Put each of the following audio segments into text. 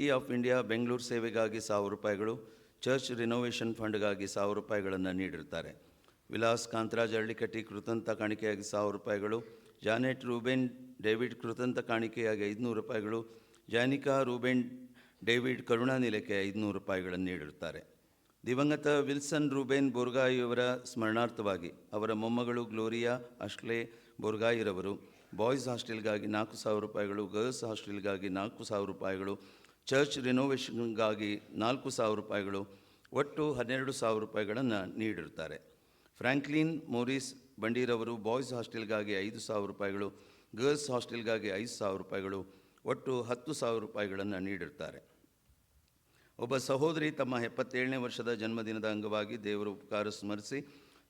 Key of India Bengaluru ಸೇವೆಗಾಗಿ ₹1,000, church renovation ಫಂಡ್ಗಾಗಿ ₹1,000 ನೀಡಿರ್ತಾರೆ. Vilas Kantharaj ಹಳ್ಳಿಕಟ್ಟಿ ಕೃತಂತ ಕಾಣಿಕೆಯಾಗಿ ₹1,000, Janet Ruben David ಕೃತಂತ ಕಾಣಿಕೆಯಾಗಿ ₹500, ಜಾನಿಕಾ ರೂಬೆನ್ ಡೇವಿಡ್ ಕರುಣಾನಿಲಯಕ್ಕೆ ₹500 ನೀಡಿರುತ್ತಾರೆ. ದಿವಂಗತ ವಿಲ್ಸನ್ ರೂಬೆನ್ ಬೋರ್ಗಾಯಿಯವರ ಸ್ಮರಣಾರ್ಥವಾಗಿ ಅವರ ಮೊಮ್ಮಗಳು ಗ್ಲೋರಿಯಾ ಅಶ್ಲೆ ಬೋರ್ಗಾಯಿರವರು ಬಾಯ್ಸ್ ಹಾಸ್ಟೆಲ್ಗಾಗಿ ₹4,000, ಗರ್ಲ್ಸ್ ಹಾಸ್ಟೆಲ್ಗಾಗಿ ₹4,000, ಚರ್ಚ್ ರಿನೋವೇಷನ್ಗಾಗಿ ₹4,000, ಒಟ್ಟು ₹12,000 ನೀಡಿರುತ್ತಾರೆ. ಫ್ರ್ಯಾಂಕ್ಲಿನ್ ಮೋರಿಸ್ ಬಂಡೀರವರು ಬಾಯ್ಸ್ ಹಾಸ್ಟೆಲ್ಗಾಗಿ ₹5,000, ಗರ್ಲ್ಸ್ ಹಾಸ್ಟೆಲ್ಗಾಗಿ ₹5,000, ಒಟ್ಟು ₹10,000 ನೀಡಿರ್ತಾರೆ. ಒಬ್ಬ ಸಹೋದರಿ ತಮ್ಮ 77ನೇ ವರ್ಷದ ಜನ್ಮದಿನದ ಅಂಗವಾಗಿ ದೇವರ ಉಪಕಾರ ಸ್ಮರಿಸಿ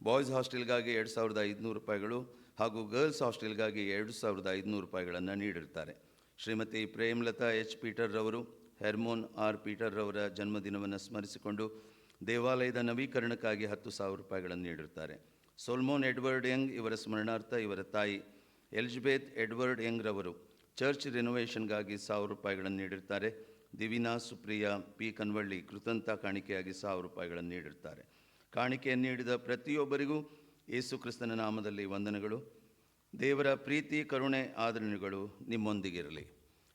ಬಾಯ್ಸ್ ಹಾಸ್ಟೆಲ್ಗಾಗಿ ₹2,500 ಹಾಗೂ ಗರ್ಲ್ಸ್ ಹಾಸ್ಟೆಲ್ಗಾಗಿ ₹2,500 ನೀಡಿರ್ತಾರೆ. ಶ್ರೀಮತಿ ಪ್ರೇಮಲತಾ ಎಚ್ ಪೀಟರ್ ರವರು ಹೆರ್ಮೋನ್ ಆರ್ ಪೀಟರ್ ರವರ ಜನ್ಮದಿನವನ್ನು ಸ್ಮರಿಸಿಕೊಂಡು ದೇವಾಲಯದ ನವೀಕರಣಕ್ಕಾಗಿ ₹10,000 ನೀಡಿರ್ತಾರೆ. ಸೊಲ್ಮೋನ್ ಎಡ್ವರ್ಡ್ ಯಂಗ್ ಇವರ ಸ್ಮರಣಾರ್ಥ ಇವರ ತಾಯಿ ಎಲಿಜಬೆತ್ ಎಡ್ವರ್ಡ್ ಯಂಗ್ ರವರು ಚರ್ಚ್ ರಿನೋವೇಷನ್ಗಾಗಿ ₹1,000 ನೀಡಿರ್ತಾರೆ. ದಿವಿನಾ ಸುಪ್ರಿಯಾ ಪಿ ಕನ್ವಳ್ಳಿ ಕೃತಂತ ಕಾಣಿಕೆಯಾಗಿ ₹1,000 ನೀಡಿರ್ತಾರೆ. ಕಾಣಿಕೆಯನ್ನು ನೀಡಿದ ಪ್ರತಿಯೊಬ್ಬರಿಗೂ ಯೇಸು ಕ್ರಿಸ್ತನ ನಾಮದಲ್ಲಿ ವಂದನೆಗಳು. ದೇವರ ಪ್ರೀತಿ, ಕರುಣೆ, ಆದರಣೆಗಳು ನಿಮ್ಮೊಂದಿಗಿರಲಿ.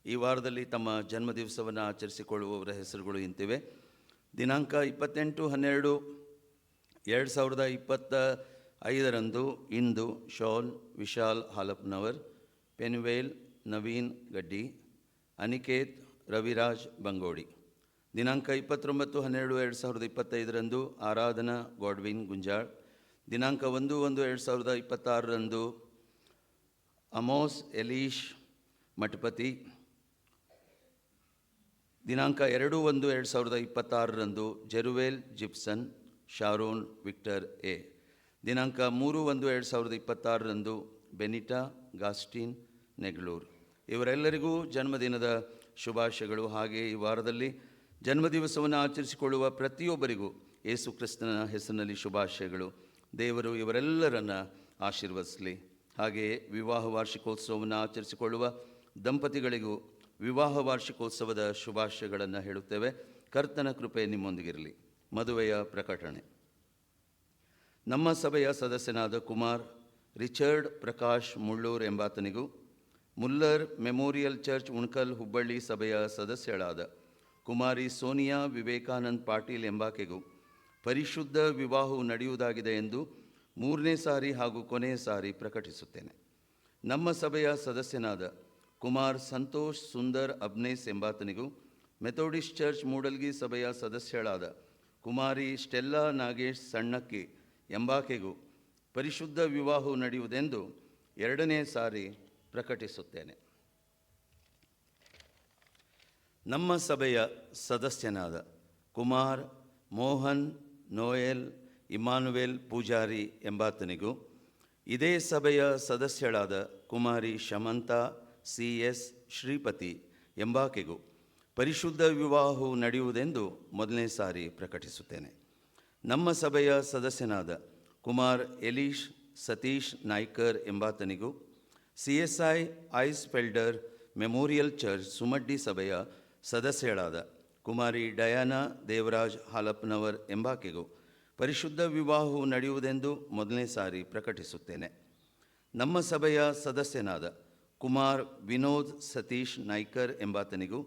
ಈ ವಾರದಲ್ಲಿ ತಮ್ಮ ಜನ್ಮದಿವಸವನ್ನು ಆಚರಿಸಿಕೊಳ್ಳುವವರ ಹೆಸರುಗಳು ಇಂತಿವೆ. ದಿನಾಂಕ 28/12/2025 ಇಂದು ಶೌಲ್ ವಿಶಾಲ್ ಹಾಲಪ್ನವರ್, ಪೆನ್ವೇಲ್ ನವೀನ್ ಗಡ್ಡಿ, ಅನಿಕೇತ್ ರವಿರಾಜ್ ಬಂಗೋಡಿ. ದಿನಾಂಕ 29/12/2025 ಆರಾಧನಾ ಗಾಡ್ವಿನ್ ಗುಂಜಾಳ್. ದಿನಾಂಕ 1/1/2026 ಅಮೋಸ್ ಎಲೀಶ್ ಮಠಪತಿ. ದಿನಾಂಕ 2/1/2026 ಜೆರುವೇಲ್ ಜಿಪ್ಸನ್ ಶಾರೋನ್ ವಿಕ್ಟರ್ ಎ. ದಿನಾಂಕ 3/1/2026 ಬೆನಿಟಾ ಗಾಸ್ಟಿನ್ ನೆಗ್ಲೂರ್. ಇವರೆಲ್ಲರಿಗೂ ಜನ್ಮದಿನದ ಶುಭಾಶಯಗಳು. ಹಾಗೆ ಈ ವಾರದಲ್ಲಿ ಜನ್ಮದಿವಸವನ್ನು ಆಚರಿಸಿಕೊಳ್ಳುವ ಪ್ರತಿಯೊಬ್ಬರಿಗೂ ಯೇಸು ಕ್ರಿಸ್ತನ ಹೆಸರಿನಲ್ಲಿ ಶುಭಾಶಯಗಳು. ದೇವರು ಇವರೆಲ್ಲರನ್ನು ಆಶೀರ್ವದಿಸಲಿ. ಹಾಗೆಯೇ ವಿವಾಹ ವಾರ್ಷಿಕೋತ್ಸವವನ್ನು ಆಚರಿಸಿಕೊಳ್ಳುವ ದಂಪತಿಗಳಿಗೂ ವಿವಾಹ ವಾರ್ಷಿಕೋತ್ಸವದ ಶುಭಾಶಯಗಳನ್ನು ಹೇಳುತ್ತೇವೆ. ಕರ್ತನ ಕೃಪೆ ನಿಮ್ಮೊಂದಿಗಿರಲಿ. ಮದುವೆಯ ಪ್ರಕಟಣೆ. ನಮ್ಮ ಸಭೆಯ ಸದಸ್ಯನಾದ ಕುಮಾರ್ ರಿಚರ್ಡ್ ಪ್ರಕಾಶ್ ಮುಳ್ಳೂರ್ ಎಂಬಾತನಿಗೂ, Muller memorial church Unakal Hubballi ಸಭೆಯ ಸದಸ್ಯಳಾದ ಕುಮಾರಿ ಸೋನಿಯಾ ವಿವೇಕಾನಂದ್ ಪಾಟೀಲ್ ಎಂಬಾಕೆಗೂ ಪರಿಶುದ್ಧ ವಿವಾಹವು ನಡೆಯುವುದಾಗಿದೆ ಎಂದು 3ನೇ ಸಾರಿ ಹಾಗೂ ಕೊನೆಯ ಸಾರಿ ಪ್ರಕಟಿಸುತ್ತೇನೆ. ನಮ್ಮ ಸಭೆಯ ಸದಸ್ಯನಾದ ಕುಮಾರ್ ಸಂತೋಷ್ ಸುಂದರ್ ಅಬ್ನೇಸ್ ಎಂಬಾತನಿಗೂ, ಮೆಥೋಡಿಸ್ಟ್ ಚರ್ಚ್ ಮೂಡಲ್ಗಿ ಸಭೆಯ ಸದಸ್ಯಳಾದ ಕುಮಾರಿ ಸ್ಟೆಲ್ಲಾ ನಾಗೇಶ್ ಸಣ್ಣಕ್ಕಿ ಎಂಬಾಕೆಗೂ ಪರಿಶುದ್ಧ ವಿವಾಹವು ನಡೆಯುವುದೆಂದು 2ನೇ ಸಾರಿ ಪ್ರಕಟಿಸುತ್ತೇನೆ. ನಮ್ಮ ಸಭೆಯ ಸದಸ್ಯನಾದ ಕುಮಾರ್ ಮೋಹನ್ ನೋಯೆಲ್ ಇಮಾನುವೆಲ್ ಪೂಜಾರಿ ಎಂಬಾತನಿಗೂ, ಇದೇ ಸಭೆಯ ಸದಸ್ಯಳಾದ ಕುಮಾರಿ ಶಮಂತಾ CS ಶ್ರೀಪತಿ ಎಂಬಾಕೆಗೂ ಪರಿಶುದ್ಧ ವಿವಾಹವು ನಡೆಯುವುದೆಂದು 1ನೇ ಸಾರಿ ಪ್ರಕಟಿಸುತ್ತೇನೆ. ನಮ್ಮ ಸಭೆಯ ಸದಸ್ಯನಾದ ಕುಮಾರ್ ಎಲೀಶ್ ಸತೀಶ್ ನಾಯ್ಕರ್ ಎಂಬಾತನಿಗೂ, CSI Eisfelder memorial church Sumaddi ಸಭೆಯ ಸದಸ್ಯಳಾದ ಕುಮಾರಿ ಡಯಾನಾ ದೇವರಾಜ್ ಹಾಲಪ್ನವರ್ ಎಂಬಾಕೆಗೂ ಪರಿಶುದ್ಧ ವಿವಾಹವು ನಡೆಯುವುದೆಂದು 1ನೇ ಸಾರಿ ಪ್ರಕಟಿಸುತ್ತೇನೆ. ನಮ್ಮ ಸಭೆಯ ಸದಸ್ಯನಾದ ಕುಮಾರ್ ವಿನೋದ್ ಸತೀಶ್ ನಾಯ್ಕರ್ ಎಂಬಾತನಿಗೂ,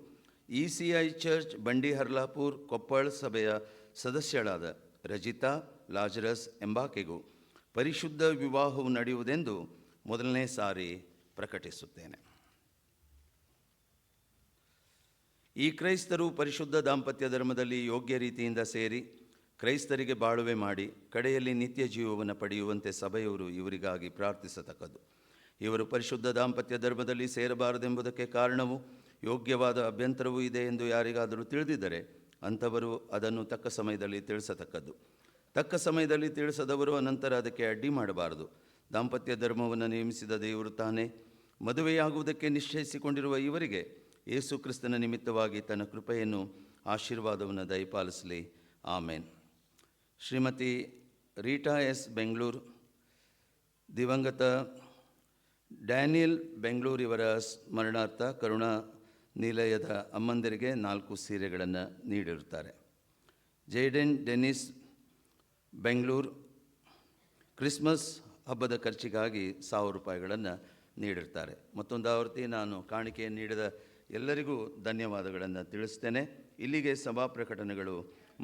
ECI ಚರ್ಚ್ ಬಂಡಿಹರ್ಲಾಪುರ್ ಕೊಪ್ಪಳ ಸಭೆಯ ಸದಸ್ಯಳಾದ ರಜಿತಾ ಲಾಜರಸ್ ಎಂಬಾಕೆಗೂ ಪರಿಶುದ್ಧ ವಿವಾಹವು ನಡೆಯುವುದೆಂದು 1ನೇ ಸಾರಿ ಪ್ರಕಟಿಸುತ್ತೇನೆ. ಈ ಕ್ರೈಸ್ತರು ಪರಿಶುದ್ಧ ದಾಂಪತ್ಯ ಧರ್ಮದಲ್ಲಿ ಯೋಗ್ಯ ರೀತಿಯಿಂದ ಸೇರಿ ಕ್ರೈಸ್ತರಿಗೆ ಬಾಳುವೆ ಮಾಡಿ ಕಡೆಯಲ್ಲಿ ನಿತ್ಯ ಜೀವವನ್ನು ಪಡೆಯುವಂತೆ ಸಭೆಯವರು ಇವರಿಗಾಗಿ ಪ್ರಾರ್ಥಿಸತಕ್ಕದ್ದು. ಇವರು ಪರಿಶುದ್ಧ ದಾಂಪತ್ಯ ಧರ್ಮದಲ್ಲಿ ಸೇರಬಾರದೆಂಬುದಕ್ಕೆ ಕಾರಣವು ಯೋಗ್ಯವಾದ ಅಭ್ಯಂತರವೂ ಇದೆ ಎಂದು ಯಾರಿಗಾದರೂ ತಿಳಿದಿದ್ದರೆ ಅಂಥವರು ಅದನ್ನು ತಕ್ಕ ಸಮಯದಲ್ಲಿ ತಿಳಿಸತಕ್ಕದ್ದು. ತಕ್ಕ ಸಮಯದಲ್ಲಿ ತಿಳಿಸದವರು ಅನಂತರ ಅದಕ್ಕೆ ಅಡ್ಡಿ ಮಾಡಬಾರದು. ದಾಂಪತ್ಯ ಧರ್ಮವನ್ನು ನೇಮಿಸಿದ ದೇವರು ತಾನೇ ಮದುವೆಯಾಗುವುದಕ್ಕೆ ನಿಶ್ಚಯಿಸಿಕೊಂಡಿರುವ ಇವರಿಗೆ ಯೇಸು ಕ್ರಿಸ್ತನ ನಿಮಿತ್ತವಾಗಿ ತನ್ನ ಕೃಪೆಯನ್ನು ಆಶೀರ್ವಾದವನ್ನು ದಯಪಾಲಿಸಲಿ. ಆಮೇನ್. ಶ್ರೀಮತಿ ರೀಟಾ ಎಸ್ ಬೆಂಗಳೂರು, ದಿವಂಗತ ಡ್ಯಾನಿಯಲ್ ಬೆಂಗಳೂರು ಇವರ ಸ್ಮರಣಾರ್ಥ ಕರುಣಾ ನಿಲಯದ ಅಮ್ಮಂದಿರಿಗೆ 4 ಸೀರೆಗಳನ್ನು ನೀಡಿರುತ್ತಾರೆ. ಜೈಡೆನ್ ಡೆನಿಸ್ ಬೆಂಗಳೂರು ಕ್ರಿಸ್ಮಸ್ ಹಬ್ಬದ ಖರ್ಚಿಗಾಗಿ 1000 ರೂಪಾಯಿಗಳನ್ನು ನೀಡಿರ್ತಾರೆ. ಮತ್ತೊಂದು ಆವೃತ್ತಿ ನಾನು ಕಾಣಿಕೆಯನ್ನು ನೀಡಿದ ಎಲ್ಲರಿಗೂ ಧನ್ಯವಾದಗಳನ್ನು ತಿಳಿಸ್ತೇನೆ. ಇಲ್ಲಿಗೆ ಸಭಾ ಪ್ರಕಟಣೆಗಳು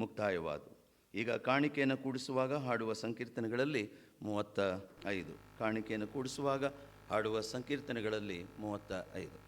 ಮುಕ್ತಾಯವಾದವು. ಈಗ ಕಾಣಿಕೆಯನ್ನು ಕೂಡಿಸುವಾಗ ಹಾಡುವ ಸಂಕೀರ್ತನೆಗಳಲ್ಲಿ 35. ಕಾಣಿಕೆಯನ್ನು ಕೂಡಿಸುವಾಗ ಹಾಡುವ ಸಂಕೀರ್ತನೆಗಳಲ್ಲಿ 35.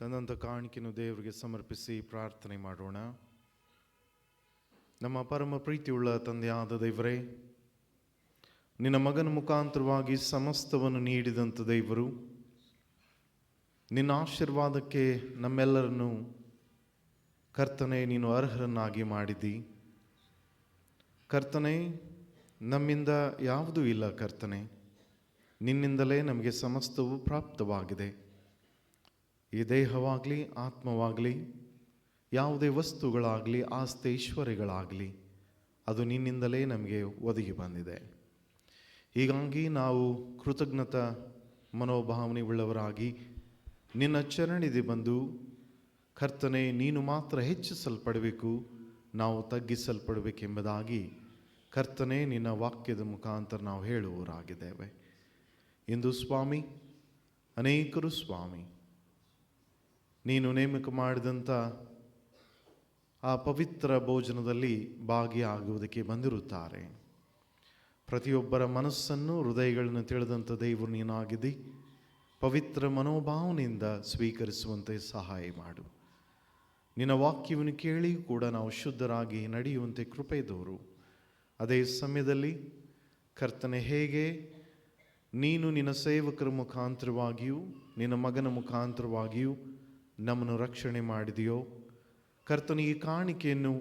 ತಂದಂಥ ಕಾಣಿಕೆಯನ್ನು ದೇವರಿಗೆ ಸಮರ್ಪಿಸಿ ಪ್ರಾರ್ಥನೆ ಮಾಡೋಣ. ನಮ್ಮ ಪರಮ ಪ್ರೀತಿಯುಳ್ಳ ತಂದೆಯಾದ ದೇವರೇ, ನಿನ್ನ ಮಗನ ಮುಖಾಂತರವಾಗಿ ಸಮಸ್ತವನ್ನು ನೀಡಿದಂಥ ದೇವರು, ನಿನ್ನ ಆಶೀರ್ವಾದಕ್ಕೆ ನಮ್ಮೆಲ್ಲರನ್ನು ಕರ್ತನೆ ನೀನು ಅರ್ಹರನ್ನಾಗಿ ಮಾಡಿದ್ದಿ. ಕರ್ತನೆ, ನಮ್ಮಿಂದ ಯಾವುದೂ ಇಲ್ಲ ಕರ್ತನೆ, ನಿನ್ನಿಂದಲೇ ನಮಗೆ ಸಮಸ್ತವು ಪ್ರಾಪ್ತವಾಗಿದೆ. ಈ ದೇಹವಾಗಲಿ ಆತ್ಮವಾಗಲಿ ಯಾವುದೇ ವಸ್ತುಗಳಾಗಲಿ ಆಸ್ತಿ ಐಶ್ವರ್ಯಗಳಾಗಲಿ ಅದು ನಿನ್ನಿಂದಲೇ ನಮಗೆ ಒದಗಿ ಬಂದಿದೆ. ಹೀಗಾಗಿ ನಾವು ಕೃತಜ್ಞತಾ ಮನೋಭಾವನೆ ಉಳ್ಳವರಾಗಿ ನಿನ್ನ ಚರಣಿಗೆ ಬಂದು, ಕರ್ತನೆ ನೀನು ಮಾತ್ರ ಹೆಚ್ಚಿಸಲ್ಪಡಬೇಕು, ನಾವು ತಗ್ಗಿಸಲ್ಪಡಬೇಕೆಂಬುದಾಗಿ ಕರ್ತನೆ ನಿನ್ನ ವಾಕ್ಯದ ಮುಖಾಂತರ ನಾವು ಹೇಳುವವರಾಗಿದ್ದೇವೆ. ಇಂದು ಸ್ವಾಮಿ, ಅನೇಕರು ಸ್ವಾಮಿ ನೀನು ನೇಮಕ ಮಾಡಿದಂಥ ಆ ಪವಿತ್ರ ಭೋಜನದಲ್ಲಿ ಭಾಗಿಯಾಗುವುದಕ್ಕೆ ಬಂದಿರುತ್ತಾರೆ. ಪ್ರತಿಯೊಬ್ಬರ ಮನಸ್ಸನ್ನು ಹೃದಯಗಳನ್ನು ತಿಳಿದಂಥ ದೇವರು ನೀನಾಗಿದ್ದಿ. ಪವಿತ್ರ ಮನೋಭಾವನೆಯಿಂದ ಸ್ವೀಕರಿಸುವಂತೆ ಸಹಾಯ ಮಾಡು. ನಿನ್ನ ವಾಕ್ಯವನ್ನು ಕೇಳಿ ಕೂಡ ನಾವು ಶುದ್ಧರಾಗಿ ನಡೆಯುವಂತೆ ಕೃಪೆ ತೋರು. ಅದೇ ಸಮಯದಲ್ಲಿ ಕರ್ತನೆ, ಹೇಗೆ ನೀನು ನಿನ್ನ ಸೇವಕರ ಮುಖಾಂತರವಾಗಿಯೂ ನಿನ್ನ ಮಗನ ಮುಖಾಂತರವಾಗಿಯೂ ನಮ್ಮನ್ನು ರಕ್ಷಣೆ ಮಾಡಿದೆಯೋ, ಕರ್ತನೆ ಈ ಕಾಣಿಕೆಯನ್ನು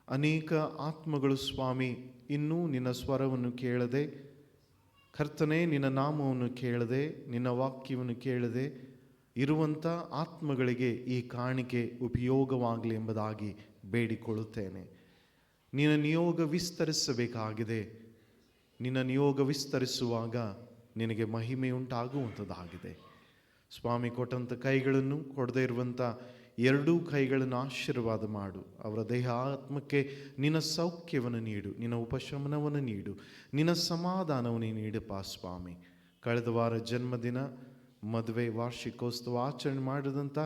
ಅನೇಕ ಆತ್ಮಗಳು ಸ್ವಾಮಿ ಇನ್ನೂ ನಿನ್ನ ಸ್ವರವನ್ನು ಕೇಳದೆ, ಕರ್ತನೆ ನಿನ್ನ ನಾಮವನ್ನು ಕೇಳದೆ, ನಿನ್ನ ವಾಕ್ಯವನ್ನು ಕೇಳದೆ ಇರುವಂಥ ಆತ್ಮಗಳಿಗೆ ಈ ಕಾಣಿಕೆ ಉಪಯೋಗವಾಗಲಿ ಎಂಬುದಾಗಿ ಬೇಡಿಕೊಳ್ಳುತ್ತೇನೆ. ನಿನ್ನ ನಿಯೋಗ ವಿಸ್ತರಿಸಬೇಕಾಗಿದೆ. ನಿನ್ನ ನಿಯೋಗ ವಿಸ್ತರಿಸುವಾಗ ನಿನಗೆ ಮಹಿಮೆ ಉಂಟಾಗುವಂಥದ್ದಾಗಿದೆ. ಸ್ವಾಮಿ, ಕೊಟ್ಟಂಥ ಕೈಗಳನ್ನು, ಕೊಡದೇ ಇರುವಂಥ ಎರಡೂ ಕೈಗಳನ್ನು ಆಶೀರ್ವಾದ ಮಾಡು. ಅವರ ದೇಹ ಆತ್ಮಕ್ಕೆ ನಿನ್ನ ಸೌಖ್ಯವನ್ನು ನೀಡು, ನಿನ್ನ ಉಪಶಮನವನ್ನು ನೀಡು, ನಿನ್ನ ಸಮಾಧಾನವನ್ನು ನೀಡಪ್ಪ ಸ್ವಾಮಿ. ಕಳೆದ ವಾರ ಜನ್ಮದಿನ, ಮದುವೆ, ವಾರ್ಷಿಕೋತ್ಸವ ಆಚರಣೆ ಮಾಡಿದಂಥ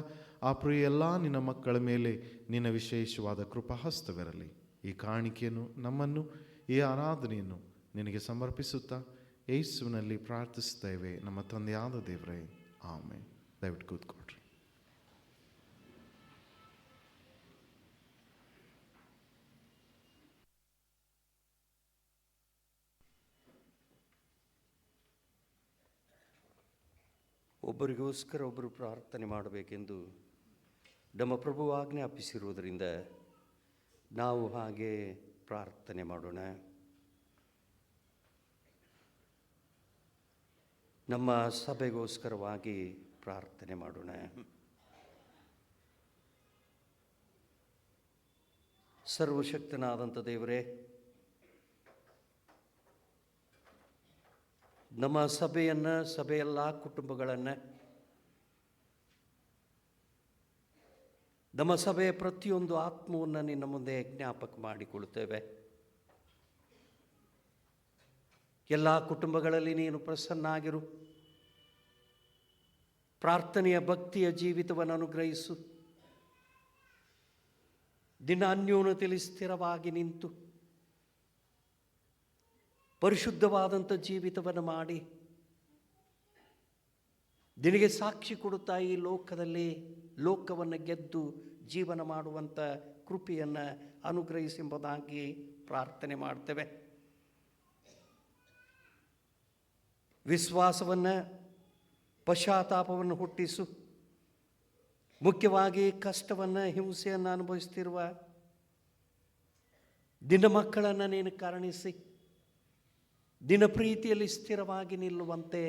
ಆ ಪ್ರಿಯ ಎಲ್ಲ ನಿನ್ನ ಮಕ್ಕಳ ಮೇಲೆ ನಿನ್ನ ವಿಶೇಷವಾದ ಕೃಪಾಹಸ್ತವಿರಲಿ. ಈ ಕಾಣಿಕೆಯನ್ನು, ನಮ್ಮನ್ನು, ಈ ಆರಾಧನೆಯನ್ನು ನಿನಗೆ ಸಮರ್ಪಿಸುತ್ತಾ ಯೇಸುವಿನಲ್ಲಿ ಪ್ರಾರ್ಥಿಸ್ತೇವೆ ನಮ್ಮ ತಂದೆಯಾದ ದೇವರೇ, ಆಮೇಲೆ. ದಯವಿಟ್ಟು ಕೂತ್ಕೊಳ್ರಿ. ಒಬ್ಬರಿಗೋಸ್ಕರ ಒಬ್ಬರು ಪ್ರಾರ್ಥನೆ ಮಾಡಬೇಕೆಂದು ನಮ್ಮ ಪ್ರಭು ಆಜ್ಞಾಪಿಸಿರುವುದರಿಂದ ನಾವು ಹಾಗೆ ಪ್ರಾರ್ಥನೆ ಮಾಡೋಣ. ನಮ್ಮ ಸಭೆಗೋಸ್ಕರವಾಗಿ ಪ್ರಾರ್ಥನೆ ಮಾಡೋಣ. ಸರ್ವಶಕ್ತನಾದಂಥ ದೇವರೇ, ನಮ್ಮ ಸಭೆಯನ್ನು, ಸಭೆಯೆಲ್ಲ ಕುಟುಂಬಗಳನ್ನು, ನಮ್ಮ ಸಭೆಯ ಪ್ರತಿಯೊಂದು ಆತ್ಮವನ್ನು ನಿನ್ನ ಮುಂದೆ ಜ್ಞಾಪಕ ಮಾಡಿಕೊಳ್ತೇವೆ. ಎಲ್ಲ ಕುಟುಂಬಗಳಲ್ಲಿ ನೀನು ಪ್ರಸನ್ನಾಗಿರು. ಪ್ರಾರ್ಥನೆಯ ಭಕ್ತಿಯ ಜೀವಿತವನ್ನು ಅನುಗ್ರಹಿಸು. ದಿನ ಅನ್ಯೋನ್ಯತೆಯಲ್ಲಿ ಸ್ಥಿರವಾಗಿ ನಿಂತು ಪರಿಶುದ್ಧವಾದಂಥ ಜೀವಿತವನ್ನು ಮಾಡಿ ನಿನಗೆ ಸಾಕ್ಷಿ ಕೊಡುತ್ತಾ ಈ ಲೋಕದಲ್ಲಿ ಲೋಕವನ್ನು ಗೆದ್ದು ಜೀವನ ಮಾಡುವಂಥ ಕೃಪೆಯನ್ನು ಅನುಗ್ರಹಿಸೆಂಬುದಾಗಿ ಪ್ರಾರ್ಥನೆ ಮಾಡ್ತೇವೆ. ವಿಶ್ವಾಸವನ್ನು, ಪಶ್ಚಾತ್ತಾಪವನ್ನು ಹುಟ್ಟಿಸು. ಮುಖ್ಯವಾಗಿ ಕಷ್ಟವನ್ನು, ಹಿಂಸೆಯನ್ನು ಅನುಭವಿಸ್ತಿರುವ ನಿನ್ನ ಮಕ್ಕಳನ್ನು ನೀನು ಕರುಣಿಸಿ ನಿನ್ನ ಪ್ರೀತಿಯಲ್ಲಿ ಸ್ಥಿರವಾಗಿ ನಿಲ್ಲುವಂತೆ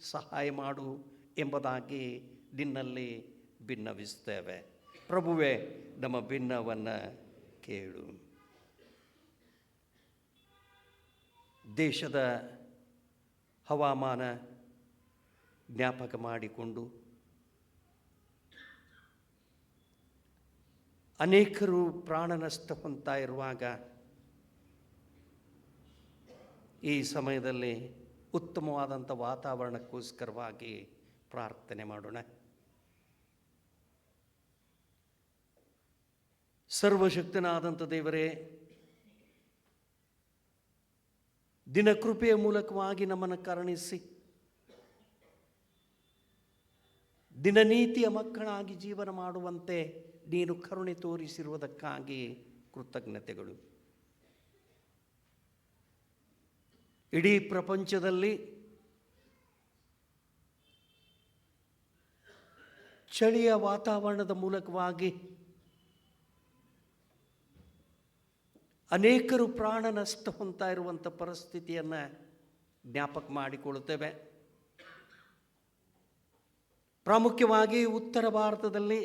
ಸಹಾಯ ಮಾಡು ಎಂಬುದಾಗಿ ನಿನ್ನಲ್ಲಿ ಭಿನ್ನವಿಸ್ತೇವೆ. ಪ್ರಭುವೇ, ನಮ್ಮ ಭಿನ್ನವನ್ನು ಕೇಳು. ದೇಶದ ಹವಾಮಾನ ಜ್ಞಾಪಕ ಮಾಡಿಕೊಂಡು ಅನೇಕರು ಪ್ರಾಣ ನಷ್ಟ ಹೊಂದ್ತಾ ಇರುವಾಗ ಈ ಸಮಯದಲ್ಲಿ ಉತ್ತಮವಾದಂಥ ವಾತಾವರಣಕ್ಕೋಸ್ಕರವಾಗಿ ಪ್ರಾರ್ಥನೆ ಮಾಡೋಣ. ಸರ್ವಶಕ್ತನಾದಂಥ ದೇವರೇ, ದಿನಕೃಪೆಯ ಮೂಲಕವಾಗಿ ನಮ್ಮನ್ನು ಕರುಣಿಸಿ ದಿನನೀತಿಯ ಮಕ್ಕಳಾಗಿ ಜೀವನ ಮಾಡುವಂತೆ ನೀನು ಕರುಣೆ ತೋರಿಸಿರುವುದಕ್ಕಾಗಿ ಕೃತಜ್ಞತೆಗಳು. ಇಡೀ ಪ್ರಪಂಚದಲ್ಲಿ ಚಳಿಯ ವಾತಾವರಣದ ಮೂಲಕವಾಗಿ ಅನೇಕರು ಪ್ರಾಣ ನಷ್ಟ ಹೊಂದ್ತಾ ಇರುವಂಥ ಪರಿಸ್ಥಿತಿಯನ್ನು ಜ್ಞಾಪಕ ಮಾಡಿಕೊಳ್ಳುತ್ತೇವೆ. ಪ್ರಾಮುಖ್ಯವಾಗಿ ಉತ್ತರ ಭಾರತದಲ್ಲಿ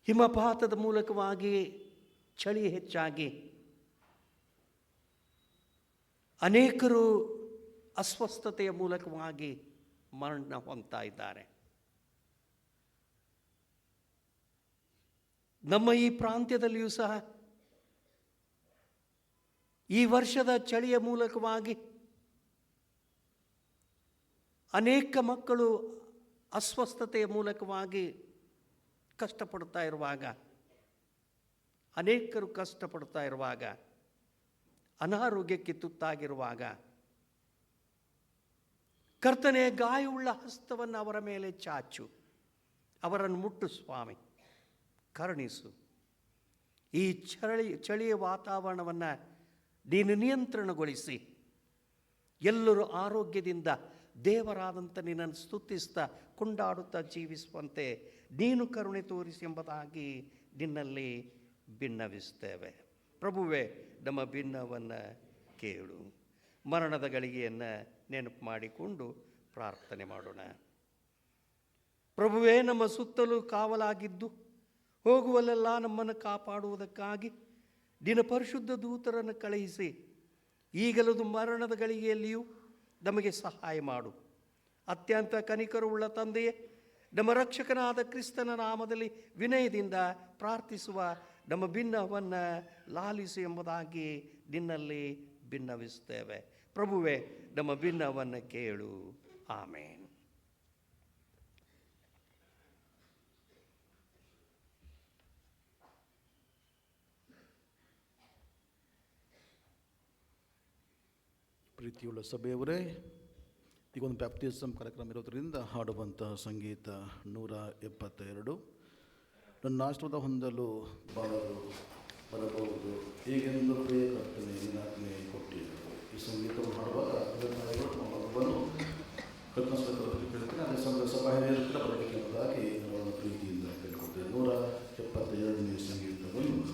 ಹಿಮಪಾತದ ಮೂಲಕವಾಗಿ ಚಳಿ ಹೆಚ್ಚಾಗಿ ಅನೇಕರು ಅಸ್ವಸ್ಥತೆಯ ಮೂಲಕವಾಗಿ ಮರಣ ಹೊಂದ್ತಾ ಇದ್ದಾರೆ. ನಮ್ಮ ಈ ಪ್ರಾಂತ್ಯದಲ್ಲಿಯೂ ಸಹ ಈ ವರ್ಷದ ಚಳಿಯ ಮೂಲಕವಾಗಿ ಅನೇಕ ಮಕ್ಕಳು ಅಸ್ವಸ್ಥತೆಯ ಮೂಲಕವಾಗಿ ಕಷ್ಟಪಡ್ತಾ ಇರುವಾಗ, ಅನೇಕರು ಕಷ್ಟಪಡ್ತಾ ಇರುವಾಗ, ಅನಾರೋಗ್ಯಕ್ಕೆ ತುತ್ತಾಗಿರುವಾಗ ಕರ್ತನೆ ಗಾಯವುಳ್ಳ ಹಸ್ತವನ್ನು ಅವರ ಮೇಲೆ ಚಾಚು, ಅವರನ್ನು ಮುಟ್ಟು ಸ್ವಾಮಿ, ಕರುಣಿಸು. ಈ ಚಳಿಯ ವಾತಾವರಣವನ್ನು ನೀನು ನಿಯಂತ್ರಣಗೊಳಿಸಿ ಎಲ್ಲರೂ ಆರೋಗ್ಯದಿಂದ ದೇವರಾದಂಥ ನಿನ್ನನ್ನು ಸ್ತುತಿಸ್ತಾ ಕೊಂಡಾಡುತ್ತಾ ಜೀವಿಸುವಂತೆ ನೀನು ಕರುಣೆ ತೋರಿಸಿ ಎಂಬುದಾಗಿ ನಿನ್ನಲ್ಲಿ ಭಿನ್ನವಿಸ್ತೇವೆ. ಪ್ರಭುವೇ, ನಮ್ಮ ಭಿನ್ನವನ್ನು ಕೇಳು. ಮರಣದ ಗಳಿಗೆಯನ್ನು ನೆನಪು ಮಾಡಿಕೊಂಡು ಪ್ರಾರ್ಥನೆ ಮಾಡೋಣ. ಪ್ರಭುವೇ, ನಮ್ಮ ಸುತ್ತಲೂ ಕಾವಲಾಗಿದ್ದು ಹೋಗುವಲ್ಲೆಲ್ಲ ನಮ್ಮನ್ನು ಕಾಪಾಡುವುದಕ್ಕಾಗಿ ನಿನ್ನ ಪರಿಶುದ್ಧ ದೂತರನ್ನು ಕಳುಹಿಸಿ ಈಗಲೂ ಮರಣದ ಗಳಿಗೆಯಲ್ಲಿಯೂ ನಮಗೆ ಸಹಾಯ ಮಾಡು. ಅತ್ಯಂತ ಕನಿಕರವುಳ್ಳ ತಂದೆಯೇ, ನಮ್ಮ ರಕ್ಷಕನಾದ ಕ್ರಿಸ್ತನ ನಾಮದಲ್ಲಿ ವಿನಯದಿಂದ ಪ್ರಾರ್ಥಿಸುವ ನಮ್ಮ ಭಿನ್ನವನ್ನು ಲಾಲಿಸು ಎಂಬುದಾಗಿ ನಿನ್ನಲ್ಲಿ ಭಿನ್ನವಿಸ್ತೇವೆ. ಪ್ರಭುವೇ, ನಮ್ಮ ಭಿನ್ನವನ್ನು ಕೇಳು. ಆಮೇನ್. ಪ್ರೀತಿಯುಳ್ಳ ಸಭೆಯವರೇ, ಈಗೊಂದು ಬ್ಯಾಪ್ಟಿಸಮ್ ಕಾರ್ಯಕ್ರಮ ಇರೋದರಿಂದ ಹಾಡುವಂತಹ ಸಂಗೀತ 172, ನನ್ನ ಆಶೀರ್ವಾದ ಹೊಂದಲು ಬಾಳಲು ಬರಬಹುದು ಹೀಗೆಂದು ಕರ್ತನೆ ನಿನ್ನಾಜ್ಞೆ ಕೊಟ್ಟಿದ್ದರು. ಈ ಸಂಗೀತವನ್ನು ಹಾಡುವಾಗ ಮಗುವನ್ನು ಕೇಳ್ತೇನೆ. ಅದೇ ಸಭಾ ಹಿರಿಯರು ಬರಬೇಕು ಎಂಬುದಾಗಿ ನಾವು ಪ್ರೀತಿಯಿಂದ ಕೇಳ್ಕೊಳ್ತೇವೆ. 172ನೇ ಸಂಗೀತವನ್ನು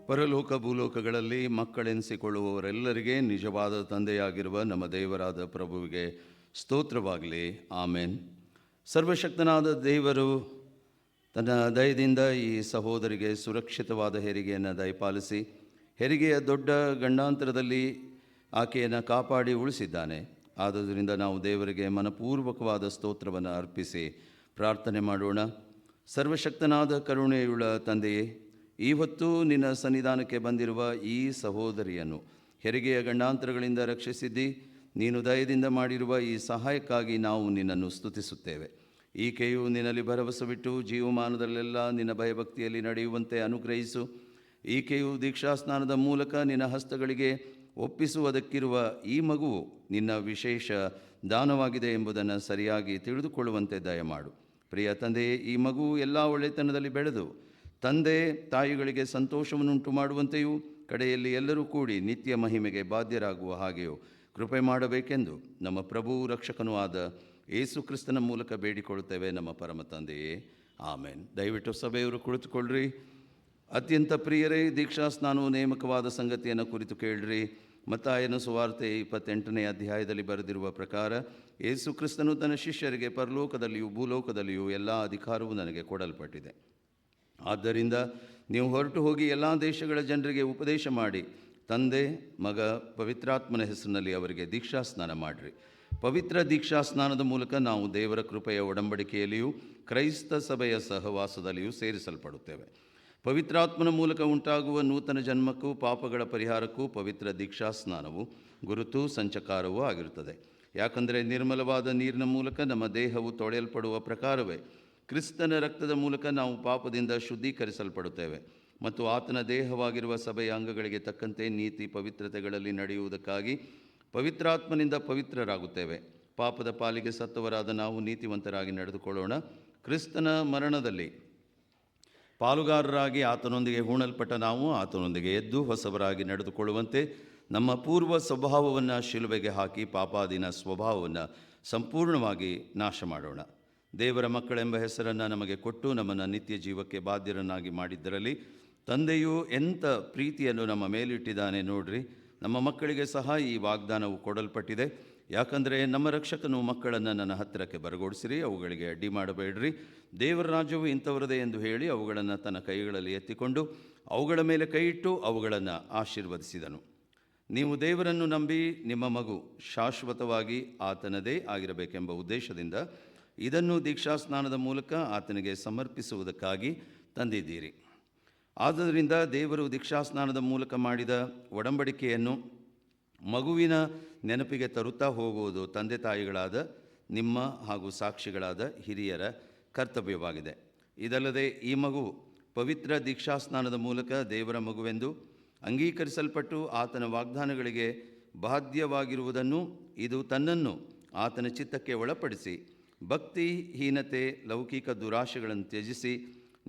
ಪರಲೋಕ ಭೂಲೋಕಗಳಲ್ಲಿ ಮಕ್ಕಳೆನಿಸಿಕೊಳ್ಳುವವರೆಲ್ಲರಿಗೆ ನಿಜವಾದ ತಂದೆಯಾಗಿರುವ ನಮ್ಮ ದೇವರಾದ ಪ್ರಭುವಿಗೆ ಸ್ತೋತ್ರವಾಗಲಿ. ಆಮೇನ್. ಸರ್ವಶಕ್ತನಾದ ದೇವರು ತನ್ನ ದಯದಿಂದ ಈ ಸಹೋದರಿಗೆ ಸುರಕ್ಷಿತವಾದ ಹೆರಿಗೆಯನ್ನು ದಯಪಾಲಿಸಿ ಹೆರಿಗೆಯ ದೊಡ್ಡ ಗಂಡಾಂತರದಲ್ಲಿ ಆಕೆಯನ್ನು ಕಾಪಾಡಿ ಉಳಿಸಿದ್ದಾನೆ. ಆದುದರಿಂದ ನಾವು ದೇವರಿಗೆ ಮನಪೂರ್ವಕವಾದ ಸ್ತೋತ್ರವನ್ನು ಅರ್ಪಿಸಿ ಪ್ರಾರ್ಥನೆ ಮಾಡೋಣ. ಸರ್ವಶಕ್ತನಾದ ಕರುಣೆಯುಳ್ಳ ತಂದೆಯೇ, ಈ ಹೊತ್ತು ನಿನ್ನ ಸನ್ನಿಧಾನಕ್ಕೆ ಬಂದಿರುವ ಈ ಸಹೋದರಿಯನ್ನು ಹೆರಿಗೆಯ ಗಂಡಾಂತರಗಳಿಂದ ರಕ್ಷಿಸಿದ್ದಿ. ನೀನು ದಯದಿಂದ ಮಾಡಿರುವ ಈ ಸಹಾಯಕ್ಕಾಗಿ ನಾವು ನಿನ್ನನ್ನು ಸ್ತುತಿಸುತ್ತೇವೆ. ಈಕೆಯು ನಿನ್ನಲ್ಲಿ ಭರವಸೆವಿಟ್ಟು ಜೀವಮಾನದಲ್ಲೆಲ್ಲ ನಿನ್ನ ಭಯಭಕ್ತಿಯಲ್ಲಿ ನಡೆಯುವಂತೆ ಅನುಗ್ರಹಿಸು. ಈಕೆಯು ದೀಕ್ಷಾಸ್ನಾನದ ಮೂಲಕ ನಿನ್ನ ಹಸ್ತಗಳಿಗೆ ಒಪ್ಪಿಸುವುದಕ್ಕಿರುವ ಈ ಮಗುವು ನಿನ್ನ ವಿಶೇಷ ದಾನವಾಗಿದೆ ಎಂಬುದನ್ನು ಸರಿಯಾಗಿ ತಿಳಿದುಕೊಳ್ಳುವಂತೆ ದಯಮಾಡು. ಪ್ರಿಯ ತಂದೆಯೇ, ಈ ಮಗುವು ಎಲ್ಲ ಒಳ್ಳೆತನದಲ್ಲಿ ಬೆಳೆದು ತಂದೆ ತಾಯಿಗಳಿಗೆ ಸಂತೋಷವನ್ನುಂಟು ಮಾಡುವಂತೆಯೂ ಕಡೆಯಲ್ಲಿ ಎಲ್ಲರೂ ಕೂಡಿ ನಿತ್ಯ ಮಹಿಮೆಗೆ ಬಾಧ್ಯರಾಗುವ ಹಾಗೆಯೂ ಕೃಪೆ ಮಾಡಬೇಕೆಂದು ನಮ್ಮ ಪ್ರಭು ರಕ್ಷಕನೂ ಆದ ಯೇಸು ಕ್ರಿಸ್ತನ ಮೂಲಕ ಬೇಡಿಕೊಳ್ಳುತ್ತೇವೆ ನಮ್ಮ ಪರಮ ತಂದೆಯೇ, ಆಮೇನ್. ದಯವಿಟ್ಟು ಸಭೆಯವರು ಕುಳಿತುಕೊಳ್ಳ್ರಿ. ಅತ್ಯಂತ ಪ್ರಿಯರೇ, ದೀಕ್ಷಾಸ್ನಾನವು ನೇಮಕವಾದ ಸಂಗತಿಯನ್ನು ಕುರಿತು ಕೇಳ್ರಿ. ಮತ್ತಾಯನ ಸುವಾರ್ತೆ 28ನೇ ಅಧ್ಯಾಯದಲ್ಲಿ ಬರೆದಿರುವ ಪ್ರಕಾರ ಯೇಸು ಕ್ರಿಸ್ತನು ತನ್ನ ಶಿಷ್ಯರಿಗೆ ಪರಲೋಕದಲ್ಲಿಯೂ ಭೂಲೋಕದಲ್ಲಿಯೂ ಎಲ್ಲ ಅಧಿಕಾರವೂ ನನಗೆ ಕೊಡಲ್ಪಟ್ಟಿದೆ. ಆದ್ದರಿಂದ ನೀವು ಹೊರಟು ಹೋಗಿ ಎಲ್ಲ ದೇಶಗಳ ಜನರಿಗೆ ಉಪದೇಶ ಮಾಡಿ ತಂದೆ, ಮಗ, ಪವಿತ್ರಾತ್ಮನ ಹೆಸರಿನಲ್ಲಿ ಅವರಿಗೆ ದೀಕ್ಷಾಸ್ನಾನ ಮಾಡಿರಿ. ಪವಿತ್ರ ದೀಕ್ಷಾಸ್ನಾನದ ಮೂಲಕ ನಾವು ದೇವರ ಕೃಪೆಯ ಒಡಂಬಡಿಕೆಯಲ್ಲಿಯೂ ಕ್ರೈಸ್ತ ಸಭೆಯ ಸಹವಾಸದಲ್ಲಿಯೂ ಸೇರಿಸಲ್ಪಡುತ್ತೇವೆ. ಪವಿತ್ರಾತ್ಮನ ಮೂಲಕ ಉಂಟಾಗುವ ನೂತನ ಜನ್ಮಕ್ಕೂ ಪಾಪಗಳ ಪರಿಹಾರಕ್ಕೂ ಪವಿತ್ರ ದೀಕ್ಷಾಸ್ನಾನವು ಗುರುತು ಸಂಚಕಾರವೂ ಆಗಿರುತ್ತದೆ. ಯಾಕಂದರೆ ನಿರ್ಮಲವಾದ ನೀರಿನ ಮೂಲಕ ನಮ್ಮ ದೇಹವು ತೊಳೆಯಲ್ಪಡುವ ಪ್ರಕಾರವೇ ಕ್ರಿಸ್ತನ ರಕ್ತದ ಮೂಲಕ ನಾವು ಪಾಪದಿಂದ ಶುದ್ಧೀಕರಿಸಲ್ಪಡುತ್ತೇವೆ ಮತ್ತು ಆತನ ದೇಹವಾಗಿರುವ ಸಭೆಯ ಅಂಗಗಳಿಗೆ ತಕ್ಕಂತೆ ನೀತಿ ಪವಿತ್ರತೆಗಳಲ್ಲಿ ನಡೆಯುವುದಕ್ಕಾಗಿ ಪವಿತ್ರಾತ್ಮನಿಂದ ಪವಿತ್ರರಾಗುತ್ತೇವೆ. ಪಾಪದ ಪಾಲಿಗೆ ಸತ್ತವರಾದ ನಾವು ನೀತಿವಂತರಾಗಿ ನಡೆದುಕೊಳ್ಳೋಣ. ಕ್ರಿಸ್ತನ ಮರಣದಲ್ಲಿ ಪಾಲುಗಾರರಾಗಿ ಆತನೊಂದಿಗೆ ಹೂಣಲ್ಪಟ್ಟ ನಾವು ಆತನೊಂದಿಗೆ ಎದ್ದು ಹೊಸವರಾಗಿ ನಡೆದುಕೊಳ್ಳುವಂತೆ ನಮ್ಮ ಪೂರ್ವ ಸ್ವಭಾವವನ್ನು ಶಿಲುಬೆಗೆ ಹಾಕಿ ಪಾಪಾಧೀನ ಸ್ವಭಾವವನ್ನು ಸಂಪೂರ್ಣವಾಗಿ ನಾಶ ಮಾಡೋಣ. ದೇವರ ಮಕ್ಕಳೆಂಬ ಹೆಸರನ್ನು ನಮಗೆ ಕೊಟ್ಟು ನಮ್ಮನ್ನು ನಿತ್ಯ ಜೀವಕ್ಕೆ ಬಾಧ್ಯರನ್ನಾಗಿ ಮಾಡಿದ್ದರಲ್ಲಿ ತಂದೆಯು ಎಂಥ ಪ್ರೀತಿಯನ್ನು ನಮ್ಮ ಮೇಲಿಟ್ಟಿದ್ದಾನೆ ನೋಡ್ರಿ. ನಮ್ಮ ಮಕ್ಕಳಿಗೆ ಸಹ ಈ ವಾಗ್ದಾನವು ಕೊಡಲ್ಪಟ್ಟಿದೆ. ಯಾಕಂದರೆ ನಮ್ಮ ರಕ್ಷಕನು ಮಕ್ಕಳನ್ನು ನನ್ನ ಹತ್ತಿರಕ್ಕೆ ಬರಗೊಡಿಸಿರಿ, ಅವುಗಳಿಗೆ ಅಡ್ಡಿ ಮಾಡಬೇಡ್ರಿ. ದೇವರ ರಾಜ್ಯವು ಇಂಥವರದೇ ಎಂದು ಹೇಳಿ ಅವುಗಳನ್ನು ತನ್ನ ಕೈಗಳಲ್ಲಿ ಎತ್ತಿಕೊಂಡು ಅವುಗಳ ಮೇಲೆ ಕೈಯಿಟ್ಟು ಅವುಗಳನ್ನು ಆಶೀರ್ವದಿಸಿದನು. ನೀವು ದೇವರನ್ನು ನಂಬಿ ನಿಮ್ಮ ಮಗು ಶಾಶ್ವತವಾಗಿ ಆತನದೇ ಆಗಿರಬೇಕೆಂಬ ಉದ್ದೇಶದಿಂದ ಇದನ್ನು ದೀಕ್ಷಾಸ್ನಾನದ ಮೂಲಕ ಆತನಿಗೆ ಸಮರ್ಪಿಸುವುದಕ್ಕಾಗಿ ತಂದಿದ್ದೀರಿ. ಆದ್ದರಿಂದ ದೇವರು ದೀಕ್ಷಾಸ್ನಾನದ ಮೂಲಕ ಮಾಡಿದ ಒಡಂಬಡಿಕೆಯನ್ನು ಮಗುವಿನ ನೆನಪಿಗೆ ತರುತ್ತಾ ಹೋಗುವುದು ತಂದೆ ತಾಯಿಗಳಾದ ನಿಮ್ಮ ಹಾಗೂ ಸಾಕ್ಷಿಗಳಾದ ಹಿರಿಯರ ಕರ್ತವ್ಯವಾಗಿದೆ. ಇದಲ್ಲದೆ ಈ ಮಗು ಪವಿತ್ರ ದೀಕ್ಷಾಸ್ನಾನದ ಮೂಲಕ ದೇವರ ಮಗುವೆಂದು ಅಂಗೀಕರಿಸಲ್ಪಟ್ಟು ಆತನ ವಾಗ್ದಾನಗಳಿಗೆ ಬಾಧ್ಯವಾಗಿರುವುದನ್ನು, ಇದು ತನ್ನನ್ನು ಆತನ ಚಿತ್ತಕ್ಕೆ ಒಳಪಡಿಸಿ ಭಕ್ತಿಹೀನತೆ ಲೌಕಿಕ ದುರಾಶೆಗಳನ್ನು ತ್ಯಜಿಸಿ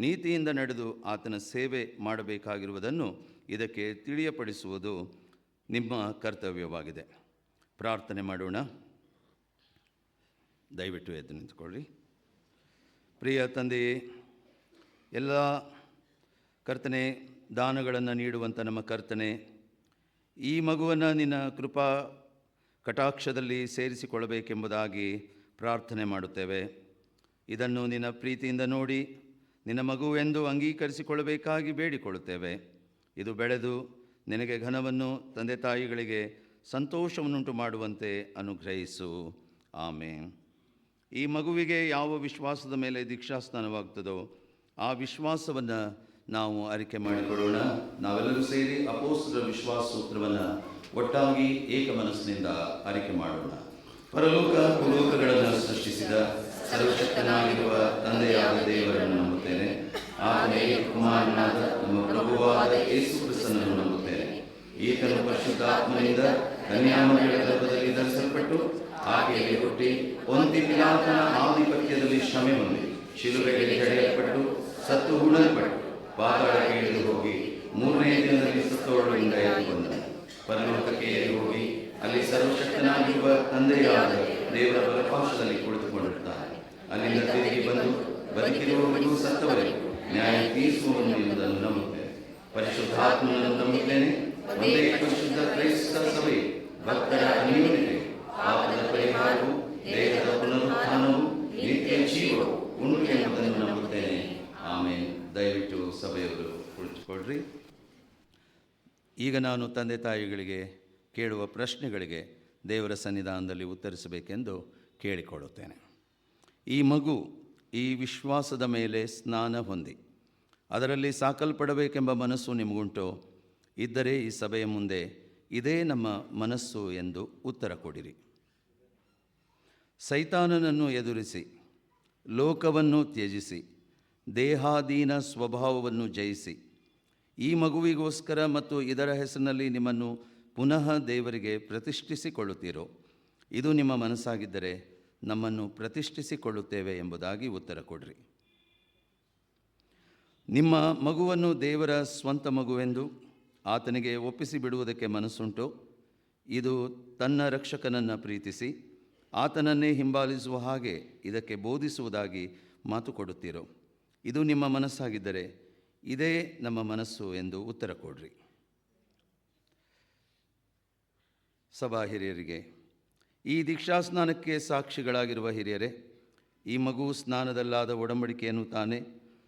ನೀತಿಯಿಂದ ನಡೆದು ಆತನ ಸೇವೆ ಮಾಡಬೇಕಾಗಿರುವುದನ್ನು ಇದಕ್ಕೆ ತಿಳಿಯಪಡಿಸುವುದು ನಿಮ್ಮ ಕರ್ತವ್ಯವಾಗಿದೆ. ಪ್ರಾರ್ಥನೆ ಮಾಡೋಣ. ದಯವಿಟ್ಟು ಎದ್ದು ನಿಂತುಕೊಳ್ಳಿ. ಪ್ರಿಯ ತಂದೆಯೇ, ಎಲ್ಲ ಕರ್ತನೆ ದಾನಗಳನ್ನು ನೀಡುವಂಥ ನಮ್ಮ ಕರ್ತನೆ, ಈ ಮಗುವನ್ನು ನಿನ್ನ ಕೃಪಾ ಕಟಾಕ್ಷದಲ್ಲಿ ಸೇರಿಸಿಕೊಳ್ಳಬೇಕೆಂಬುದಾಗಿ ಪ್ರಾರ್ಥನೆ ಮಾಡುತ್ತೇವೆ. ಇದನ್ನು ನಿನ್ನ ಪ್ರೀತಿಯಿಂದ ನೋಡಿ ನಿನ್ನ ಮಗುವೆಂದು ಅಂಗೀಕರಿಸಿಕೊಳ್ಳಬೇಕಾಗಿ ಬೇಡಿಕೊಳ್ಳುತ್ತೇವೆ. ಇದು ಬೆಳೆದು ನಿನಗೆ ಘನವನ್ನು ತಂದೆ ತಾಯಿಗಳಿಗೆ ಸಂತೋಷವನ್ನುಂಟು ಮಾಡುವಂತೆ ಅನುಗ್ರಹಿಸು. ಆಮೇನ್. ಈ ಮಗುವಿಗೆ ಯಾವ ವಿಶ್ವಾಸದ ಮೇಲೆ ದೀಕ್ಷಾಸ್ನಾನವಾಗ್ತದೋ ಆ ವಿಶ್ವಾಸವನ್ನು ನಾವು ಅರಿಕೆ ಮಾಡಿಕೊಳ್ಳೋಣ. ನಾವೆಲ್ಲರೂ ಸೇರಿ ಅಪೊಸ್ತಲರ ವಿಶ್ವಾಸ ಸೂತ್ರವನ್ನು ಒಟ್ಟಾಗಿ ಏಕ ಮನಸ್ಸಿನಿಂದ ಅರಿಕೆ ಮಾಡೋಣ. ಪರಲೋಕ ಭೂಲೋಕಗಳನ್ನು ಸೃಷ್ಟಿಸಿದ ಸರ್ವಶಕ್ತನಾಗಿರುವ ತಂದೆಯಾದ ದೇವರನ್ನು ನಂಬುತ್ತೇನೆ. ಆತನೇ ಕುಮಾರನಾದ ನಮ್ಮ ಪ್ರಭುವಾದ ಯೇಸು ಕ್ರಿಸ್ತನನ್ನು ನಂಬುತ್ತೇನೆ. ಈತನು ಪರಿಶುದ್ಧಾತ್ಮನಿಂದ ಕನ್ಯಾಮರಿಯಳ ಗರ್ಭದಲ್ಲಿ ಧರಿಸಲ್ಪಟ್ಟು ಆಕೆಯಲ್ಲಿ ಹುಟ್ಟಿ ಪೊಂತಿ ಪಿಲಾತನ ಆಧಿಪತ್ಯದಲ್ಲಿ ಶ್ರಮೆ ಹೊಂದಿ ಶಿಲುಬೆಗೆ ಹಿಡಿಯಲ್ಪಟ್ಟು ಸತ್ತು ಹೂಣಲ್ಪಟ್ಟು ಪಾತಾಳಕ್ಕೆ ಇಳಿದು ಹೋಗಿ ಮೂರನೇ ದಿನದಲ್ಲಿ ಸತ್ತೋಳರಿಂದ ಎದ್ದು ಬಂದನು. ಪರಲೋಕಕ್ಕೆ ಏರಿ ಹೋಗಿ ಅಲ್ಲಿ ಸರ್ವಶಕ್ತನಾಗಿರುವ ತಂದೆಯಾದ ದೇವರ ಬಲಪಾರ್ಶ್ವದಲ್ಲಿ ಕುಳಿತುಕೊಂಡಿರುತ್ತಾನೆ. ಅಲ್ಲಿಂದ ತಿರುಗಿ ಬಂದು ಬದುಕಿರುವವರಿಗೂ ಸತ್ತವರಿಗೂ ನ್ಯಾಯ ತೀರಿಸುವನು ಎಂಬುದನ್ನು ನಂಬುತ್ತೇನೆ. ಪರಿಶುದ್ಧಾತ್ಮನನ್ನು ನಂಬುತ್ತೇನೆ. ಒಂದೇ ಪರಿಶುದ್ಧ ಕ್ರೈಸ್ತ ಸಭೆ, ಭಕ್ತರ ಅನ್ಯೋನ್ಯತೆ, ಪಾಪದ ಪರಿಹಾರವು, ದೇಹದ ಪುನರುತ್ಥಾನವು, ನಿತ್ಯ ಜೀವವು ಉಂಟು ಎಂಬುದನ್ನು ನಂಬುತ್ತೇನೆ. ಆಮೇಲೆ ದಯವಿಟ್ಟು ಸಭೆಯವರು ಕುಳಿತುಕೊಳ್ಳ್ರಿ. ಈಗ ನಾನು ತಂದೆ ತಾಯಿಗಳಿಗೆ ಕೇಳುವ ಪ್ರಶ್ನೆಗಳಿಗೆ ದೇವರ ಸನ್ನಿಧಾನದಲ್ಲಿ ಉತ್ತರಿಸಬೇಕೆಂದು ಕೇಳಿಕೊಳ್ಳುತ್ತೇನೆ. ಈ ಮಗು ಈ ವಿಶ್ವಾಸದ ಮೇಲೆ ಸ್ನಾನ ಹೊಂದಿ ಅದರಲ್ಲಿ ಸಾಕಲ್ಪಡಬೇಕೆಂಬ ಮನಸ್ಸು ನಿಮಗುಂಟೋ? ಇದ್ದರೆ ಈ ಸಭೆಯ ಮುಂದೆ ಇದೇ ನಮ್ಮ ಮನಸ್ಸು ಎಂದು ಉತ್ತರ ಕೊಡಿರಿ. ಸೈತಾನನನ್ನು ಎದುರಿಸಿ, ಲೋಕವನ್ನು ತ್ಯಜಿಸಿ, ದೇಹಾಧೀನ ಸ್ವಭಾವವನ್ನು ಜಯಿಸಿ, ಈ ಮಗುವಿಗೋಸ್ಕರ ಮತ್ತು ಇದರ ಹೆಸರಿನಲ್ಲಿ ನಿಮ್ಮನ್ನು ಪುನಃ ದೇವರಿಗೆ ಪ್ರತಿಷ್ಠಿಸಿಕೊಳ್ಳುತ್ತೀರೋ? ಇದು ನಿಮ್ಮ ಮನಸ್ಸಾಗಿದ್ದರೆ ನಮ್ಮನ್ನು ಪ್ರತಿಷ್ಠಿಸಿಕೊಳ್ಳುತ್ತೇವೆ ಎಂಬುದಾಗಿ ಉತ್ತರ ಕೊಡಿರಿ. ನಿಮ್ಮ ಮಗುವನ್ನು ದೇವರ ಸ್ವಂತ ಮಗುವೆಂದು ಆತನಿಗೆ ಒಪ್ಪಿಸಿ ಬಿಡುವುದಕ್ಕೆ ಮನಸ್ಸುಂಟೋ? ಇದು ತನ್ನ ರಕ್ಷಕನನ್ನು ಪ್ರೀತಿಸಿ ಆತನನ್ನೇ ಹಿಂಬಾಲಿಸುವ ಹಾಗೆ ಇದಕ್ಕೆ ಬೋಧಿಸುವುದಾಗಿ ಮಾತು ಕೊಡುತ್ತೀರೋ? ಇದು ನಿಮ್ಮ ಮನಸ್ಸಾಗಿದ್ದರೆ ಇದೇ ನಮ್ಮ ಮನಸ್ಸು ಎಂದು ಉತ್ತರ ಕೊಡ್ರಿ. ಸಭಾ ಹಿರಿಯರಿಗೆ, ಈ ದೀಕ್ಷಾಸ್ನಾನಕ್ಕೆ ಸಾಕ್ಷಿಗಳಾಗಿರುವ ಹಿರಿಯರೇ, ಈ ಮಗು ಸ್ನಾನದಲ್ಲಾದ ಒಡಂಬಡಿಕೆಯನ್ನು ತಾನೇ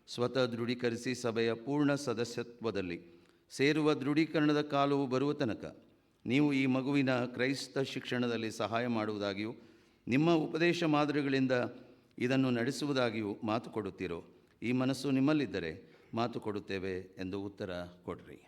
ಸ್ವತಃ ದೃಢೀಕರಿಸಿ ಸಭೆಯ ಪೂರ್ಣ ಸದಸ್ಯತ್ವದಲ್ಲಿ ಸೇರುವ ದೃಢೀಕರಣದ ಕಾಲವು ಬರುವ ತನಕ ನೀವು ಈ ಮಗುವಿನ ಕ್ರೈಸ್ತ ಶಿಕ್ಷಣದಲ್ಲಿ ಸಹಾಯ ಮಾಡುವುದಾಗಿಯೂ ನಿಮ್ಮ ಉಪದೇಶ ಮಾದರಿಗಳಿಂದ ಇದನ್ನು ನಡೆಸುವುದಾಗಿಯೂ ಮಾತು ಕೊಡುತ್ತೀರೋ? ಈ ಮನಸ್ಸು ನಿಮ್ಮಲ್ಲಿದ್ದರೆ ಮಾತು ಕೊಡುತ್ತೇವೆ ಎಂದು ಉತ್ತರ ಕೊಡ್ರಿ.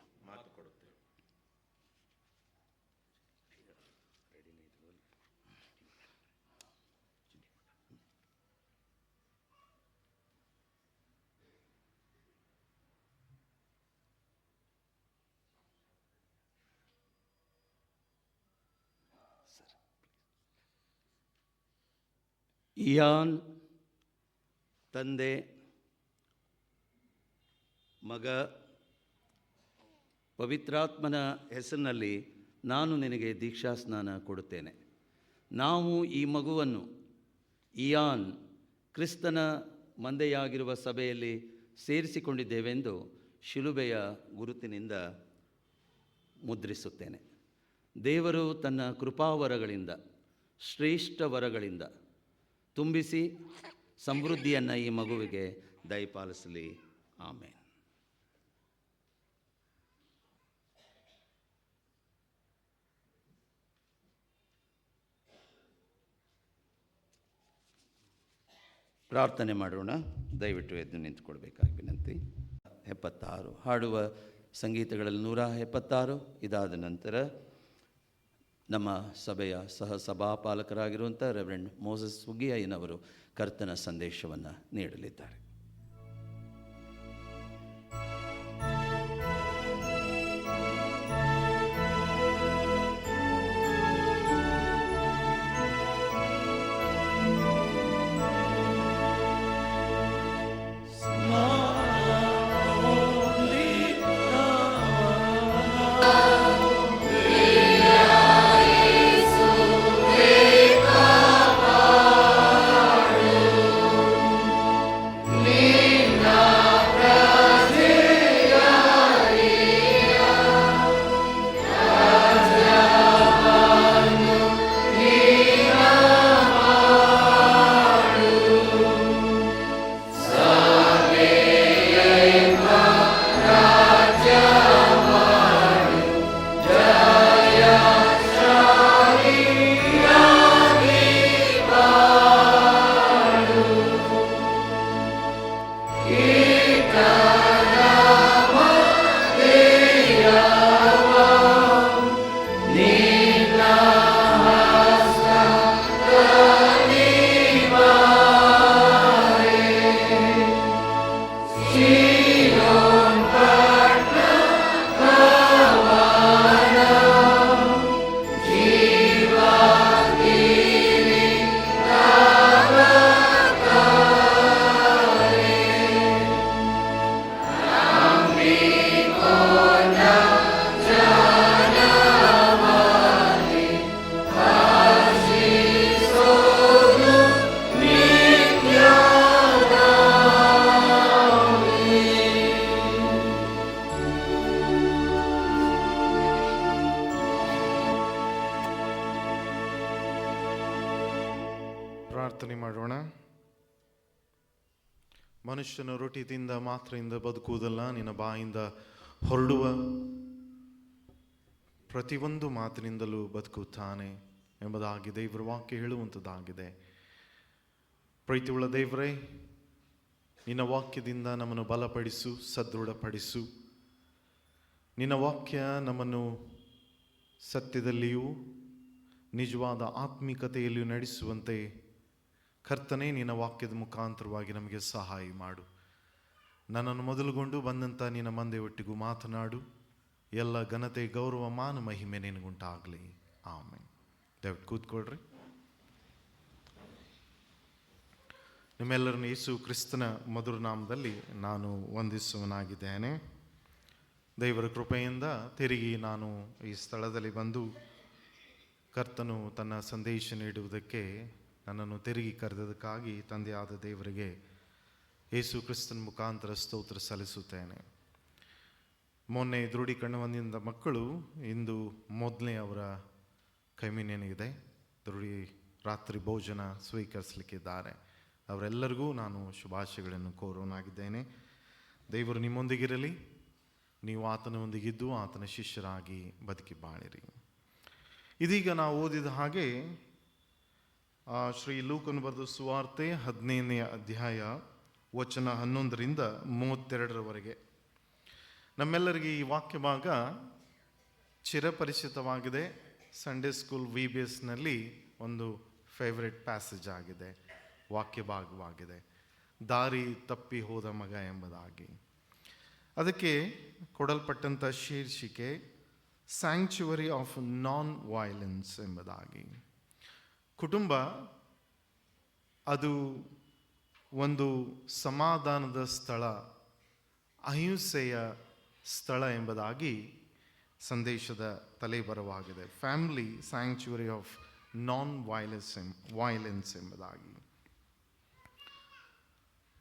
ಇಯಾನ್ ತಂದೆ, ಮಗ, ಪವಿತ್ರಾತ್ಮನ ಹೆಸರಿನಲ್ಲಿ ನಾನು ನಿನಗೆ ದೀಕ್ಷಾಸ್ನಾನ ಕೊಡುತ್ತೇನೆ. ನಾವು ಈ ಮಗುವನ್ನು ಇಯಾನ್ ಕ್ರಿಸ್ತನ ಮಂದೆಯಾಗಿರುವ ಸಭೆಯಲ್ಲಿ ಸೇರಿಸಿಕೊಂಡಿದ್ದೇವೆಂದು ಶಿಲುಬೆಯ ಗುರುತಿನಿಂದ ಮುದ್ರಿಸುತ್ತೇನೆ. ದೇವರು ತನ್ನ ಕೃಪಾವರಗಳಿಂದ, ಶ್ರೇಷ್ಠ ವರಗಳಿಂದ ತುಂಬಿಸಿ ಸಮೃದ್ಧಿಯನ್ನು ಈ ಮಗುವಿಗೆ ದಯಪಾಲಿಸಲಿ. ಆಮೇನ್. ಪ್ರಾರ್ಥನೆ ಮಾಡೋಣ. ದಯವಿಟ್ಟು ಎದ್ದು ನಿಂತುಕೊಳ್ಬೇಕಾಗಿ ವಿನಂತಿ. 76 ಹಾಡುವ ಸಂಗೀತಗಳಲ್ಲಿ 176. ಇದಾದ ನಂತರ ನಮ್ಮ ಸಭೆಯ ಸಹ ಸಭಾಪಾಲಕರಾಗಿರುವಂಥ ರೆವರೆಂಡ್ ಮೋಸಸ್ ಹುಗ್ಗಿಯಯ್ಯನವರು ಕರ್ತನ ಸಂದೇಶವನ್ನು ನೀಡಲಿದ್ದಾರೆ. ಪ್ರಾರ್ಥನೆ ಮಾಡೋಣ. ಮನುಷ್ಯನ ರೊಟ್ಟಿಯಿಂದ ಮಾತ್ರದಿಂದ ಬದುಕುವುದಲ್ಲ, ನಿನ್ನ ಬಾಯಿಂದ ಹೊರಡುವ ಪ್ರತಿಯೊಂದು ಮಾತಿನಿಂದಲೂ ಬದುಕುತ್ತಾನೆ ಎಂಬುದಾಗಿ ದೇವರ ವಾಕ್ಯ ಹೇಳುವಂಥದ್ದಾಗಿದೆ. ಪ್ರೀತಿಯುಳ್ಳ ದೇವರೇ, ನಿನ್ನ ವಾಕ್ಯದಿಂದ ನಮ್ಮನ್ನು ಬಲಪಡಿಸು, ಸದೃಢಪಡಿಸು. ನಿನ್ನ ವಾಕ್ಯ ನಮ್ಮನ್ನು ಸತ್ಯದಲ್ಲಿಯೂ ನಿಜವಾದ ಆತ್ಮಿಕತೆಯಲ್ಲಿಯೂ ನಡೆಸುವಂತೆ ಕರ್ತನೇ, ನಿನ್ನ ವಾಕ್ಯದ ಮುಖಾಂತರವಾಗಿ ನಮಗೆ ಸಹಾಯ ಮಾಡು. ನನ್ನನ್ನು ಮೊದಲುಗೊಂಡು ಬಂದಂಥ ನಿನ್ನ ಮಂದೆ ಒಟ್ಟಿಗೂ ಮಾತನಾಡು. ಎಲ್ಲ ಘನತೆ, ಗೌರವ, ಮಾನ, ಮಹಿಮೆ ನಿನಗುಂಟಾಗಲಿ. ಆಮೆನ್. ದಯವಿಟ್ಟು ಕೂತ್ಕೊಳ್ರಿ. ನಿಮ್ಮೆಲ್ಲರನ್ನು ಯೇಸು ಕ್ರಿಸ್ತನ ಮಧುರ ನಾಮದಲ್ಲಿ ನಾನು ವಂದಿಸುವನಾಗಿದ್ದೇನೆ. ದೇವರ ಕೃಪೆಯಿಂದ ತಿರುಗಿ ನಾನು ಈ ಸ್ಥಳದಲ್ಲಿ ಬಂದು ಕರ್ತನು ತನ್ನ ಸಂದೇಶ ನೀಡುವುದಕ್ಕೆ ನನ್ನನ್ನು ತಿರುಗಿ ಕರೆದದಕ್ಕಾಗಿ ತಂದೆಯಾದ ದೇವರಿಗೆ ಯೇಸು ಕ್ರಿಸ್ತನ ಮುಖಾಂತರ ಸ್ತೋತ್ರ ಸಲ್ಲಿಸುತ್ತೇನೆ. ಮೊನ್ನೆ ದೃಢೀಕರಣ ಹೊಂದಿದ ಮಕ್ಕಳು ಇಂದು ಮೊದಲನೇ ಅವರ ಕಮ್ಯುನಿಯನ್ ಇದೆ. ರಾತ್ರಿ ಭೋಜನ ಸ್ವೀಕರಿಸಲಿಕ್ಕಿದ್ದಾರೆ. ಅವರೆಲ್ಲರಿಗೂ ನಾನು ಶುಭಾಶಯಗಳನ್ನು ಕೋರೋನಾಗಿದ್ದೇನೆ. ದೇವರು ನಿಮ್ಮೊಂದಿಗಿರಲಿ. ನೀವು ಆತನೊಂದಿಗಿದ್ದು ಆತನ ಶಿಷ್ಯರಾಗಿ ಬದುಕಿ ಬಾಳಿರಿ. ಇದೀಗ ನಾವು ಓದಿದ ಹಾಗೆ ಶ್ರೀ ಲೂಕನು ಬರೆದ ಸುವಾರ್ತೆ 15ನೇ ಅಧ್ಯಾಯ ವಚನ 11ರಿಂದ 32ರವರೆಗೆ. ನಮ್ಮೆಲ್ಲರಿಗೆ ಈ ವಾಕ್ಯ ಭಾಗ ಚಿರಪರಿಚಿತವಾಗಿದೆ. ಸಂಡೇ ಸ್ಕೂಲ್ VBSನಲ್ಲಿ ಒಂದು ಫೇವ್ರೆಟ್ ಪ್ಯಾಸೇಜ್ ಆಗಿದೆ, ವಾಕ್ಯ ಭಾಗವಾಗಿದೆ. ದಾರಿ ತಪ್ಪಿ ಹೋದ ಮಗ ಎಂಬುದಾಗಿ ಅದಕ್ಕೆ ಕೊಡಲ್ಪಟ್ಟಂಥ ಶೀರ್ಷಿಕೆ ಸ್ಯಾಂಕ್ಚುವರಿ ಆಫ್ ನಾನ್ ವೈಲೆನ್ಸ್ ಎಂಬುದಾಗಿ. ಕುಟುಂಬ ಅದು ಒಂದು ಸಮಾಧಾನದ ಸ್ಥಳ, ಅಹಿಂಸೆಯ ಸ್ಥಳ ಎಂಬುದಾಗಿ ಸಂದೇಶದ ತಲೆಬರವಾಗಿದೆ. ಫ್ಯಾಮಿಲಿ ಸ್ಯಾಂಕ್ಚುವರಿ ಆಫ್ ನಾನ್ ವೈಲೆನ್ಸ್ ಎಂಬುದಾಗಿ.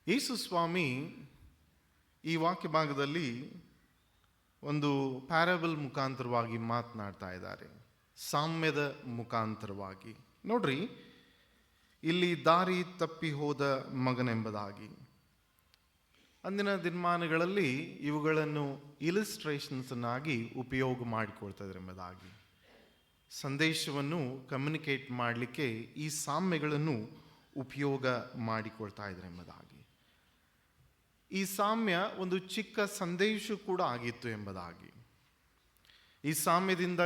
ಯೇಸು ಸ್ವಾಮಿ ಈ ವಾಕ್ಯ ಭಾಗದಲ್ಲಿ ಒಂದು ಪ್ಯಾರಬಲ್ ಮುಖಾಂತರವಾಗಿ ಮಾತನಾಡ್ತಾ ಇದ್ದಾರೆ, ಸಾಮ್ಯದ ಮುಖಾಂತರವಾಗಿ. ನೋಡ್ರಿ, ಇಲ್ಲಿ ದಾರಿ ತಪ್ಪಿ ಹೋದ ಮಗನೆಂಬುದಾಗಿ. ಅಂದಿನ ದಿನಮಾನಗಳಲ್ಲಿ ಇವುಗಳನ್ನು ಇಲಿಸ್ಟ್ರೇಷನ್ಸನ್ನಾಗಿ ಉಪಯೋಗ ಮಾಡಿಕೊಳ್ತಾ ಎಂಬುದಾಗಿ, ಸಂದೇಶವನ್ನು ಕಮ್ಯುನಿಕೇಟ್ ಮಾಡಲಿಕ್ಕೆ ಈ ಸಾಮ್ಯಗಳನ್ನು ಉಪಯೋಗ ಮಾಡಿಕೊಳ್ತಾ ಇದ್ದಾರೆ ಎಂಬುದಾಗಿ. ಈ ಸಾಮ್ಯ ಒಂದು ಚಿಕ್ಕ ಸಂದೇಶ ಕೂಡ ಆಗಿತ್ತು ಎಂಬುದಾಗಿ. ಈ ಸಾಮ್ಯದಿಂದ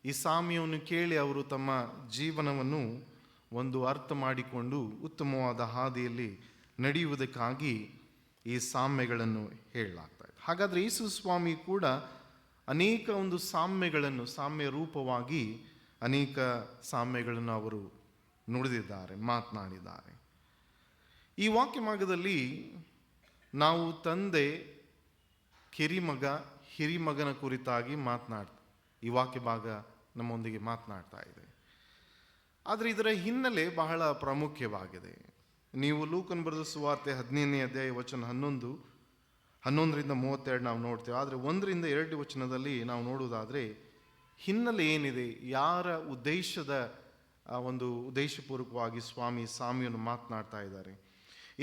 ಈ ಸಾಮ್ಯವನ್ನು ಕೇಳಿ ಅವರು ತಮ್ಮ ಜೀವನವನ್ನು ಒಂದು ಅರ್ಥ ಮಾಡಿಕೊಂಡು ಉತ್ತಮವಾದ ಹಾದಿಯಲ್ಲಿ ನಡೆಯುವುದಕ್ಕಾಗಿ ಈ ಸಾಮ್ಯಗಳನ್ನು ಹೇಳಲಾಗ್ತಾ ಇದೆ. ಹಾಗಾದರೆ ಯೇಸು ಸ್ವಾಮಿ ಕೂಡ ಅನೇಕ ಒಂದು ಸಾಮ್ಯ ರೂಪವಾಗಿ ಅನೇಕ ಸಾಮ್ಯಗಳನ್ನು ಅವರು ನುಡಿದಿದ್ದಾರೆ, ಮಾತನಾಡಿದ್ದಾರೆ. ಈ ವಾಕ್ಯ ಭಾಗದಲ್ಲಿ ನಾವು ತಂದೆ ಕಿರಿಮಗ ಹಿರಿಮಗನ ಕುರಿತಾಗಿ ಈ ವಾಕ್ಯ ಭಾಗ ನಮ್ಮೊಂದಿಗೆ ಮಾತನಾಡ್ತಾ ಇದೆ. ಆದರೆ ಇದರ ಹಿನ್ನೆಲೆ ಬಹಳ ಪ್ರಾಮುಖ್ಯವಾಗಿದೆ. ನೀವು ಲೂಕನ ಬರೆದ ಸುವಾರ್ತೆ 15ನೇ ಅಧ್ಯಾಯ ವಚನ 11ರಿಂದ 32 ನಾವು ನೋಡ್ತೇವೆ. ಆದರೆ 1ರಿಂದ 2 ವಚನದಲ್ಲಿ ನಾವು ನೋಡುವುದಾದರೆ ಹಿನ್ನೆಲೆ ಏನಿದೆ, ಯಾರ ಉದ್ದೇಶಪೂರ್ವಕವಾಗಿ ಸ್ವಾಮಿ ಸಾಮ್ಯವನ್ನು ಮಾತನಾಡ್ತಾ ಇದ್ದಾರೆ.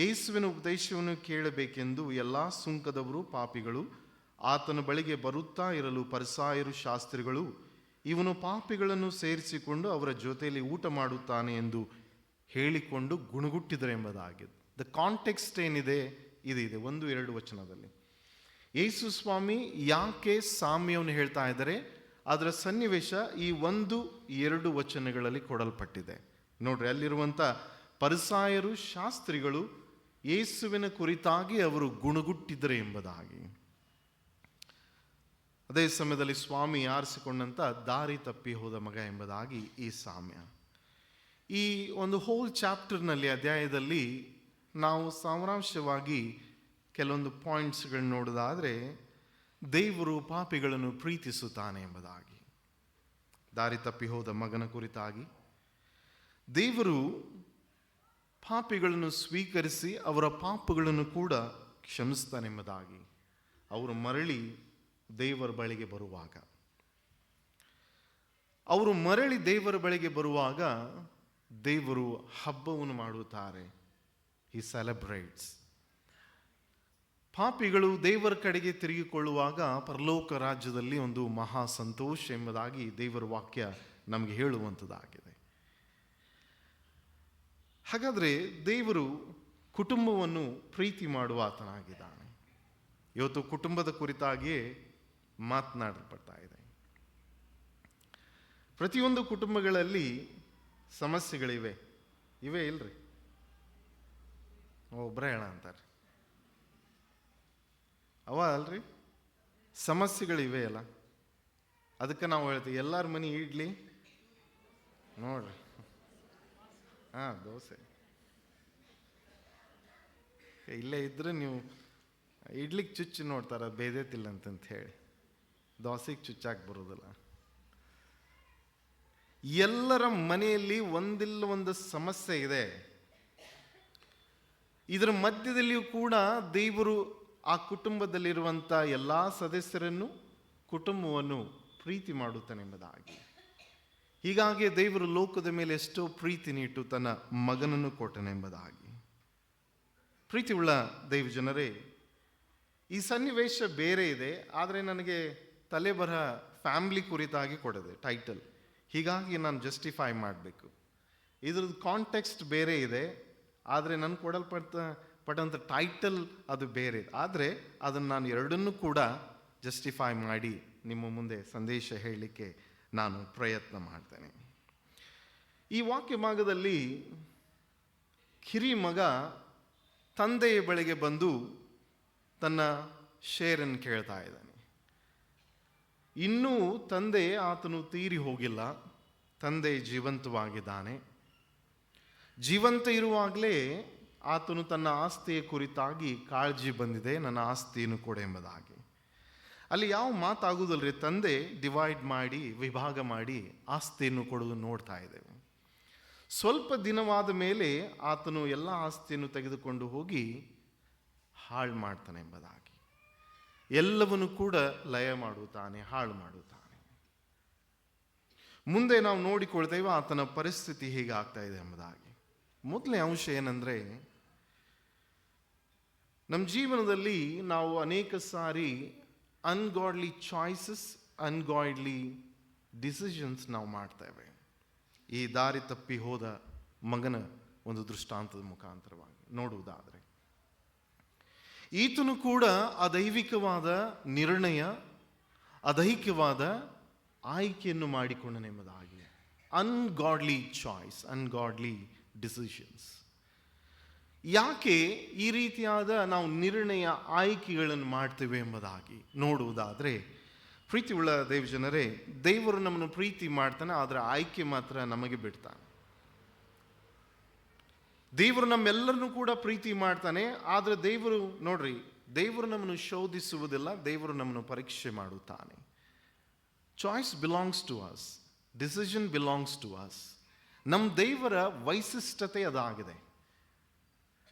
ಯೇಸುವಿನ ಉಪದೇಶವನ್ನು ಕೇಳಬೇಕೆಂದು ಎಲ್ಲ ಸುಂಕದವರು, ಪಾಪಿಗಳು ಆತನ ಬಳಿಗೆ ಬರುತ್ತಾ ಇರಲು ಫರಿಸಾಯರು, ಶಾಸ್ತ್ರಿಗಳು ಇವನು ಪಾಪಿಗಳನ್ನು ಸೇರಿಸಿಕೊಂಡು ಅವರ ಜೊತೆಯಲ್ಲಿ ಊಟ ಮಾಡುತ್ತಾನೆ ಎಂದು ಹೇಳಿಕೊಂಡು ಗುಣಗುಟ್ಟಿದರು ಎಂಬುದಾಗಿದೆ. ದ ಕಾಂಟೆಕ್ಸ್ಟ್ ಏನಿದೆ ಇದಿದೆ 1-2 ವಚನದಲ್ಲಿ. ಯೇಸು ಸ್ವಾಮಿ ಯಾಕೆ ಸಾಮ್ಯವನ್ನು ಹೇಳ್ತಾ ಇದ್ದಾರೆ, ಅದರ ಸನ್ನಿವೇಶ ಈ 1-2 ವಚನಗಳಲ್ಲಿ ಕೊಡಲ್ಪಟ್ಟಿದೆ. ನೋಡ್ರಿ, ಅಲ್ಲಿರುವಂಥ ಫರಿಸಾಯರು, ಶಾಸ್ತ್ರಿಗಳು ಯೇಸುವಿನ ಕುರಿತಾಗಿ ಅವರು ಗುಣಗುಟ್ಟಿದ್ದಾರೆ ಎಂಬುದಾಗಿ. ಅದೇ ಸಮಯದಲ್ಲಿ ಸ್ವಾಮಿ ಆರಿಸಿಕೊಂಡಂಥ ದಾರಿ ತಪ್ಪಿ ಹೋದ ಮಗ ಎಂಬುದಾಗಿ ಈ ಸಾಮ್ಯ. ಈ ಒಂದು ಹೋಲ್ ಚಾಪ್ಟರ್ನಲ್ಲಿ, ಅಧ್ಯಾಯದಲ್ಲಿ ನಾವು ಸಾರಾಂಶವಾಗಿ ಕೆಲವೊಂದು ಪಾಯಿಂಟ್ಸ್ಗಳನ್ನ ನೋಡೋದಾದರೆ, ದೇವರು ಪಾಪಿಗಳನ್ನು ಪ್ರೀತಿಸುತ್ತಾನೆ ಎಂಬುದಾಗಿ, ದಾರಿ ತಪ್ಪಿ ಹೋದ ಮಗನ ಕುರಿತಾಗಿ, ದೇವರು ಪಾಪಿಗಳನ್ನು ಸ್ವೀಕರಿಸಿ ಅವರ ಪಾಪಗಳನ್ನು ಕೂಡ ಕ್ಷಮಿಸ್ತಾನೆಂಬುದಾಗಿ, ಅವರು ಮರಳಿ ದೇವರ ಬಳಿಗೆ ಬರುವಾಗ ದೇವರು ಹಬ್ಬವನ್ನು ಮಾಡುತ್ತಾರೆ. ಹಿ ಸೆಲೆಬ್ರೇಟ್ಸ್. ಪಾಪಿಗಳು ದೇವರ ಕಡೆಗೆ ತಿರುಗಿಕೊಳ್ಳುವಾಗ ಪರಲೋಕ ರಾಜ್ಯದಲ್ಲಿ ಒಂದು ಮಹಾ ಸಂತೋಷ ಎಂಬುದಾಗಿ ದೇವರ ವಾಕ್ಯ ನಮಗೆ ಹೇಳುವಂಥದ್ದಾಗಿದೆ. ಹಾಗಾದರೆ ದೇವರು ಕುಟುಂಬವನ್ನು ಪ್ರೀತಿ ಮಾಡುವ ಆತನಾಗಿದ್ದಾನೆ. ಇವತ್ತು ಕುಟುಂಬದ ಕುರಿತಾಗಿಯೇ ಮಾತನಾಡಲ್ಪಡ್ತಾ ಇದೆ. ಪ್ರತಿಯೊಂದು ಕುಟುಂಬಗಳಲ್ಲಿ ಸಮಸ್ಯೆಗಳಿವೆ, ಇವೆ ಇಲ್ರಿ? ಒಬ್ಬರೇ ಹೇಳ ಅಂತಾರೆ ಅವ ಅಲ್ರಿ, ಸಮಸ್ಯೆಗಳಿವೆ ಅಲ್ಲ. ಅದಕ್ಕೆ ನಾವು ಹೇಳ್ತೀವಿ ಎಲ್ಲರ ಮನೆ ಇಡ್ಲಿ ನೋಡ್ರಿ, ದೋಸೆ ಇಲ್ಲೇ ಇದ್ರೆ ನೀವು ಇಡ್ಲಿಕ್ಕೆ ಚುಚ್ಚು ನೋಡ್ತಾರ, ಬೇದೈತಿಲ್ಲ ಅಂತಂತ ಹೇಳಿ ದೋಸೆಗೆ ಚುಚ್ಚಾಕ್ ಬರೋದಿಲ್ಲ. ಎಲ್ಲರ ಮನೆಯಲ್ಲಿ ಒಂದಿಲ್ಲ ಒಂದು ಸಮಸ್ಯೆ ಇದೆ. ಇದರ ಮಧ್ಯದಲ್ಲಿಯೂ ಕೂಡ ದೇವರು ಆ ಕುಟುಂಬದಲ್ಲಿರುವಂಥ ಎಲ್ಲ ಸದಸ್ಯರನ್ನು, ಕುಟುಂಬವನ್ನು ಪ್ರೀತಿ ಮಾಡುತ್ತಾನೆಂಬುದಾಗಿ. ಹೀಗಾಗಿ ದೇವರು ಲೋಕದ ಮೇಲೆ ಎಷ್ಟೋ ಪ್ರೀತಿ ನೀಟ್ಟು ತನ್ನ ಮಗನನ್ನು ಕೊಟ್ಟನೆಂಬುದಾಗಿ. ಪ್ರೀತಿಯುಳ್ಳ ದೈವ ಜನರೇ, ಈ ಸನ್ನಿವೇಶ ಬೇರೆ ಇದೆ, ಆದರೆ ನನಗೆ ತಲೆಬರಹ ಫ್ಯಾಮಿಲಿ ಕುರಿತಾಗಿ ಕೊಡದೆ ಟೈಟಲ್. ಹೀಗಾಗಿ ನಾನು ಜಸ್ಟಿಫೈ ಮಾಡಬೇಕು. ಇದ್ರದ್ದು ಕಾಂಟೆಕ್ಸ್ಟ್ ಬೇರೆ ಇದೆ, ಆದರೆ ನಾನು ಪಟ್ಟಂಥ ಟೈಟಲ್ ಅದು ಬೇರೆ. ಆದರೆ ಅದನ್ನು ನಾನು ಎರಡನ್ನೂ ಕೂಡ ಜಸ್ಟಿಫೈ ಮಾಡಿ ನಿಮ್ಮ ಮುಂದೆ ಸಂದೇಶ ಹೇಳಲಿಕ್ಕೆ ನಾನು ಪ್ರಯತ್ನ ಮಾಡ್ತೇನೆ. ಈ ವಾಕ್ಯ ಭಾಗದಲ್ಲಿ ಕಿರಿ ಮಗ ತಂದೆಯ ಬಳಿಗೆ ಬಂದು ತನ್ನ ಶೇರನ್ನು ಕೇಳ್ತಾ ಇದ್ದಾನೆ. ಇನ್ನೂ ತಂದೆ ಆತನು ತೀರಿ ಹೋಗಿಲ್ಲ, ತಂದೆ ಜೀವಂತವಾಗಿದ್ದಾನೆ. ಜೀವಂತ ಇರುವಾಗಲೇ ಆತನು ತನ್ನ ಆಸ್ತಿಯ ಕುರಿತಾಗಿ ಕಾಳಜಿ ಬಂದಿದೆ, ನನ್ನ ಆಸ್ತಿಯನ್ನು ಕೊಡೆ ಎಂಬುದಾಗಿ. ಅಲ್ಲಿ ಯಾವ ಮಾತಾಗುವುದಲ್ರಿ, ತಂದೆ ಡಿವೈಡ್ ಮಾಡಿ, ವಿಭಾಗ ಮಾಡಿ ಆಸ್ತಿಯನ್ನು ಕೊಡೋದು ನೋಡ್ತಾ ಇದ್ದೇವೆ. ಸ್ವಲ್ಪ ದಿನವಾದ ಮೇಲೆ ಆತನು ಎಲ್ಲ ಆಸ್ತಿಯನ್ನು ತೆಗೆದುಕೊಂಡು ಹೋಗಿ ಹಾಳು ಮಾಡ್ತಾನೆ ಎಂಬುದಾಗಿ. ಎಲ್ಲವನ್ನು ಕೂಡ ಲಯ ಮಾಡುತ್ತಾನೆ, ಹಾಳು ಮಾಡುತ್ತಾನೆ. ಮುಂದೆ ನಾವು ನೋಡಿಕೊಳ್ತೇವೆ ಆತನ ಪರಿಸ್ಥಿತಿ ಹೇಗೆ ಆಗ್ತಾ ಇದೆ ಎಂಬುದಾಗಿ. ಮೊದಲನೇ ಅಂಶ ಏನಂದ್ರೆ, ನಮ್ಮ ಜೀವನದಲ್ಲಿ ನಾವು ಅನೇಕ ಸಾರಿ ಅನ್ಗಾಡ್ಲಿ ಚಾಯ್ಸಸ್, ಅನ್ಗಾಡ್ಲಿ ಡಿಸಿಷನ್ಸ್ ನಾವು ಮಾಡ್ತೇವೆ. ಈ ದಾರಿ ತಪ್ಪಿ ಹೋದ ಮಗನ ಒಂದು ದೃಷ್ಟಾಂತದ ಮುಖಾಂತರವಾಗಿ ನೋಡುವುದಾದರೆ, ಈತನು ಕೂಡ ಅದೈವಿಕವಾದ ನಿರ್ಣಯ, ಅದೈವಿಕವಾದ ಆಯ್ಕೆಯನ್ನು ಮಾಡಿಕೊಂಡನೆಂಬುದಾಗಿ. ಅನ್ಗಾಡ್ಲಿ ಚಾಯ್ಸ್, ಅನ್ಗಾಡ್ಲಿ ಡಿಸಿಷನ್ಸ್. ಯಾಕೆ ಈ ರೀತಿಯಾದ ನಾವು ನಿರ್ಣಯ ಆಯ್ಕೆಗಳನ್ನು ಮಾಡ್ತೇವೆ ಎಂಬುದಾಗಿ ನೋಡುವುದಾದರೆ, ಪ್ರೀತಿಯುಳ್ಳ ದೇವಜನರೇ, ದೇವರು ನಮ್ಮನ್ನು ಪ್ರೀತಿ ಮಾಡ್ತಾನೆ, ಆದರೆ ಆಯ್ಕೆ ಮಾತ್ರ ನಮಗೆ ಬಿಡ್ತಾನೆ. ದೇವರು ನಮ್ಮೆಲ್ಲರನ್ನು ಕೂಡ ಪ್ರೀತಿ ಮಾಡ್ತಾನೆ, ಆದರೆ ದೇವರು ನೋಡ್ರಿ, ದೇವರು ನಮ್ಮನ್ನು ಶೋಧಿಸುವುದಿಲ್ಲ, ದೇವರು ನಮ್ಮನ್ನು ಪರೀಕ್ಷೆ ಮಾಡುತ್ತಾನೆ. Choice belongs to us, decision belongs to us. ನಮ್ಮ ದೇವರ ವೈಶಿಷ್ಟ್ಯತೆ ಅದಾಗಿದೆ.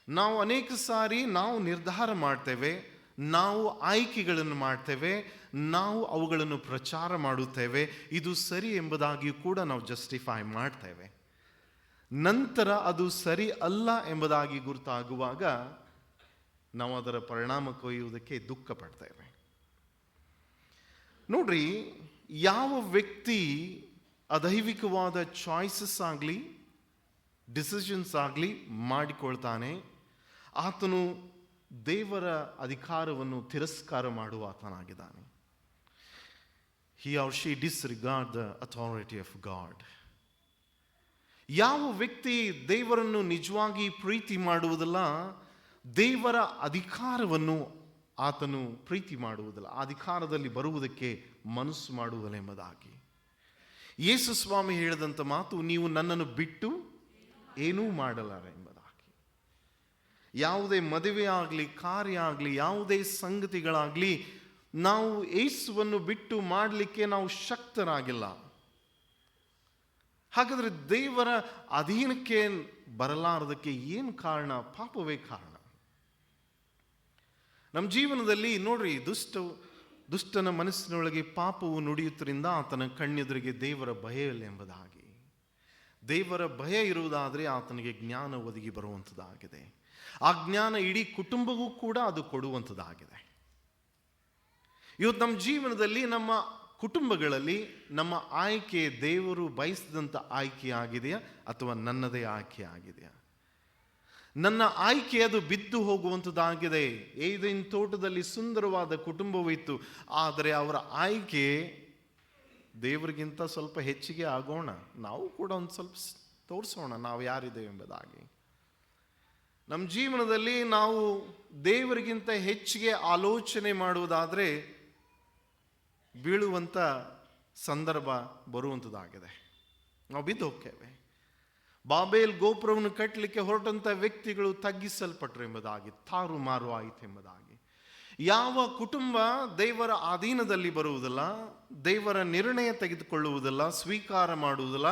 ನಾವು ಅನೇಕ ಸಾರಿ ನಾವು ನಿರ್ಧಾರ ಮಾಡ್ತೇವೆ, ನಾವು ಆಯ್ಕೆಗಳನ್ನು ಮಾಡ್ತೇವೆ, ನಾವು ಅವುಗಳನ್ನು ಪ್ರಚಾರ ಮಾಡುತ್ತೇವೆ, ಇದು ಸರಿ ಎಂಬುದಾಗಿಯೂ ಕೂಡ ನಾವು ಜಸ್ಟಿಫೈ ಮಾಡ್ತೇವೆ. ನಂತರ ಅದು ಸರಿ ಅಲ್ಲ ಎಂಬುದಾಗಿ ಗುರುತಾಗುವಾಗ ನಾವು ಅದರ ಪರಿಣಾಮ ಕೊಯ್ಯುವುದಕ್ಕೆ ದುಃಖ ಪಡ್ತೇವೆ. ನೋಡ್ರಿ, ಯಾವ ವ್ಯಕ್ತಿ ಅದೈವಿಕವಾದ ಚಾಯ್ಸಸ್ ಆಗಲಿ ಡಿಸಿಷನ್ಸ್ ಆಗಲಿ ಮಾಡಿಕೊಳ್ತಾನೆ, ಆತನು ದೇವರ ಅಧಿಕಾರವನ್ನು ತಿರಸ್ಕಾರ ಮಾಡುವ ಆತನಾಗಿದ್ದಾನೆ. He or she disregard the authority of God. ಯಾವ ವ್ಯಕ್ತಿ ದೇವರನ್ನು ನಿಜವಾಗಿ ಪ್ರೀತಿ ಮಾಡುವುದಿಲ್ಲ, ದೇವರ ಅಧಿಕಾರವನ್ನು ಆತನು ಪ್ರೀತಿ ಮಾಡುವುದಿಲ್ಲ, ಅಧಿಕಾರದಲ್ಲಿ ಬರುವುದಕ್ಕೆ ಮನಸ್ಸು ಮಾಡುವುದಿಲ್ಲ ಎಂಬುದಾಗಿ. ಯೇಸು ಸ್ವಾಮಿ ಹೇಳಿದಂಥ ಮಾತು, ನೀವು ನನ್ನನ್ನು ಬಿಟ್ಟು ಏನೂ ಮಾಡಲಾರೆ ಎಂಬುದಾಗಿ. ಯಾವುದೇ ಮದುವೆ ಆಗಲಿ, ಕಾರ್ಯ ಆಗಲಿ, ಯಾವುದೇ ಸಂಗತಿಗಳಾಗಲಿ, ನಾವು ಯೇಸುವನ್ನು ಬಿಟ್ಟು ಮಾಡಲಿಕ್ಕೆ ನಾವು ಶಕ್ತರಾಗಿಲ್ಲ. ಹಾಗಾದರೆ ದೇವರ ಅಧೀನಕ್ಕೆ ಬರಲಾರದಕ್ಕೆ ಏನು ಕಾರಣ? ಪಾಪವೇ ಕಾರಣ. ನಮ್ಮ ಜೀವನದಲ್ಲಿ ನೋಡ್ರಿ, ದುಷ್ಟನ ಮನಸ್ಸಿನೊಳಗೆ ಪಾಪವು ನುಡಿಯುತ್ತರಿಂದ ಆತನ ಕಣ್ಣೆದುರಿಗೆ ದೇವರ ಭಯ ಇಲ್ಲ ಎಂಬುದಾಗಿ. ದೇವರ ಭಯ ಇರುವುದಾದರೆ ಆತನಿಗೆ ಜ್ಞಾನ ಒದಗಿ ಬರುವಂಥದ್ದಾಗಿದೆ. ಆ ಜ್ಞಾನ ಇಡೀ ಕುಟುಂಬವೂ ಕೂಡ ಅದು ಕೊಡುವಂಥದ್ದಾಗಿದೆ. ಇವತ್ತು ನಮ್ಮ ಜೀವನದಲ್ಲಿ ನಮ್ಮ ಕುಟುಂಬಗಳಲ್ಲಿ ನಮ್ಮ ಆಯ್ಕೆ ದೇವರು ಬಯಸಿದಂಥ ಆಯ್ಕೆ ಆಗಿದೆಯಾ ಅಥವಾ ನನ್ನದೇ ಆಯ್ಕೆ ಆಗಿದೆಯಾ? ನನ್ನ ಆಯ್ಕೆ ಅದು ಬಿದ್ದು ಹೋಗುವಂಥದ್ದಾಗಿದೆ. ಏದೆನ್ ತೋಟದಲ್ಲಿ ಸುಂದರವಾದ ಕುಟುಂಬವಿತ್ತು, ಆದರೆ ಅವರ ಆಯ್ಕೆ ದೇವರಿಗಿಂತ ಸ್ವಲ್ಪ ಹೆಚ್ಚಿಗೆ ಆಗೋಣ, ನಾವು ಕೂಡ ಒಂದು ಸ್ವಲ್ಪ ತೋರಿಸೋಣ ನಾವು ಯಾರಿದ್ದೇವೆ ಎಂಬುದಾಗಿ. ನಮ್ಮ ಜೀವನದಲ್ಲಿ ನಾವು ದೇವರಿಗಿಂತ ಹೆಚ್ಚಿಗೆ ಆಲೋಚನೆ ಮಾಡುವುದಾದರೆ ಬೀಳುವಂಥ ಸಂದರ್ಭ ಬರುವಂಥದ್ದಾಗಿದೆ. ನಾವು ಬಿದ್ದು ಹೋಗ್ತೇವೆ. ಬಾಬೇಲ್ ಗೋಪುರವನ್ನು ಕಟ್ಟಲಿಕ್ಕೆ ಹೊರಟಂಥ ವ್ಯಕ್ತಿಗಳು ತಗ್ಗಿಸಲ್ಪಟ್ರು ಎಂಬುದಾಗಿ, ತಾರುಮಾರು ಆಯಿತು ಎಂಬುದಾಗಿ. ಯಾವ ಕುಟುಂಬ ದೇವರ ಅಧೀನದಲ್ಲಿ ಬರುವುದಿಲ್ಲ, ದೇವರ ನಿರ್ಣಯ ತೆಗೆದುಕೊಳ್ಳುವುದಿಲ್ಲ, ಸ್ವೀಕಾರ ಮಾಡುವುದಿಲ್ಲ,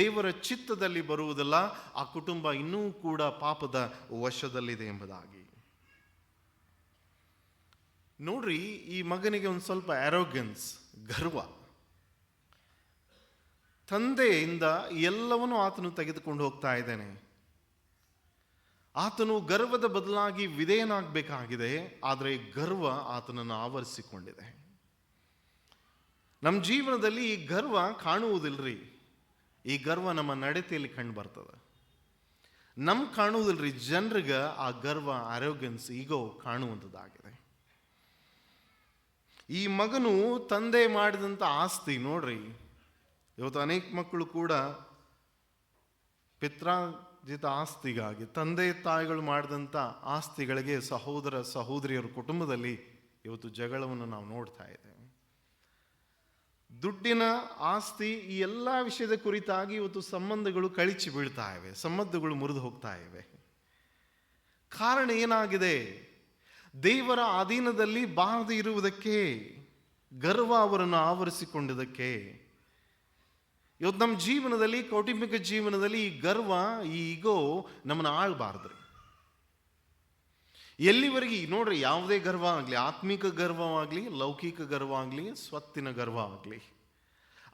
ದೇವರ ಚಿತ್ತದಲ್ಲಿ ಬರುವುದಿಲ್ಲ, ಆ ಕುಟುಂಬ ಇನ್ನೂ ಕೂಡ ಪಾಪದ ವಶದಲ್ಲಿದೆ ಎಂಬುದಾಗಿ. ನೋಡ್ರಿ, ಈ ಮಗನಿಗೆ ಒಂದು ಸ್ವಲ್ಪ ಆರೋಗ್ಯನ್ಸ್, ಗರ್ವ. ತಂದೆಯಿಂದ ಎಲ್ಲವನ್ನೂ ಆತನು ತೆಗೆದುಕೊಂಡು ಹೋಗ್ತಾ ಇದ್ದಾನೆ. ಆತನು ಗರ್ವದ ಬದಲಾಗಿ ವಿಧೇಯನಾಗಬೇಕಾಗಿದೆ, ಆದರೆ ಗರ್ವ ಆತನನ್ನು ಆವರಿಸಿಕೊಂಡಿದೆ. ನಮ್ಮ ಜೀವನದಲ್ಲಿ ಈ ಗರ್ವ ಕಾಣುವುದಿಲ್ರಿ. ಈ ಗರ್ವ ನಮ್ಮ ನಡತೆಯಲ್ಲಿ ಕಂಡು ಬರ್ತದೆ. ನಮ್ಗೆ ಕಾಣುವುದಿಲ್ರಿ, ಜನರಿಗೆ ಆ ಗರ್ವ, ಆರೋಗ್ಯನ್ಸ್, ಈಗೋ ಕಾಣುವಂಥದ್ದಾಗಿದೆ. ಈ ಮಗನು ತಂದೆ ಮಾಡಿದಂಥ ಆಸ್ತಿ ನೋಡ್ರಿ, ಇವತ್ತು ಅನೇಕ ಮಕ್ಕಳು ಕೂಡ ಪಿತ್ರಾರ್ಜಿತ ಆಸ್ತಿಗಾಗಿ, ತಂದೆ ತಾಯಿಗಳು ಮಾಡಿದಂಥ ಆಸ್ತಿಗಳಿಗೆ ಸಹೋದರ ಸಹೋದರಿಯರ ಕುಟುಂಬದಲ್ಲಿ ಇವತ್ತು ಜಗಳವನ್ನು ನಾವು ನೋಡ್ತಾ ಇದ್ದೇವೆ. ದುಡ್ಡಿನ ಆಸ್ತಿ, ಈ ಎಲ್ಲ ವಿಷಯದ ಕುರಿತಾಗಿ ಇವತ್ತು ಸಂಬಂಧಗಳು ಕಳಚಿ ಬೀಳ್ತಾ ಇವೆ, ಸಂಬಂಧಗಳು ಮುರಿದು ಹೋಗ್ತಾ ಇವೆ. ಕಾರಣ ಏನಾಗಿದೆ? ದೇವರ ಅಧೀನದಲ್ಲಿ ಬಾರದೆ ಇರುವುದಕ್ಕೆ, ಗರ್ವ ಅವರನ್ನು ಆವರಿಸಿಕೊಂಡಿದ್ದಕ್ಕೆ. ಇವತ್ತು ನಮ್ಮ ಜೀವನದಲ್ಲಿ, ಕೌಟುಂಬಿಕ ಜೀವನದಲ್ಲಿ ಈ ಗರ್ವ, ಈ ಈಗೋ ನಮ್ಮನ್ನು ಆಳ್ಬಾರ್ದ್ರಿ. ಎಲ್ಲಿವರೆಗೆ ನೋಡ್ರಿ, ಯಾವುದೇ ಗರ್ವ ಆಗಲಿ, ಆತ್ಮಿಕ ಗರ್ವವಾಗಲಿ, ಲೌಕಿಕ ಗರ್ವ ಆಗಲಿ, ಸ್ವತ್ತಿನ ಗರ್ವ ಆಗಲಿ,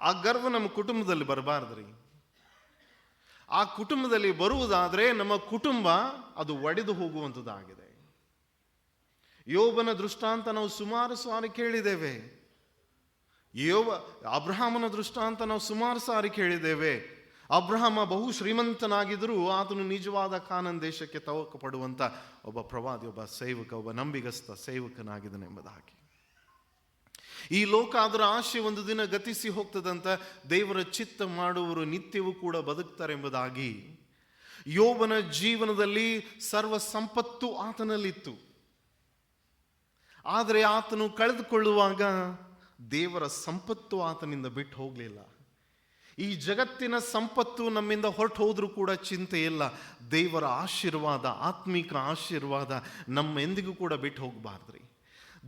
ಆ ಗರ್ವ ನಮ್ಮ ಕುಟುಂಬದಲ್ಲಿ ಬರಬಾರ್ದ್ರಿ. ಆ ಕುಟುಂಬದಲ್ಲಿ ಬರುವುದಾದರೆ ನಮ್ಮ ಕುಟುಂಬ ಅದು ಒಡೆದು ಹೋಗುವಂಥದ್ದಾಗಿದೆ. ಯೋಬನ ದೃಷ್ಟಾಂತ ನಾವು ಸುಮಾರು ಸಾರಿ ಕೇಳಿದ್ದೇವೆ. ಅಬ್ರಹಾಮನ ದೃಷ್ಟಾಂತ ನಾವು ಸುಮಾರು ಸಾರಿ ಕೇಳಿದ್ದೇವೆ. ಅಬ್ರಹಾಮ ಬಹು ಶ್ರೀಮಂತನಾಗಿದ್ದರೂ ಆತನು ನಿಜವಾದ ಕಾನಾನ್ ದೇಶಕ್ಕೆ ತವಕ ಪಡುವಂಥ ಒಬ್ಬ ಪ್ರವಾದಿ, ಒಬ್ಬ ಸೇವಕ, ಒಬ್ಬ ನಂಬಿಗಸ್ತ ಸೇವಕನಾಗಿದ್ದನೆಂಬುದಾಗಿ. ಈ ಲೋಕ ಅದರ ಆಶೆ ಒಂದು ದಿನ ಗತಿಸಿ ಹೋಗ್ತದಂತ, ದೇವರ ಚಿತ್ತ ಮಾಡುವವರು ನಿತ್ಯವೂ ಕೂಡ ಬದುಕ್ತಾರೆ ಎಂಬುದಾಗಿ. ಯೋಬನ ಜೀವನದಲ್ಲಿ ಸರ್ವ ಸಂಪತ್ತು ಆತನಲ್ಲಿತ್ತು, ಆದರೆ ಆತನು ಕಳೆದುಕೊಳ್ಳುವಾಗ ದೇವರ ಸಂಪತ್ತು ಆತನಿಂದ ಬಿಟ್ಟು ಹೋಗಲಿಲ್ಲ. ಈ ಜಗತ್ತಿನ ಸಂಪತ್ತು ನಮ್ಮಿಂದ ಹೊರಟು ಹೋದ್ರೂ ಕೂಡ ಚಿಂತೆ ಇಲ್ಲ. ದೇವರ ಆಶೀರ್ವಾದ, ಆತ್ಮಿಕ ಆಶೀರ್ವಾದ ನಮ್ಮ ಎಂದಿಗೂ ಕೂಡ ಬಿಟ್ಟು ಹೋಗಬಾರ್ದ್ರಿ.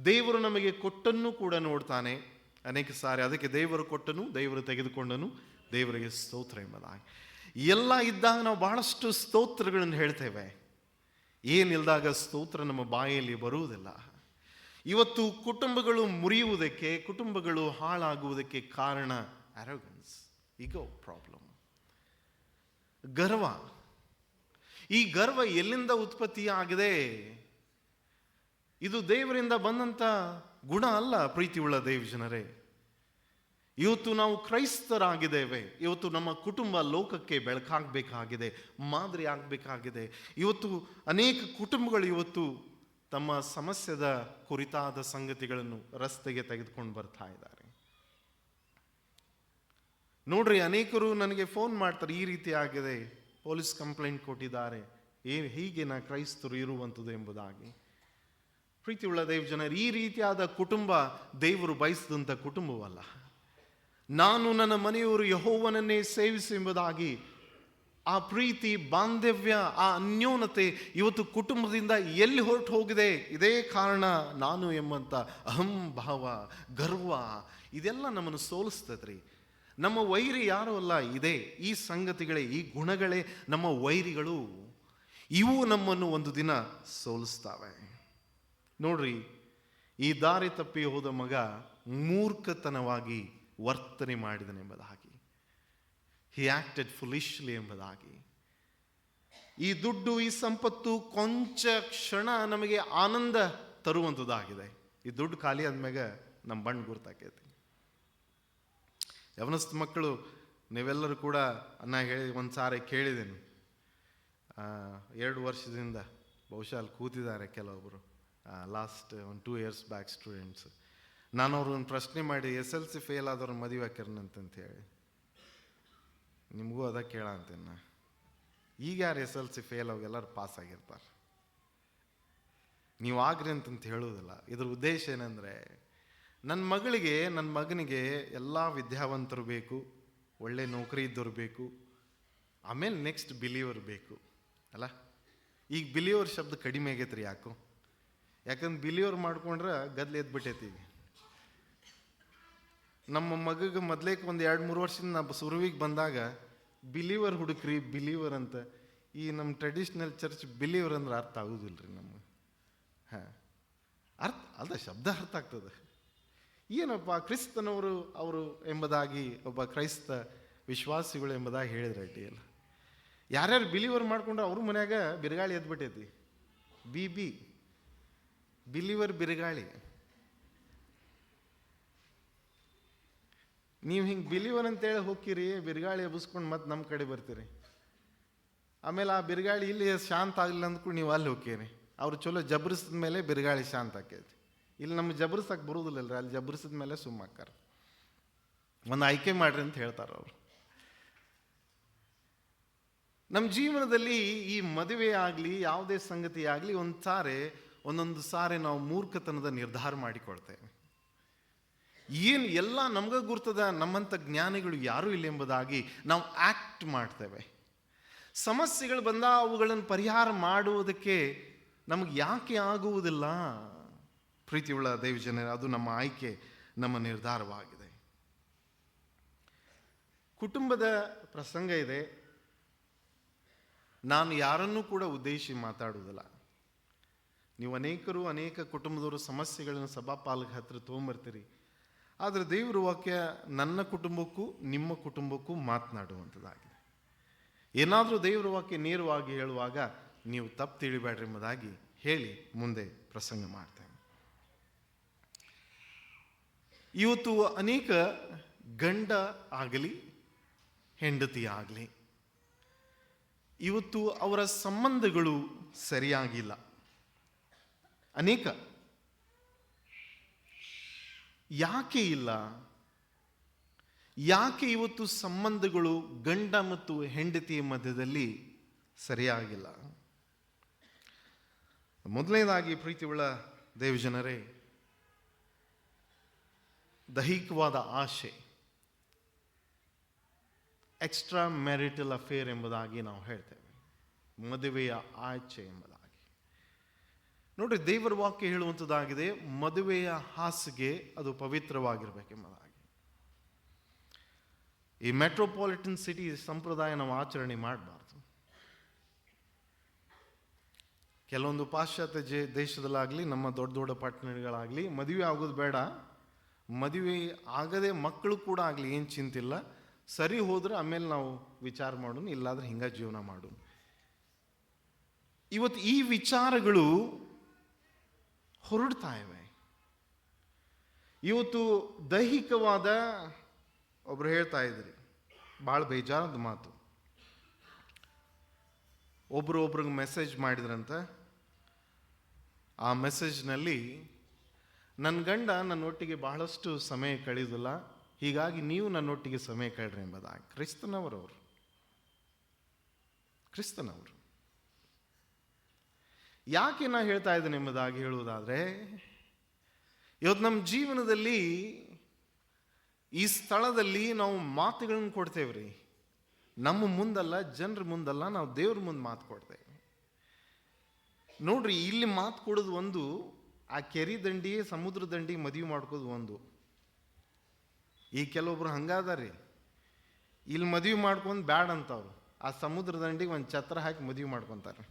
ದೇವರು ನಮಗೆ ಕೊಟ್ಟನ್ನು ಕೂಡ ನೋಡ್ತಾನೆ ಅನೇಕ ಸಾರಿ. ಅದಕ್ಕೆ ದೇವರು ಕೊಟ್ಟನು, ದೇವರು ತೆಗೆದುಕೊಂಡನು, ದೇವರಿಗೆ ಸ್ತೋತ್ರ ಎಂಬುದಾಗಿ. ಎಲ್ಲ ಇದ್ದಾಗ ನಾವು ಬಹಳಷ್ಟು ಸ್ತೋತ್ರಗಳನ್ನು ಹೇಳ್ತೇವೆ, ಏನಿಲ್ದಾಗ ಸ್ತೋತ್ರ ನಮ್ಮ ಬಾಯಲ್ಲಿ ಬರುವುದಿಲ್ಲ. ಇವತ್ತು ಕುಟುಂಬಗಳು ಮುರಿಯುವುದಕ್ಕೆ, ಕುಟುಂಬಗಳು ಹಾಳಾಗುವುದಕ್ಕೆ ಕಾರಣ ಆರೋಗನ್ಸ್, ಈಗೋ ಪ್ರಾಬ್ಲಮ್, ಗರ್ವ. ಈ ಗರ್ವ ಎಲ್ಲಿಂದ ಉತ್ಪತ್ತಿಯಾಗಿದೆ? ಇದು ದೇವರಿಂದ ಬಂದಂಥ ಗುಣ ಅಲ್ಲ. ಪ್ರೀತಿಯುಳ್ಳ ದೇವ ಜನರೇ, ಇವತ್ತು ನಾವು ಕ್ರೈಸ್ತರಾಗಿದ್ದೇವೆ. ಇವತ್ತು ನಮ್ಮ ಕುಟುಂಬ ಲೋಕಕ್ಕೆ ಬೆಳಕಾಗಬೇಕಾಗಿದೆ, ಮಾದರಿ ಆಗಬೇಕಾಗಿದೆ. ಇವತ್ತು ಅನೇಕ ಕುಟುಂಬಗಳು ಇವತ್ತು ತಮ್ಮ ಸಮಸ್ಯೆದ ಕುರಿತಾದ ಸಂಗತಿಗಳನ್ನು ರಸ್ತೆಗೆ ತೆಗೆದುಕೊಂಡು ಬರ್ತಾ ಇದ್ದಾರೆ. ನೋಡ್ರಿ, ಅನೇಕರು ನನಗೆ ಫೋನ್ ಮಾಡ್ತಾರೆ, ಈ ರೀತಿ ಆಗಿದೆ, ಪೊಲೀಸ್ ಕಂಪ್ಲೇಂಟ್ ಕೊಟ್ಟಿದ್ದಾರೆ, ಹೀಗೆ ನಾ ಕ್ರೈಸ್ತರು ಇರುವಂಥದ್ದು ಎಂಬುದಾಗಿ. ಪ್ರೀತಿಯುಳ್ಳ ದೇವ ಜನರು, ಈ ರೀತಿಯಾದ ಕುಟುಂಬ ದೇವರು ಬಯಸಿದಂಥ ಕುಟುಂಬವಲ್ಲ. ನಾನು ನನ್ನ ಮನೆಯವರು ಯೆಹೋವನನ್ನೇ ಸೇವಿಸು ಎಂಬುದಾಗಿ ಆ ಪ್ರೀತಿ, ಬಾಂಧವ್ಯ, ಆ ಅನ್ಯೋನ್ಯತೆ ಇವತ್ತು ಕುಟುಂಬದಿಂದ ಎಲ್ಲಿ ಹೊರಟು ಹೋಗಿದೆ? ಇದೇ ಕಾರಣ. ನಾನು ಎಂಬಂಥ ಅಹಂಭಾವ, ಗರ್ವ, ಇದೆಲ್ಲ ನಮ್ಮನ್ನು ಸೋಲಿಸ್ತದ್ರಿ. ನಮ್ಮ ವೈರಿ ಯಾರೂ ಅಲ್ಲ, ಇದೇ ಈ ಸಂಗತಿಗಳೇ, ಈ ಗುಣಗಳೇ ನಮ್ಮ ವೈರಿಗಳು. ಇವು ನಮ್ಮನ್ನು ಒಂದು ದಿನ ಸೋಲಿಸ್ತವೆ. ನೋಡ್ರಿ, ಈ ದಾರಿ ತಪ್ಪಿ ಹೋದ ಮಗ ಮೂರ್ಖತನವಾಗಿ ವರ್ತನೆ ಮಾಡಿದನೆಂಬುದಾಗಿ, ಹಿ ಆಕ್ಟೆಡ್ ಫುಲಿಶ್ಲಿ ಎಂಬುದಾಗಿ. ಈ ದುಡ್ಡು, ಈ ಸಂಪತ್ತು ಕೊಂಚ ಕ್ಷಣ ನಮಗೆ ಆನಂದ ತರುವಂಥದ್ದಾಗಿದೆ. ಈ ದುಡ್ಡು ಖಾಲಿ ಆದ್ಮ್ಯಾಗ ನಮ್ಮ ಬಣ್ಣ ಗುರ್ತಾಕೈತಿ. ಯವನಸ್ಥ ಮಕ್ಕಳು ನೀವೆಲ್ಲರೂ ಕೂಡ ನಾ ಒಂದು ಸಾರಿ ಕೇಳಿದ್ದೇನೆ, 2 ವರ್ಷದಿಂದ ಬಹುಶಃ ಅಲ್ಲಿ ಕೂತಿದ್ದಾರೆ ಕೆಲವೊಬ್ಬರು, ಲಾಸ್ಟ್ 2 years ಬ್ಯಾಕ್ ಸ್ಟೂಡೆಂಟ್ಸ್. ನಾನು ಅವ್ರನ್ನ ಪ್ರಶ್ನೆ ಮಾಡಿ SLC ಫೇಲ್ ಆದವ್ರ ಮದುವೆ ಹಾಕ್ಯಾರನಂತ ಹೇಳಿ, ನಿಮಗೂ ಅದ ಕೇಳ ಅಂತೇನೆ ನಾ. ಈಗ ಯಾರು SLC ಫೇಲ್ ಅವಾಗೆಲ್ಲರೂ ಪಾಸ್ ಆಗಿರ್ತಾರೆ, ನೀವು ಆಗ್ರಿ ಅಂತಂತ ಹೇಳೋದಿಲ್ಲ. ಇದ್ರ ಉದ್ದೇಶ ಏನಂದರೆ, ನನ್ನ ಮಗನಿಗೆ ಎಲ್ಲ ವಿದ್ಯಾವಂತರು ಬೇಕು, ಒಳ್ಳೆ ನೌಕರಿ ಇದ್ದವ್ರು ಬೇಕು, ಆಮೇಲೆ ನೆಕ್ಸ್ಟ್ ಬಿಲೀವರ್ ಬೇಕು ಅಲ್ಲ. ಈಗ ಬಿಲೀವರ್ ಶಬ್ದ ಕಡಿಮೆ ಆಗೈತ್ರಿ. ಯಾಕಂದ್ರೆ ಬಿಲೀವರ್ ಮಾಡ್ಕೊಂಡ್ರೆ ಗದ್ಲು ಎದ್ಬಿಟ್ಟೈತಿ. ಈಗ ನಮ್ಮ ಮಗಗೆ ಮೊದಲೇಕೆ ಒಂದು 2-3 ವರ್ಷದಿಂದ ನಾವು ಸುರುವಿಗೆ ಬಂದಾಗ ಬಿಲೀವರ್ ಹುಡುಕ್ರಿ ಬಿಲೀವರ್ ಅಂತ. ಈ ನಮ್ಮ ಟ್ರೆಡಿಷ್ನಲ್ ಚರ್ಚ್ ಬಿಲೀವರ್ ಅಂದ್ರೆ ಅರ್ಥ ಆಗೋದಿಲ್ಲ ರೀ ನಮ್ಗೆ. ಅರ್ಥ ಶಬ್ದ ಅರ್ಥ ಆಗ್ತದೆ. ಏನಪ್ಪ ಕ್ರಿಸ್ತನವರು ಅವರು ಎಂಬುದಾಗಿ ಒಬ್ಬ ಕ್ರೈಸ್ತ ವಿಶ್ವಾಸಿಗಳು ಎಂಬುದಾಗಿ ಹೇಳಿದ್ರೆ ಅಡ್ಡಿಯಲ್ಲ. ಯಾರ್ಯಾರು ಬಿಲೀವರ್ ಮಾಡ್ಕೊಂಡ್ರೆ ಅವ್ರ ಮನ್ಯಾಗ ಬಿರುಗಾಳಿ ಎದ್ಬಿಟ್ಟೈತಿ. ಬಿಲೀವರ್ ಬಿರುಗಾಳಿ. ನೀವು ಹಿಂಗೆ ಬಿಲೀವರ್ ಅಂತೇಳಿ ಹೋಗ್ತೀರಿ, ಬಿರುಗಾಳಿ ಎಬ್ಬಿಸ್ಕೊಂಡು ಮತ್ತೆ ನಮ್ಮ ಕಡೆ ಬರ್ತೀರಿ. ಆಮೇಲೆ ಆ ಬಿರುಗಾಳಿ ಇಲ್ಲಿ ಶಾಂತ ಆಗಲಿಲ್ಲ ಅಂದ್ಕೊಂಡು ನೀವು ಅಲ್ಲಿ ಹೋಗ್ತೀರಿ. ಅವ್ರು ಚಲೋ ಜಬರಿಸಿದ ಮೇಲೆ ಬಿರುಗಾಳಿ ಶಾಂತ ಆಕೈತಿ. ಇಲ್ಲಿ ನಮ್ಮ ಜಬರ್ಸಕ್ಕೆ ಬರೋದಿಲ್ಲಲ್ರಿ, ಅಲ್ಲಿ ಜಬರಿಸಿದ ಮೇಲೆ ಸುಮ್ಮಾಕಾರ. ಒಂದು ಆಯ್ಕೆ ಮಾಡ್ರಿ ಅಂತ ಹೇಳ್ತಾರೆ ಅವರು. ನಮ್ಮ ಜೀವನದಲ್ಲಿ ಈ ಮದುವೆ ಆಗಲಿ ಯಾವುದೇ ಸಂಗತಿ ಆಗಲಿ ಒಂದೊಂದು ಸಾರಿ ನಾವು ಮೂರ್ಖತನದ ನಿರ್ಧಾರ ಮಾಡಿಕೊಳ್ತೇವೆ. ಏನು ಎಲ್ಲ ನಮ್ಗೆ ಗುರ್ತದ, ನಮ್ಮಂಥ ಜ್ಞಾನಿಗಳು ಯಾರೂ ಇಲ್ಲ ಎಂಬುದಾಗಿ ನಾವು ಆಕ್ಟ್ ಮಾಡ್ತೇವೆ. ಸಮಸ್ಯೆಗಳು ಬಂದಾಗ ಅವುಗಳನ್ನು ಪರಿಹಾರ ಮಾಡುವುದಕ್ಕೆ ನಮಗೆ ಯಾಕೆ ಆಗುವುದಿಲ್ಲ? ಪ್ರೀತಿಯುಳ್ಳ ದೈವಜನರೇ, ಅದು ನಮ್ಮ ಆಯ್ಕೆ, ನಮ್ಮ ನಿರ್ಧಾರವಾಗಿದೆ. ಕುಟುಂಬದ ಪ್ರಸಂಗ ಇದೆ. ನಾನು ಯಾರನ್ನೂ ಕೂಡ ಉದ್ದೇಶಿಸಿ ಮಾತಾಡುವುದಿಲ್ಲ. ನೀವು ಅನೇಕ ಕುಟುಂಬದವರು ಸಮಸ್ಯೆಗಳನ್ನು ಸಭಾಪಾಲಕ ಹತ್ರ ತೊಗೊಂಬರ್ತೀರಿ. ಆದರೆ ದೇವರ ವಾಕ್ಯ ನನ್ನ ಕುಟುಂಬಕ್ಕೂ ನಿಮ್ಮ ಕುಟುಂಬಕ್ಕೂ ಮಾತನಾಡುವಂಥದ್ದಾಗಿದೆ. ಏನಾದರೂ ದೇವರ ವಾಕ್ಯ ನೇರವಾಗಿ ಹೇಳುವಾಗ ನೀವು ತಪ್ಪು ತಿಳಿಬೇಡ್ರಿ ಎಂಬುದಾಗಿ ಹೇಳಿ ಮುಂದೆ ಪ್ರಸಂಗ ಮಾಡ್ತೇನೆ. ಇವತ್ತು ಅನೇಕ ಗಂಡ ಆಗಲಿ ಹೆಂಡತಿ ಆಗಲಿ ಇವತ್ತು ಅವರ ಸಂಬಂಧಗಳು ಸರಿಯಾಗಿಲ್ಲ. ಅನೇಕ ಯಾಕೆ ಇಲ್ಲ? ಯಾಕೆ ಇವತ್ತು ಸಂಬಂಧಗಳು ಗಂಡ ಮತ್ತು ಹೆಂಡತಿಯ ಮಧ್ಯದಲ್ಲಿ ಸರಿಯಾಗಿಲ್ಲ? ಮೊದಲನೇದಾಗಿ ಪ್ರೀತಿಯುಳ್ಳ ದೇವಜನರೇ, ದೈಹಿಕವಾದ ಆಶೆ, ಎಕ್ಸ್ಟ್ರಾ ಮ್ಯಾರಿಟಲ್ ಅಫೇರ್ ಎಂಬುದಾಗಿ ನಾವು ಹೇಳ್ತೇವೆ, ಮದುವೆಯ ಆಚೆ ಎಂಬುದಾಗಿ. ನೋಡ್ರಿ, ದೇವರ ವಾಕ್ಯ ಹೇಳುವಂಥದ್ದಾಗಿದೆ, ಮದುವೆಯ ಹಾಸಿಗೆ ಅದು ಪವಿತ್ರವಾಗಿರ್ಬೇಕೆಂಬುದಾಗಿ. ಈ ಮೆಟ್ರೋಪಾಲಿಟನ್ ಸಿಟಿ ಸಂಪ್ರದಾಯ ನಾವು ಆಚರಣೆ ಮಾಡಬಾರ್ದು. ಕೆಲವೊಂದು ಪಾಶ್ಚಾತ್ಯ ದೇಶದಲ್ಲಾಗಲಿ ನಮ್ಮ ದೊಡ್ಡ ದೊಡ್ಡ ಪಟ್ಟಣಗಳಾಗಲಿ ಮದುವೆ ಆಗೋದು ಬೇಡ, ಮದುವೆ ಆಗದೆ ಮಕ್ಕಳು ಕೂಡ ಆಗಲಿ ಏನು ಚಿಂತಿಲ್ಲ, ಸರಿ ಹೋದ್ರೆ ಆಮೇಲೆ ನಾವು ವಿಚಾರ ಮಾಡೋಣ, ಇಲ್ಲಾದ್ರೆ ಹಿಂಗ ಜೀವನ ಮಾಡೋಣ. ಇವತ್ತು ಈ ವಿಚಾರಗಳು ಹೊರಡ್ತಾ ಇವೆ. ಇವತ್ತು ದೈಹಿಕವಾದ, ಒಬ್ರು ಹೇಳ್ತಾ ಇದ್ರಿ, ಭಾಳ ಬೇಜಾರದ ಮಾತು. ಒಬ್ರಿಗೆ ಮೆಸೇಜ್ ಮಾಡಿದ್ರಂತ. ಆ ಮೆಸೇಜ್ನಲ್ಲಿ, ನನ್ನ ಗಂಡ ನನ್ನೊಟ್ಟಿಗೆ ಬಹಳಷ್ಟು ಸಮಯ ಕಳೆದಿಲ್ಲ, ಹೀಗಾಗಿ ನೀವು ನನ್ನೊಟ್ಟಿಗೆ ಸಮಯ ಕಳ್ರಿ ಎಂಬುದಾಗಿ. ಕ್ರಿಸ್ತನವರು ಯಾಕೆ ನಾ ಹೇಳ್ತಾ ಇದ್ದೇನೆ ಎಂಬುದಾಗಿ ಹೇಳುವುದಾದರೆ, ಇವತ್ತು ನಮ್ಮ ಜೀವನದಲ್ಲಿ ಈ ಸ್ಥಳದಲ್ಲಿ ನಾವು ಮಾತುಗಳನ್ನು ಕೊಡ್ತೇವ್ರಿ. ನಮ್ಮ ಮುಂದಲ್ಲ, ಜನರ ಮುಂದಲ್ಲ, ನಾವು ದೇವ್ರ ಮುಂದೆ ಮಾತು ಕೊಡ್ತೇವೆ. ನೋಡ್ರಿ, ಇಲ್ಲಿ ಮಾತು ಕೊಡೋದು ಒಂದು, ಆ ಕೆರೆ ದಂಡಿ ಸಮುದ್ರ ದಂಡಿ ಮದುವೆ ಮಾಡ್ಕೋದು ಒಂದು. ಈ ಕೆಲವೊಬ್ರು ಹಂಗಾದಾರಿ, ಇಲ್ಲಿ ಮದುವೆ ಮಾಡ್ಕೊಂಡು ಬ್ಯಾಡ ಅಂತವ್ರು ಆ ಸಮುದ್ರ ದಂಡಿಗೆ ಒಂದು ಛತ್ರ ಹಾಕಿ ಮದುವೆ ಮಾಡ್ಕೊತಾರೆ.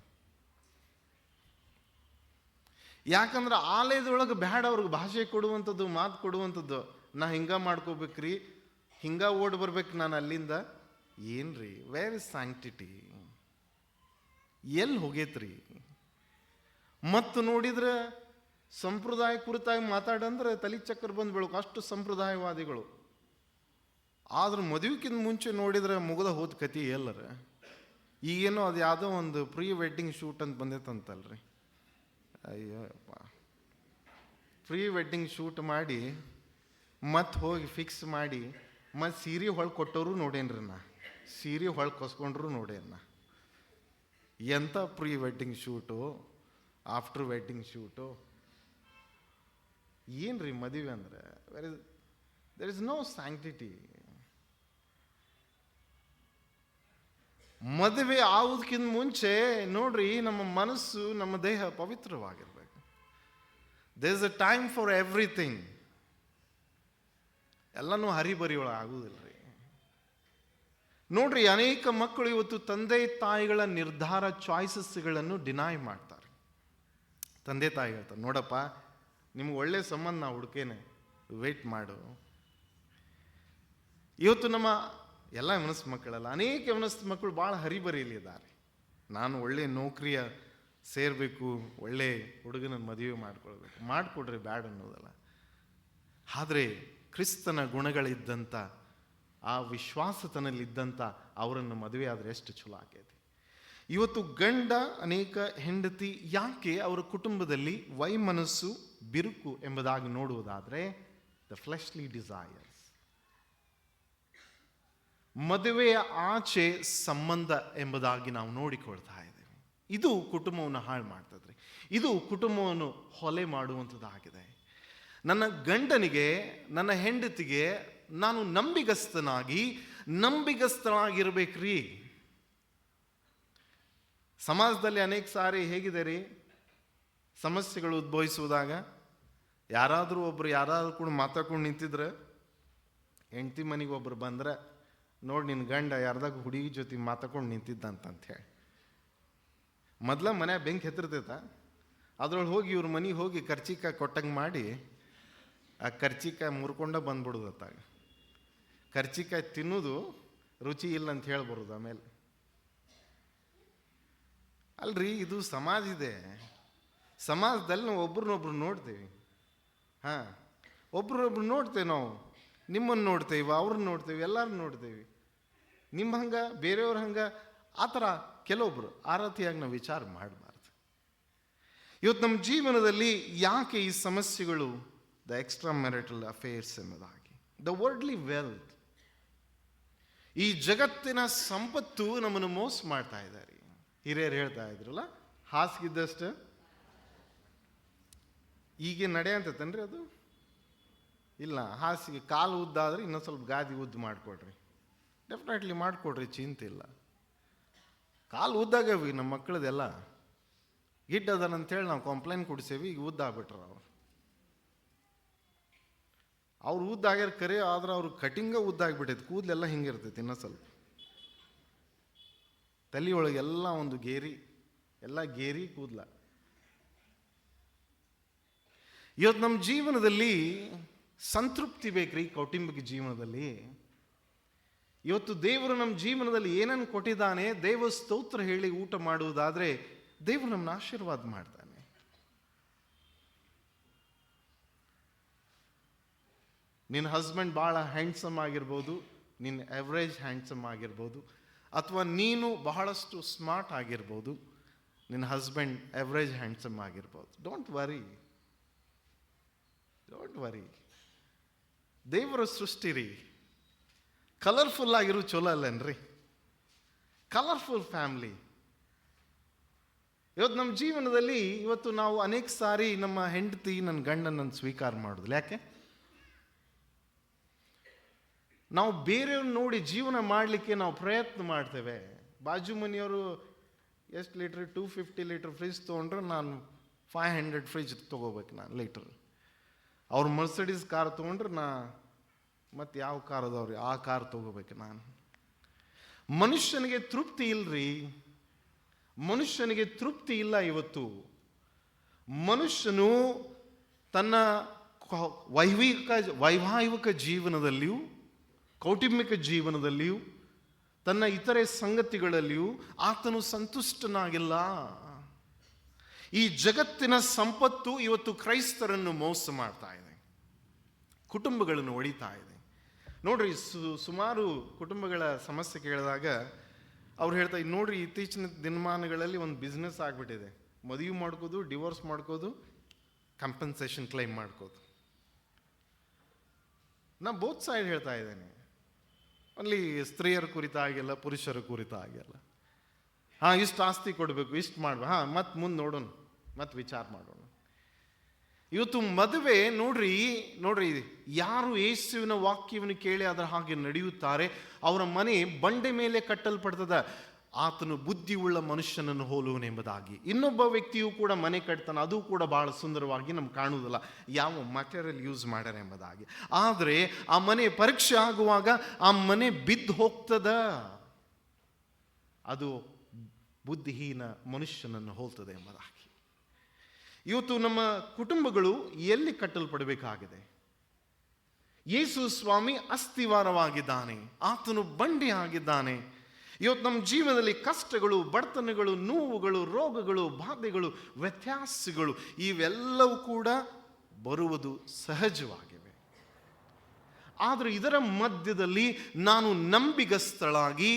ಯಾಕಂದ್ರೆ ಆಲಯದೊಳಗೆ ಬ್ಯಾಡ, ಅವ್ರಿಗೆ ಭಾಷೆ ಕೊಡುವಂಥದ್ದು, ಮಾತು ಕೊಡುವಂಥದ್ದು. ನಾ ಹಿಂಗ ಮಾಡ್ಕೋಬೇಕ್ರಿ, ಹಿಂಗ ಓಡಿ ಬರ್ಬೇಕು ನಾನು ಅಲ್ಲಿಂದ. ಏನ್ರಿ, ವೇರ್ ಇಸ್ ಸ್ಯಾಂಕ್ಟಿಟಿ? ಎಲ್ಲಿ ಹೋಗೈತ್ರಿ? ಮತ್ತು ನೋಡಿದ್ರೆ ಸಂಪ್ರದಾಯ ಕುರಿತಾಗಿ ಮಾತಾಡಂದ್ರೆ ತಲೆ ಚಕ್ಕರ್ ಬಂದು ಬೀಳಬೇಕು. ಅಷ್ಟು ಸಂಪ್ರದಾಯವಾದಿಗಳು. ಆದ್ರೆ ಮದುವೆಕ್ಕಿಂತ ಮುಂಚೆ ನೋಡಿದ್ರೆ ಮುಗಿದ ಹೋದ ಕತಿ ಎಲ್ಲರ. ಈಗೇನೋ ಅದು ಯಾವುದೋ ಒಂದು ಪ್ರೀ ವೆಡ್ಡಿಂಗ್ ಶೂಟ್ ಅಂತ ಬಂದೈತಂತಲ್ರಿ. ಅಯ್ಯಪ್ಪ, ಪ್ರೀ ವೆಡ್ಡಿಂಗ್ ಶೂಟ್ ಮಾಡಿ ಮತ್ತೆ ಹೋಗಿ ಫಿಕ್ಸ್ ಮಾಡಿ ಮತ್ತು ಸೀರೆ ಹೊಳ್ ಕೊಟ್ಟವರು ನೋಡೇನ್ರಿ ನಾ, ಸೀರೆ ಹೊಳ್ ಕೊಸ್ಕೊಂಡ್ರು ನೋಡೇನ. ಎಂಥ pre wedding shoot, after wedding shoot. ಏನ್ರಿ ಮದುವೆ ಅಂದರೆ ದೇರ್ ಇಸ್ ನೋ ಸ್ಯಾಂಕ್ಟಿಟಿ. ಮದುವೆ ಆಗೋದಕ್ಕಿಂತ ಮುಂಚೆ ನೋಡ್ರಿ, ನಮ್ಮ ಮನಸ್ಸು, ನಮ್ಮ ದೇಹ ಪವಿತ್ರವಾಗಿರ್ಬೇಕು. There is a time for everything. ಎಲ್ಲನೂ ಹರಿಬರಿ ಒಳಗೆ ಆಗುವುದಿಲ್ಲ ರೀ. ನೋಡ್ರಿ, ಅನೇಕ ಮಕ್ಕಳು ಇವತ್ತು ತಂದೆ ತಾಯಿಗಳ ನಿರ್ಧಾರ, ಚಾಯ್ಸಸ್ಗಳನ್ನು ಡಿನೈ ಮಾಡ್ತಾರೆ. ತಂದೆ ತಾಯಿ ಹೇಳ್ತಾರೆ, ನೋಡಪ್ಪ ನಿಮ್ಗೆ ಒಳ್ಳೆ ಸಂಬಂಧ ನಾ ಹುಡುಕೇನೆ, ವೇಟ್ ಮಾಡು. ಇವತ್ತು ನಮ್ಮ ಎಲ್ಲ ಮನಸ್ಸು ಮಕ್ಕಳಲ್ಲ, ಅನೇಕ ಮನಸ್ಸು ಮಕ್ಕಳು ಭಾಳ ಹರಿಬರಿಯಲ್ಲಿದ್ದಾರೆ. ನಾನು ಒಳ್ಳೆ ನೌಕರಿಯ ಸೇರಬೇಕು, ಒಳ್ಳೆ ಹುಡುಗನ ಮದುವೆ ಮಾಡ್ಕೊಳ್ಬೇಕು. ಮಾಡಿಕೊಡ್ರಿ, ಬ್ಯಾಡ್ ಅನ್ನೋದಲ್ಲ. ಆದರೆ ಕ್ರಿಸ್ತನ ಗುಣಗಳಿದ್ದಂಥ, ಆ ವಿಶ್ವಾಸತನಲ್ಲಿದ್ದಂಥ ಅವರನ್ನು ಮದುವೆ ಆದರೆ ಎಷ್ಟು ಚಲೋ ಆಕೈತಿ. ಇವತ್ತು ಗಂಡ ಅನೇಕ ಹೆಂಡತಿ ಯಾಕೆ ಅವರ ಕುಟುಂಬದಲ್ಲಿ ವೈಮನಸ್ಸು, ಬಿರುಕು ಎಂಬುದಾಗಿ ನೋಡುವುದಾದರೆ, ದ ಫ್ಲೆಶ್ಲಿ ಡಿಸೈರ್ಸ್. ಮದುವೆಯ ಆಚೆ ಸಂಬಂಧ ಎಂಬುದಾಗಿ ನಾವು ನೋಡಿಕೊಳ್ತಾ ಇದ್ದೇವೆ. ಇದು ಕುಟುಂಬವನ್ನು ಹಾಳು ಮಾಡ್ತದ್ರಿ. ಇದು ಕುಟುಂಬವನ್ನು ಹೊಲೆ ಮಾಡುವಂಥದ್ದಾಗಿದೆ. ನನ್ನ ಗಂಡನಿಗೆ, ನನ್ನ ಹೆಂಡತಿಗೆ ನಾನು ನಂಬಿಗಸ್ತನಾಗಿರ್ಬೇಕ್ರಿ. ಸಮಾಜದಲ್ಲಿ ಅನೇಕ ಸಾರಿ ಹೇಗಿದೆ ರೀ, ಸಮಸ್ಯೆಗಳು ಉದ್ಭವಿಸುವುದಾಗ ಯಾರಾದರೂ ಕೂಡ ಮಾತಾಡ್ಕೊಂಡು ನಿಂತಿದ್ರೆ, ಹೆಂಡತಿ ಮನೆಗೆ ಒಬ್ರು ಬಂದ್ರೆ, ನೋಡಿ ನಿನ್ನ ಗಂಡ ಯಾರ್ದಾಗ ಹುಡುಗಿ ಜೊತೆ ಮಾತಾಡ್ಕೊಂಡು ನಿಂತಿದ್ದಂತ ಹೇಳಿ, ಮೊದಲ ಮನೆ ಬೆಂಕಿ ಹೆತ್ತಿರ್ತೈತ, ಅದ್ರೊಳಗೆ ಹೋಗಿ ಇವ್ರ ಮನೆಗೆ ಹೋಗಿ ಕರ್ಚಿಕಾಯಿ ಕೊಟ್ಟಂಗೆ ಮಾಡಿ ಆ ಕರ್ಚಿಕಾಯಿ ಮುರ್ಕೊಂಡ ಬಂದ್ಬಿಡುದತ್ತಾಗ. ಕರ್ಚಿಕಾಯಿ ತಿನ್ನೋದು ರುಚಿ ಇಲ್ಲ ಅಂತ ಹೇಳ್ಬಾರ್ದು ಆಮೇಲೆ. ಅಲ್ರಿ, ಇದು ಸಮಾಜ ಇದೆ. ಸಮಾಜದಲ್ಲಿ ನಾವು ಒಬ್ರನ್ನೊಬ್ರು ನೋಡ್ತೇವೆ. ಒಬ್ರನ್ನೊಬ್ರು ನೋಡ್ತೇವೆ. ನಾವು ನಿಮ್ಮನ್ನು ನೋಡ್ತೇವೆ, ಅವ್ರನ್ನ ನೋಡ್ತೇವೆ, ಎಲ್ಲರೂ ನೋಡ್ತೇವೆ. ನಿಮ್ಮ ಹಂಗೆ, ಬೇರೆಯವ್ರ ಹಂಗೆ, ಆ ಥರ ಕೆಲವೊಬ್ರು ಆ ರೀತಿಯಾಗಿ ನಾವು ವಿಚಾರ ಮಾಡಬಾರ್ದು. ಇವತ್ತು ನಮ್ಮ ಜೀವನದಲ್ಲಿ ಯಾಕೆ ಈ ಸಮಸ್ಯೆಗಳು, ದ ಎಕ್ಸ್ಟ್ರಾ ಮ್ಯಾರಿಟಲ್ ಅಫೇರ್ಸ್ ಎಂಬುದಾಗಿ, ದ ವರ್ಡ್ಲಿ ವೆಲ್ತ್, ಈ ಜಗತ್ತಿನ ಸಂಪತ್ತು ನಮ್ಮನ್ನು ಮೋಸ ಮಾಡ್ತಾ ಇದ್ದಾರೆ. ಹಿರಿಯರು ಹೇಳ್ತಾ ಇದ್ರಲ್ಲ, ಹಾಸಿಗಿದ್ದಷ್ಟು ಈಗ ನಡೆ ಅಂತತನ್ರಿ ಅದು ಇಲ್ಲ. ಹಾಸಿಗೆ ಕಾಲು ಉದ್ದಾದ್ರೆ ಇನ್ನೊಂದು ಸ್ವಲ್ಪ ಗಾದಿ ಉದ್ದು ಮಾಡಿಕೊಡ್ರಿ, ಡೆಫಿನೆಟ್ಲಿ ಮಾಡಿಕೊಡ್ರಿ, ಚಿಂತೆ ಇಲ್ಲ. ಕಾಲು ಉದ್ದಾಗವಿ ನಮ್ಮ ಮಕ್ಕಳದೆಲ್ಲ ಗಿಡ್ ಅದನಂತೇಳಿ ನಾವು ಕಂಪ್ಲೇಂಟ್ ಕೊಡಿಸೇವಿ, ಈಗ ಉದ್ದಾಗ್ಬಿಟ್ರ ಅವ್ರು ಉದ್ದಾಗ್ಯಾರ ಕರೆ, ಆದ್ರೆ ಅವ್ರು ಕಟಿಂಗ ಉದ್ದಾಗ್ಬಿಟ್ಟೈತಿ, ಕೂದಲೆಲ್ಲ ಹಿಂಗಿರ್ತೈತಿ. ಇನ್ನೂ ಸ್ವಲ್ಪ ತಲೆಯೊಳಗೆಲ್ಲ ಒಂದು ಗೇರಿ, ಎಲ್ಲ ಗೇರಿ ಕೂದಲ. ಇವತ್ತು ನಮ್ಮ ಜೀವನದಲ್ಲಿ ಸಂತೃಪ್ತಿ ಬೇಕ್ರಿ, ಕೌಟುಂಬಿಕ ಜೀವನದಲ್ಲಿ. ಇವತ್ತು ದೇವರು ನಮ್ಮ ಜೀವನದಲ್ಲಿ ಏನನ್ನು ಕೊಟ್ಟಿದ್ದಾನೆ, ದೇವ ಸ್ತೋತ್ರ ಹೇಳಿ ಊಟ ಮಾಡುವುದಾದರೆ ದೇವರು ನಮ್ಮನ್ನ ಆಶೀರ್ವಾದ ಮಾಡ್ತಾನೆ. ನಿನ್ನ ಹಸ್ಬೆಂಡ್ ಭಾಳ ಹ್ಯಾಂಡ್ಸಮ್ ಆಗಿರ್ಬೋದು, ನಿನ್ನ ಎವರೇಜ್ ಹ್ಯಾಂಡ್ಸಮ್ ಆಗಿರ್ಬೋದು, ಅಥವಾ ನೀನು ಬಹಳಷ್ಟು ಸ್ಮಾರ್ಟ್ ಆಗಿರ್ಬೋದು, ನಿನ್ನ ಹಸ್ಬೆಂಡ್ ಎವರೇಜ್ ಹ್ಯಾಂಡ್ಸಮ್ ಆಗಿರ್ಬೋದು. Don't worry. ದೇವರ ಸೃಷ್ಟಿ ರೀ, ಕಲರ್ಫುಲ್ ಆಗಿರೋ ಚಲೋ ಅಲ್ಲೇನ್ರಿ? Colourful family. ಇವತ್ತು ನಮ್ಮ ಜೀವನದಲ್ಲಿ ಇವತ್ತು ನಾವು ಅನೇಕ ಸಾರಿ ನಮ್ಮ ಹೆಂಡತಿ, ನನ್ನ ಗಂಡನನ್ನು ಸ್ವೀಕಾರ ಮಾಡೋದಿಲ್ಲ. ಯಾಕೆ? ನಾವು ಬೇರೆಯವ್ರನ್ನ ನೋಡಿ ಜೀವನ ಮಾಡಲಿಕ್ಕೆ ನಾವು ಪ್ರಯತ್ನ ಮಾಡ್ತೇವೆ. ಬಾಜು ಮನೆಯವರು ಎಷ್ಟು ಲೀಟ್ರ್, 250 ಲೀಟ್ರ್ ಫ್ರಿಜ್ ತೊಗೊಂಡ್ರೆ ನಾನು 500 ಫ್ರಿಜ್ ತೊಗೋಬೇಕು ನಾನು ಲೀಟ್ರ್. ಅವ್ರು ಮರ್ಸಿಡೀಸ್ ಕಾರ್ ತೊಗೊಂಡ್ರೆ ಮತ್ತು ಯಾವ ಕಾರ್ ಅದಾವ್ರಿ ಆ ಕಾರ್ ತೊಗೋಬೇಕು ನಾನು. ಮನುಷ್ಯನಿಗೆ ತೃಪ್ತಿ ಇಲ್ರಿ, ಮನುಷ್ಯನಿಗೆ ತೃಪ್ತಿ ಇಲ್ಲ. ಇವತ್ತು ಮನುಷ್ಯನು ತನ್ನ ವೈವಾಹಿಕ ಜೀವನದಲ್ಲಿಯೂ, ಕೌಟುಂಬಿಕ ಜೀವನದಲ್ಲಿಯೂ, ತನ್ನ ಇತರೆ ಸಂಗತಿಗಳಲ್ಲಿಯೂ ಆತನು ಸಂತುಷ್ಟನಾಗಿಲ್ಲ. ಈ ಜಗತ್ತಿನ ಸಂಪತ್ತು ಇವತ್ತು ಕ್ರೈಸ್ತರನ್ನು ಮೋಸ ಮಾಡ್ತಾ ಇದೆ, ಕುಟುಂಬಗಳನ್ನು ಒಡಿತಾ ಇದೆ. ನೋಡ್ರಿ, ಸುಮಾರು ಕುಟುಂಬಗಳ ಸಮಸ್ಯೆ ಕೇಳಿದಾಗ ಅವ್ರು ಹೇಳ್ತಾ ನೋಡ್ರಿ, ಇತ್ತೀಚಿನ ದಿನಮಾನಗಳಲ್ಲಿ ಒಂದು ಬಿಸ್ನೆಸ್ ಆಗಿಬಿಟ್ಟಿದೆ. ಮದುವೆ ಮಾಡ್ಕೋದು, ಡಿವೋರ್ಸ್ ಮಾಡ್ಕೋದು, ಕಂಪನ್ಸೇಷನ್ ಕ್ಲೈಮ್ ಮಾಡ್ಕೋದು. ನಾ ಬೋತ್ ಸೈಡ್ ಹೇಳ್ತಾ ಇದ್ದೇನೆ. ಅಲ್ಲಿ ಸ್ತ್ರೀಯರ ಕುರಿತಾಗಿಲ್ಲ, ಪುರುಷರ ಕುರಿತಾಗಿಲ್ಲ. ಇಷ್ಟು ಆಸ್ತಿ ಕೊಡಬೇಕು, ಇಷ್ಟು ಮಾಡ್ಬೇಕು, ಮತ್ತೆ ಮುಂದೆ ನೋಡೋಣ, ಮತ್ತೆ ವಿಚಾರ ಮಾಡೋಣ. ಇವತ್ತು ಮದುವೆ ನೋಡ್ರಿ, ಯಾರು ಯೇಸುವಿನ ವಾಕ್ಯವನ್ನು ಕೇಳಿ ಅದರ ಹಾಗೆ ನಡೆಯುತ್ತಾರೆ ಅವರ ಮನೆ ಬಂಡೆ ಮೇಲೆ ಕಟ್ಟಲ್ಪಡ್ತದ. ಆತನು ಬುದ್ಧಿಯುಳ್ಳ ಮನುಷ್ಯನನ್ನು ಹೋಲುವನೆಂಬುದಾಗಿ. ಇನ್ನೊಬ್ಬ ವ್ಯಕ್ತಿಯು ಕೂಡ ಮನೆ ಕಟ್ತಾನೆ, ಅದು ಕೂಡ ಬಹಳ ಸುಂದರವಾಗಿ ನಮ್ಗೆ ಕಾಣುವುದಿಲ್ಲ, ಯಾವ ಮಟೀರಿಯಲ್ ಯೂಸ್ ಮಾಡ್ಯಾರ ಎಂಬುದಾಗಿ. ಆದರೆ ಆ ಮನೆ ಪರೀಕ್ಷೆ ಆಗುವಾಗ ಆ ಮನೆ ಬಿದ್ದು ಹೋಗ್ತದ. ಅದು ಬುದ್ಧಿಹೀನ ಮನುಷ್ಯನನ್ನು ಹೋಲ್ತದೆ ಎಂಬುದಾಗಿ. ಇವತ್ತು ನಮ್ಮ ಕುಟುಂಬಗಳು ಎಲ್ಲಿ ಕಟ್ಟಲ್ಪಡಬೇಕಾಗಿದೆ? ಯೇಸು ಸ್ವಾಮಿ ಅಸ್ಥಿವಾರವಾಗಿದ್ದಾನೆ, ಆತನು ಬಂಡೆ ಆಗಿದ್ದಾನೆ. ಇವತ್ತು ನಮ್ಮ ಜೀವನದಲ್ಲಿ ಕಷ್ಟಗಳು, ಬಡತನಗಳು, ನೋವುಗಳು, ರೋಗಗಳು, ಬಾಧೆಗಳು, ವ್ಯತ್ಯಾಸಗಳು ಇವೆಲ್ಲವೂ ಕೂಡ ಬರುವುದು ಸಹಜವಾಗಿವೆ. ಆದರೆ ಇದರ ಮಧ್ಯದಲ್ಲಿ ನಾನು ನಂಬಿಗಸ್ತಳಾಗಿ,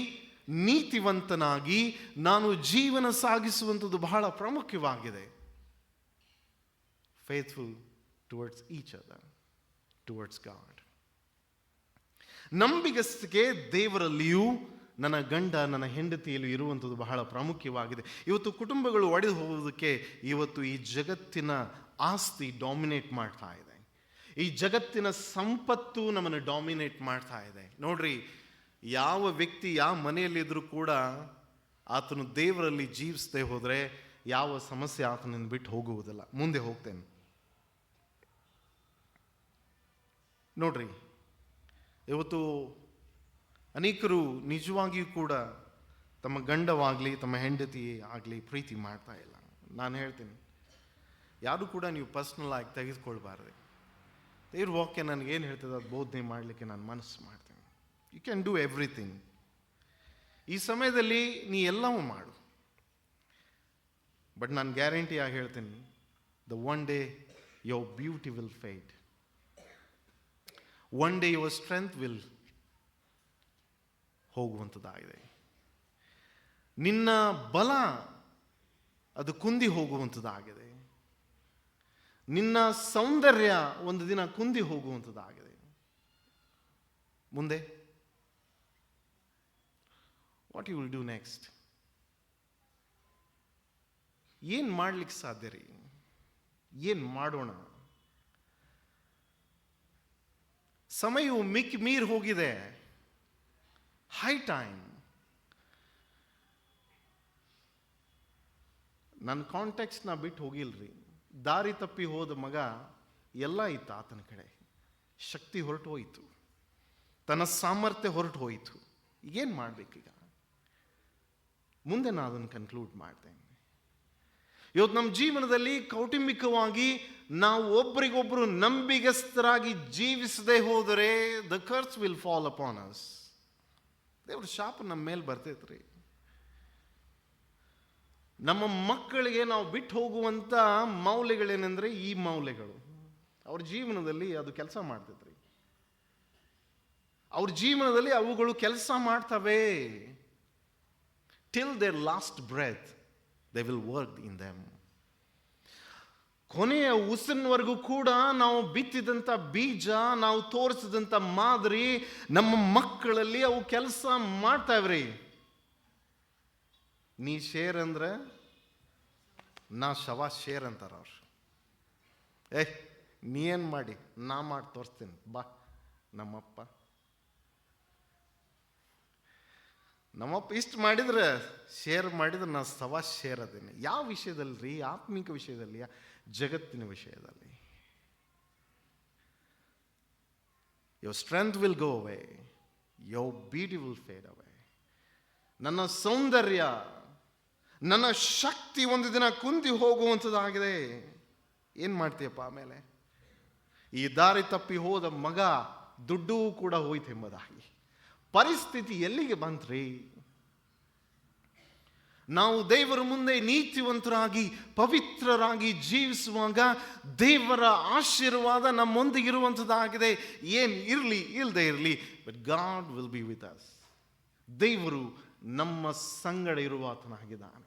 ನೀತಿವಂತನಾಗಿ ನಾನು ಜೀವನ ಸಾಗಿಸುವಂಥದ್ದು ಬಹಳ ಪ್ರಾಮುಖ್ಯವಾಗಿದೆ. Faithful towards each other, towards God. ನಂಬಿಗಸ್ತಿಕೆ ದೇವರಲ್ಲಿಯೂ ನನ್ನ ಗಂಡ ನನ್ನ ಹೆಂಡತಿಯಲ್ಲೂ ಇರುವಂಥದ್ದು ಬಹಳ ಪ್ರಾಮುಖ್ಯವಾಗಿದೆ. ಇವತ್ತು ಕುಟುಂಬಗಳು ಒಡೆದು ಹೋಗೋದಕ್ಕೆ ಇವತ್ತು ಈ ಜಗತ್ತಿನ ಆಸ್ತಿ ಡಾಮಿನೇಟ್ ಮಾಡ್ತಾ ಇದೆ. ಈ ಜಗತ್ತಿನ ಸಂಪತ್ತು ನಮ್ಮನ್ನು ಡಾಮಿನೇಟ್ ಮಾಡ್ತಾ ಇದೆ. ನೋಡ್ರಿ, ಯಾವ ವ್ಯಕ್ತಿ ಯಾವ ಮನೆಯಲ್ಲಿದ್ದರೂ ಕೂಡ ಆತನು ದೇವರಲ್ಲಿ ಜೀವಿಸದೆ ಹೋದರೆ ಯಾವ ಸಮಸ್ಯೆ ಆತನನ್ನು ಬಿಟ್ಟು ಹೋಗುವುದಿಲ್ಲ. ಮುಂದೆ ಹೋಗ್ತೇನೆ. ನೋಡ್ರಿ, ಇವತ್ತು ಅನೇಕರು ನಿಜವಾಗಿಯೂ ಕೂಡ ತಮ್ಮ ಗಂಡವಾಗಲಿ ತಮ್ಮ ಹೆಂಡತಿ ಆಗಲಿ ಪ್ರೀತಿ ಮಾಡ್ತಾ ಇಲ್ಲ. ನಾನು ಹೇಳ್ತೀನಿ, ಯಾರು ಕೂಡ ನೀವು ಪರ್ಸ್ನಲ್ ಆಗಿ ತೆಗೆದುಕೊಳ್ಬಾರ್ದು. ದೇವ್ರ ವಾಕ್ಯ ನನಗೇನು ಹೇಳ್ತದೆ ಅದು ಬೋಧನೆ ಮಾಡಲಿಕ್ಕೆ ನಾನು ಮನಸ್ಸು ಮಾಡ್ತೇನೆ. You can do everything. ಈ ಸಮಯದಲ್ಲಿ ನೀ ಎಲ್ಲವೂ ಮಾಡು. ಬಟ್ ನಾನು ಗ್ಯಾರಂಟಿಯಾಗಿ ಹೇಳ್ತೀನಿ, the one day your beauty will fade. One day your strength will ಹೋಗುವಂಥದ್ದಾಗಿದೆ. ನಿನ್ನ ಬಲ ಅದು ಕುಂದಿ ಹೋಗುವಂಥದ್ದಾಗಿದೆ. ನಿನ್ನ ಸೌಂದರ್ಯ ಒಂದು ದಿನ ಕುಂದಿ ಹೋಗುವಂಥದ್ದಾಗಿದೆ. ಮುಂದೆ what you will do next? ಏನು ಮಾಡ್ಲಿಕ್ಕೆ ಸಾಧ್ಯ ರೀ? ಏನು ಮಾಡೋಣ? ಸಮಯವು ಮೀರಿ ಹೋಗಿದೆ. High time. ನನ್ನ ಕಾಂಟ್ಯಾಕ್ಟ್ಸ್ನ ಬಿಟ್ಟು ಹೋಗಿಲ್ರಿ. ದಾರಿ ತಪ್ಪಿ ಹೋದ ಮಗ ಎಲ್ಲ ಇತ್ತು ಆತನ ಕಡೆ. ಶಕ್ತಿ ಹೊರಟು ಹೋಯಿತು, ತನ್ನ ಸಾಮರ್ಥ್ಯ ಹೊರಟು ಹೋಯಿತು. ಏನು ಮಾಡಬೇಕೀಗ? ಮುಂದೆ ನಾನು ಅದನ್ನು ಕನ್ಕ್ಲೂಡ್ ಮಾಡ್ತೇನೆ. ಇವತ್ತು ನಮ್ಮ ಜೀವನದಲ್ಲಿ ಕೌಟುಂಬಿಕವಾಗಿ ನಾವು ಒಬ್ಬರಿಗೊಬ್ಬರು ನಂಬಿಗಸ್ತರಾಗಿ ಜೀವಿಸದೆ ಹೋದರೆ the ಕರ್ಸ್ will fall upon us. ದೇವ್ರ ಶಾಪ ನಮ್ಮ ಮೇಲೆ ಬರ್ತೈತ್ರಿ. ನಮ್ಮ ಮಕ್ಕಳಿಗೆ ನಾವು ಬಿಟ್ಟು ಹೋಗುವಂಥ ಮೌಲ್ಯಗಳೇನೆಂದರೆ ಈ ಮೌಲ್ಯಗಳು ಅವ್ರ ಜೀವನದಲ್ಲಿ ಅದು ಕೆಲಸ ಮಾಡ್ತೈತ್ರಿ. ಅವ್ರ ಜೀವನದಲ್ಲಿ ಅವುಗಳು ಕೆಲಸ ಮಾಡ್ತವೆ. Till their last breath they will work in them. ಕೊನೆಯ ಉಸಿರಿನವರೆಗೂ ಕೂಡ ನಾವು ಬಿತ್ತಿದಂಥ ಬೀಜ, ನಾವು ತೋರಿಸಿದಂಥ ಮಾದರಿ ನಮ್ಮ ಮಕ್ಕಳಲ್ಲಿ ಅವು ಕೆಲಸ ಮಾಡ್ತಾವ್ರಿ. ನೀ ಶೇರ್ ಅಂದ್ರೆ ನಾ ಶವ ಶೇರ್ ಅಂತಾರ ಅವ್ರು. ನೀ ಏನು ಮಾಡಿ ನಾ ಮಾಡಿ ತೋರಿಸ್ತೀನಿ ಬಾ. ನಮ್ಮಪ್ಪ ಇಷ್ಟು ಮಾಡಿದ್ರೆ ಶೇರ್ ಮಾಡಿದ್ರೆ ನಾ ಸವಾ ಶೇರ್ ಅದೇನೆ. ಯಾವ ವಿಷಯದಲ್ಲಿ ರೀ? ಆತ್ಮಿಕ ವಿಷಯದಲ್ಲಿ, ಜಗತ್ತಿನ ವಿಷಯದಲ್ಲಿ. Your strength will go away, your beauty will fade away. ನನ್ನ ಸೌಂದರ್ಯ, ನನ್ನ ಶಕ್ತಿ ಒಂದು ದಿನ ಕುಂದಿ ಹೋಗುವಂಥದ್ದಾಗಿದೆ. ಏನು ಮಾಡ್ತೀಯಪ್ಪ ಆಮೇಲೆ? ಈ ದಾರಿ ತಪ್ಪಿ ಹೋದ ಮಗ ದುಡ್ಡು ಕೂಡ ಹೋಯ್ತು ಎಂಬುದಾಗಿ ಪರಿಸ್ಥಿತಿ ಎಲ್ಲಿಗೆ ಬಂತ್ರಿ? ನಾವು ದೇವರ ಮುಂದೆ ನೀತಿವಂತರಾಗಿ ಪವಿತ್ರರಾಗಿ ಜೀವಿಸುವಾಗ ದೇವರ ಆಶೀರ್ವಾದ ನಮ್ಮೊಂದಿಗಿರುವಂಥದ್ದಾಗಿದೆ. ಏನು ಇರಲಿ ಇಲ್ಲದೆ ಇರಲಿ, but god will be with us. ದೇವರು ನಮ್ಮ ಸಂಗಡ ಇರುವಾತನಾಗಿದ್ದಾನೆ.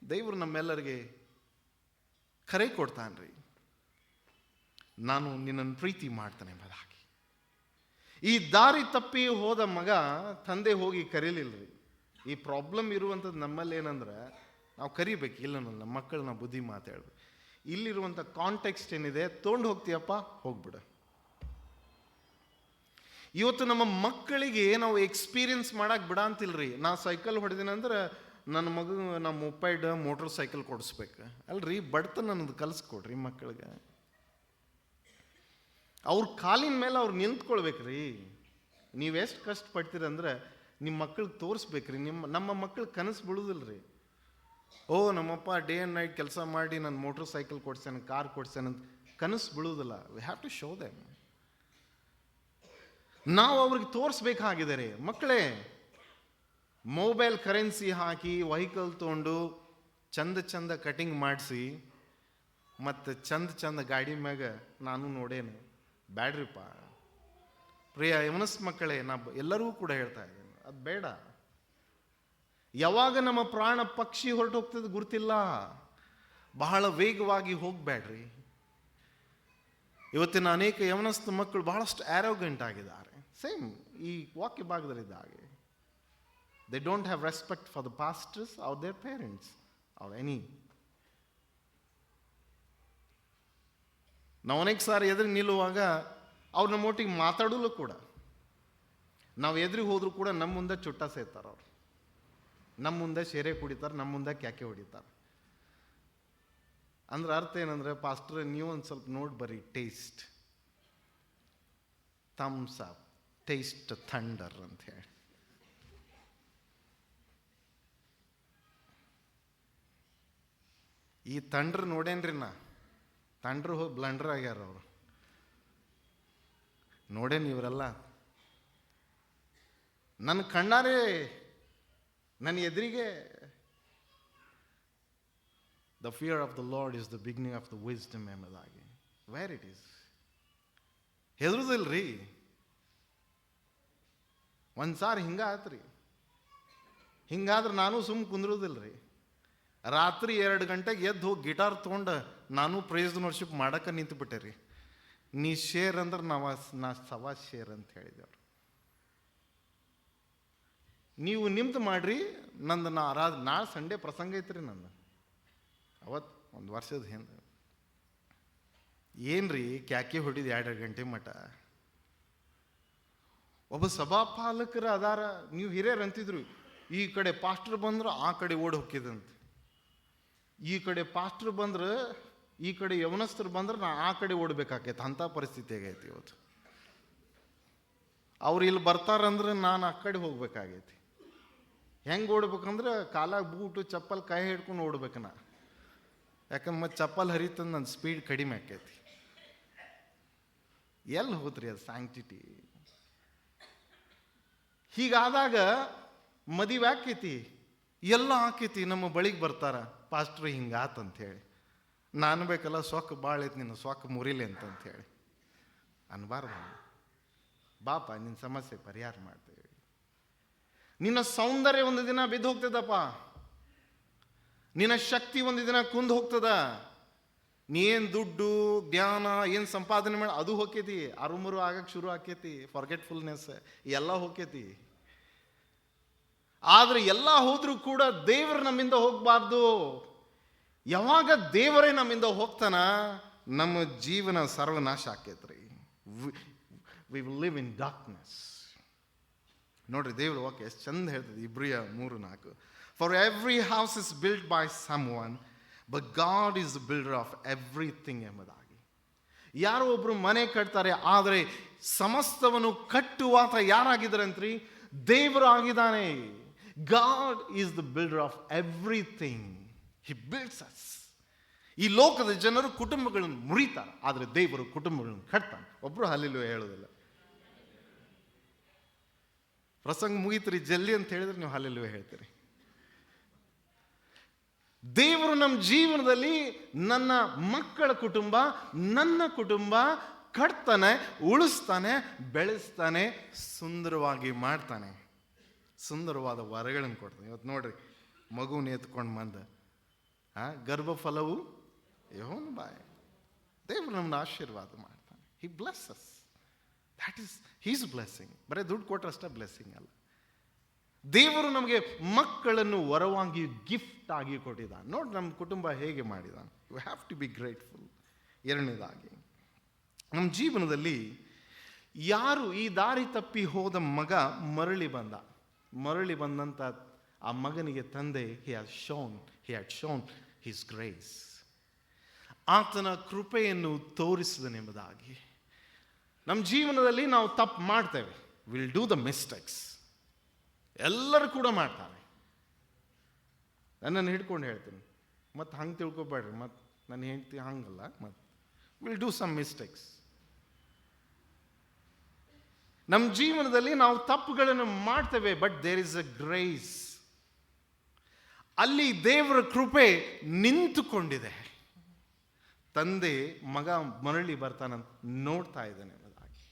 ದೇವರು ನಮ್ಮೆಲ್ಲರಿಗೆ ಕರೆ ಕೊಡ್ತಾನ್ರಿ, ನಾನು ನಿನ್ನನ್ನು ಪ್ರೀತಿ ಮಾಡ್ತಾನೆ ಎಂಬುದಾಗಿ. ಈ ದಾರಿ ತಪ್ಪಿ ಹೋದ ಮಗ ತಂದೆ ಹೋಗಿ ಕರೀಲಿಲ್ಲರಿ. ಈ ಪ್ರಾಬ್ಲಮ್ ಇರುವಂಥದ್ದು ನಮ್ಮಲ್ಲಿ ಏನಂದ್ರೆ, ನಾವು ಕರಿಬೇಕು, ಇಲ್ಲ ನಮ್ಮ ಮಕ್ಕಳನ್ನ ಬುದ್ಧಿ ಮಾತಾಡು. ಇಲ್ಲಿರುವಂಥ ಕಾಂಟೆಕ್ಸ್ಟ್ ಏನಿದೆ, ತೊಗೊಂಡು ಹೋಗ್ತೀಯಪ್ಪ ಹೋಗ್ಬಿಡು. ಇವತ್ತು ನಮ್ಮ ಮಕ್ಕಳಿಗೆ ನಾವು ಎಕ್ಸ್ಪೀರಿಯನ್ಸ್ ಮಾಡಕ್ಕೆ ಬಿಡ ಅಂತಿಲ್ರಿ. ನಾ ಸೈಕಲ್ ಹೊಡೆದಿನಂದ್ರೆ ನನ್ನ ಮಗು ನಮ್ಮ ಮೊಪೈಡ್ ಮೋಟ್ರ್ ಸೈಕಲ್ ಕೊಡಿಸ್ಬೇಕು ಅಲ್ರಿ. ಬಡ್ತನ ನನ್ನದು ಕಲಿಸ್ಕೊಡ್ರಿ ಮಕ್ಕಳಿಗೆ. ಅವ್ರ ಕಾಲಿನ ಮೇಲೆ ಅವ್ರು ನಿಂತ್ಕೊಳ್ಬೇಕ್ರಿ. ನೀವೆಷ್ಟು ಕಷ್ಟಪಡ್ತೀರಂದ್ರೆ ನಿಮ್ಮ ಮಕ್ಕಳಿಗೆ ತೋರಿಸ್ಬೇಕ್ರಿ. ನಮ್ಮ ಮಕ್ಕಳು ಕನಸು ಬಿಡುದಿಲ್ರಿ. ನಮ್ಮಪ್ಪ ಡೇ ಆ್ಯಂಡ್ ನೈಟ್ ಕೆಲಸ ಮಾಡಿ ನನ್ನ ಮೋಟ್ರ್ ಸೈಕಲ್ ಕೊಡ್ಸೇನೆ, ಕಾರ್ ಕೊಡ್ಸೇನೆ ಅಂತ ಕನಸು ಬಿಡುವುದಿಲ್ಲ. We have to show them. ನಾವು ಅವ್ರಿಗೆ ತೋರಿಸ್ಬೇಕಾಗಿದೆ ರೀ. ಮಕ್ಕಳೇ, ಮೊಬೈಲ್ ಕರೆನ್ಸಿ ಹಾಕಿ ವೆಹಿಕಲ್ ತೊಗೊಂಡು ಚಂದ ಕಟಿಂಗ್ ಮಾಡಿಸಿ ಮತ್ತು ಚಂದ ಗಾಡಿ ಮ್ಯಾಗ ನಾನು ನೋಡೇನು, ಬ್ಯಾಡ್ರಿಪ್ಪ. ಪ್ರಿಯ ಯವನಸ್ ಮಕ್ಕಳೇ, ಎಲ್ಲರೂ ಕೂಡ ಹೇಳ್ತಾ ಇದ್ದೀನಿ, ಅದು ಬೇಡ. ಯಾವಾಗ ನಮ್ಮ ಪ್ರಾಣ ಪಕ್ಷಿ ಹೊರಟು ಹೋಗ್ತದೆ ಗುರ್ತಿಲ್ಲ. ಬಹಳ ವೇಗವಾಗಿ ಹೋಗ್ಬೇಡ್ರಿ. ಇವತ್ತಿನ ಅನೇಕ ಯವನಸ್ಥ ಮಕ್ಕಳು ಬಹಳಷ್ಟು ಆರೋಗೆಂಟ್ ಆಗಿದ್ದಾರೆ. ಸೇಮ್ ಈ ವಾಕ್ಯ ಭಾಗದಲ್ಲಿದ್ದಾಗೆ. They don't have respect for the pastors or their parents or any. ನಾವು ಅನೇಕ ಸಾರಿ ಎದುರು ನಿಲ್ಲುವಾಗ ಅವ್ರು ನಮ್ಮ ಒಟ್ಟಿಗೆ ಮಾತಾಡಲು ಕೂಡ, ನಾವು ಎದುರಿಗೆ ಹೋದ್ರು ಕೂಡ ನಮ್ಮ ಮುಂದೆ ಚುಟ್ಟ ಸೇರ್ತಾರೆ. ಅವ್ರು ನಮ್ಮ ಮುಂದೆ ಶೇರೆ ಕುಡಿತಾರೆ, ನಮ್ಮ ಮುಂದೆ ಕ್ಯಾಕೆ ಹೊಡಿತಾರೆ. ಅಂದ್ರೆ ಅರ್ಥ ಏನಂದ್ರೆ, ಪಾಸ್ಟರ್ ನೀವು ಒಂದು ಸ್ವಲ್ಪ ನೋಡಿ ಬರ್ರಿ, taste thumbs up, taste thunder ಅಂತ ಹೇಳಿ. ಈ ಥಂಡ್ರ್ ನೋಡೇನ್ರಿ ನಾ. ಥಂಡ್ರ್ ಹೋಗಿ ಬ್ಲಂಡರ್ ಆಗ್ಯಾರ ಅವರು. ನೋಡೇನು ಇವರೆಲ್ಲ ನನ್ನ ಕಣ್ಣಾರೆ ನನ್ನ ಎದುರಿಗೆ. The fear of the Lord is the beginning of the wisdom ಎಂಬುದಾಗಿ. Where it is. ಹೆದರುದಿಲ್ರಿ. ಒಂದ್ಸಾರಿ ಹಿಂಗಾತ್ರಿ. ಹಿಂಗಾದ್ರೆ ನಾನು ಸುಮ್ಮ ಕುಂದ್ರುದಿಲ್ರಿ. ರಾತ್ರಿ 2 ಗಂಟೆಗೆ ಎದ್ದು ಹೋಗಿ ಗಿಟಾರ್ ತೊಗೊಂಡು ನಾನು ಪ್ರೈಸ್ ವರ್ಷಿಪ್ ಮಾಡಕ್ಕೆ ನಿಂತುಬಿಟ್ಟೆ ರೀ. ನೀ ಶೇರ್ ಅಂದ್ರೆ ನಾ ಸವಾ ಶೇರ್ ಅಂತ ಹೇಳಿದೆವ್ರು. ನೀವು ನಿಮ್ದು ಮಾಡ್ರಿ, ನಂದು ನಾಳೆ ಸಂಡೇ ಪ್ರಸಂಗ ಐತ್ರಿ. ನಂದು ಅವತ್ತು 1 ವರ್ಷದ ಹಿಂದೆ ಏನ್ರಿ ಕ್ಯಾಕೆ ಹೊಡಿದು 2 ಗಂಟೆ ಮಠ. ಒಬ್ಬ ಸಭಾಪಾಲಕರ ಅದಾರ, ನೀವು ಹಿರಿಯರು ಅಂತಿದ್ರು, ಈ ಕಡೆ ಪಾಸ್ಟರ್ ಬಂದ್ರೆ ಆ ಕಡೆ ಓಡಿ ಹೋಗಿದಂತೆ, ಈ ಕಡೆ ಪಾಸ್ಟರ್ ಬಂದ್ರೆ ಈ ಕಡೆ ಯವನಸ್ಥರು ಬಂದ್ರೆ ನಾ ಆ ಕಡೆ ಓಡ್ಬೇಕಾಕೈತೆ. ಅಂಥ ಪರಿಸ್ಥಿತಿ ಆಗೈತಿ ಇವತ್ತು. ಅವ್ರು ಇಲ್ಲಿ ಬರ್ತಾರಂದ್ರೆ ನಾನು ಆ ಕಡೆ ಹೋಗ್ಬೇಕಾಗೈತಿ. ಹೆಂಗೆ ಓಡ್ಬೇಕಂದ್ರೆ ಕಾಲಾಗ ಬೂಟು ಚಪ್ಪಲ್ ಕೈ ಹಿಡ್ಕೊಂಡು ಓಡ್ಬೇಕು ನಾ. ಯಾಕಂದ್ರೆ ಮತ್ತೆ ಚಪ್ಪಲ್ ಹರಿತಂದು ನನ್ನ ಸ್ಪೀಡ್ ಕಡಿಮೆ ಆಕೈತಿ. ಎಲ್ಲಿ ಹೋದ್ರಿ ಅದು ಸ್ಯಾಂಕ್ಟಿಟಿ? ಹೀಗಾದಾಗ ಮದುವೆ ಆಕೈತಿ, ಎಲ್ಲ ಆಕೈತಿ, ನಮ್ಮ ಬಳಿಗೆ ಬರ್ತಾರ, ಪಾಸ್ಟ್ರು ಹಿಂಗಾತಂಥೇಳಿ. ನಾನು ಬೇಕಲ್ಲ ಸೊಕ್ಕ ಭಾಳ ಐತಿ, ನಿನ್ನ ಸೊಕ್ಕ ಮುರಿಲಿ ಅಂತಂಥೇಳಿ ಅನ್ಬಾರ್ದು. ಬಾಪ ನಿನ್ನ ಸಮಸ್ಯೆ ಪರಿಹಾರ ಮಾಡ್ತೇವೆ. ನಿನ್ನ ಸೌಂದರ್ಯ ಒಂದು ದಿನ ಬಿದ್ದು ಹೋಗ್ತದಪ್ಪ. ನಿನ್ನ ಶಕ್ತಿ ಒಂದು ದಿನ ಕುಂದು ಹೋಗ್ತದ. ನೀ ಏನು ದುಡ್ಡು ಜ್ಞಾನ ಏನು ಸಂಪಾದನೆ ಮಾಡಿ ಅದು ಹೋಗ್ತೈತಿ. ಅರುಮರು ಆಗಕ್ಕೆ ಶುರು ಆಕೈತಿ. ಫಾರ್ಗೆಟ್ಫುಲ್ನೆಸ್ ಎಲ್ಲ ಹೋಗ್ತೈತಿ. ಆದ್ರೆ ಎಲ್ಲ ಹೋದ್ರೂ ಕೂಡ ದೇವರು ನಮ್ಮಿಂದ ಹೋಗ್ಬಾರ್ದು. ಯಾವಾಗ ದೇವರೇ ನಮ್ಮಿಂದ ಹೋಗ್ತಾನ, ನಮ್ಮ ಜೀವನ ಸರ್ವನಾಶ ಆಕೈತ್ರಿ. We will live in darkness. ನೋಡ್ರಿ ದೇವರು ವಾಕ್ಯ ಎಷ್ಟು ಚಂದ ಹೇಳ್ತದೆ. ಇಬ್ರಿಯ 3:4. For every house is built by someone, but God is the builder of everything ಎಂಬುದಾಗಿ. ಯಾರೋ ಒಬ್ರು ಮನೆ ಕಟ್ತಾರೆ, ಆದರೆ ಸಮಸ್ತವನ್ನು ಕಟ್ಟುವಾತ ಯಾರಾಗಿದ್ದಾರಂತ್ರಿ? ದೇವರು ಆಗಿದ್ದಾನೆ. God is the builder of everything. He builds us. ಈ ಲೋಕದ ಜನರು ಕುಟುಂಬಗಳನ್ನು ಮುರಿತಾರೆ, ಆದರೆ ದೇವರು ಕುಟುಂಬಗಳನ್ನು ಕಟ್ತಾನೆ. ಒಬ್ರು ಹಲ್ಲೆಲೂಯಾ ಹೇಳೋದಿಲ್ಲ. ಪ್ರಸಂಗ ಮುಗೀತ್ರಿ ಜಲ್ದಿ ಅಂತ ಹೇಳಿದ್ರೆ ನೀವು ಹಲ್ಲೆಲೂಯಾ ಹೇಳ್ತೀರಿ. ದೇವರು ನಮ್ಮ ಜೀವನದಲ್ಲಿ ನನ್ನ ಮಕ್ಕಳ ಕುಟುಂಬ, ನನ್ನ ಕುಟುಂಬ ಕಟ್ತಾನೆ, ಉಳಿಸ್ತಾನೆ, ಬೆಳೆಸ್ತಾನೆ, ಸುಂದರವಾಗಿ ಮಾಡ್ತಾನೆ, ಸುಂದರವಾದ ವರಗಳನ್ನು ಕೊಡ್ತಾನೆ. ಇವತ್ತು ನೋಡ್ರಿ, ಮಗುನ ಎತ್ಕೊಂಡು ಬಂದ ಗರ್ಭಫಲವು ಯೆಹೋವನ ಬಾಯಿ. ದೇವರು ನಮ್ಮನ್ನ ಆಶೀರ್ವಾದ ಮಾಡ್ತಾನೆ. He blesses. That is his blessing. ಬರೀ ದುಡ್ಡು ಕೊಟ್ಟರಷ್ಟೇ ಬ್ಲೆಸ್ಸಿಂಗ್ ಅಲ್ಲ. ದೇವರು ನಮಗೆ ಮಕ್ಕಳನ್ನು ವರವಾಗಿ ಗಿಫ್ಟ್ ಆಗಿ ಕೊಟ್ಟಿದ್ದಾನೆ. ನೋಡಿ ನಮ್ಮ ಕುಟುಂಬ ಹೇಗೆ ಮಾಡಿದ್ದಾನೆ. You have to be grateful. ಎರಡನೇದಾಗಿ, ನಮ್ಮ ಜೀವನದಲ್ಲಿ ಯಾರು ಈ ದಾರಿ ತಪ್ಪಿ ಹೋದ ಮಗ ಮರಳಿ ಬಂದಂಥ ಆ ಮಗನಿಗೆ ತಂದೆ he had shown his grace, ಆತನ ಕೃಪೆಯನ್ನು ತೋರಿಸಿದನೆಂಬುದಾಗಿ. ನಮ್ಮ ಜೀವನದಲ್ಲಿ ನಾವು ತಪ್ಪು ಮಾಡ್ತೇವೆ. Will do the mistakes. ಎಲ್ಲರೂ ಕೂಡ ಮಾಡ್ತಾರೆ. ನನ್ನನ್ನು ಹಿಡ್ಕೊಂಡು ಹೇಳ್ತೀನಿ, ಮತ್ತು ಹಂಗೆ ತಿಳ್ಕೊಬೇಡ್ರಿ, ಮತ್ತು ನನ್ನ ಹೆಂಡ್ತಿ ಹಂಗಲ್ಲ, ಮತ್ತು ವಿಲ್ ಡೂ ಸಮ್ ಮಿಸ್ಟೇಕ್ಸ್. ನಮ್ಮ ಜೀವನದಲ್ಲಿ ನಾವು ತಪ್ಪುಗಳನ್ನು ಮಾಡ್ತೇವೆ, but there is a grace. ಅಲ್ಲಿ ದೇವರ ಕೃಪೆ ನಿಂತುಕೊಂಡಿದೆ. ತಂದೆ ಮಗ ಮರಳಿ ಬರ್ತಾನಂತ ನೋಡ್ತಾ ಇದ್ದಾನೆ ಎಂಬುದಾಗಿ.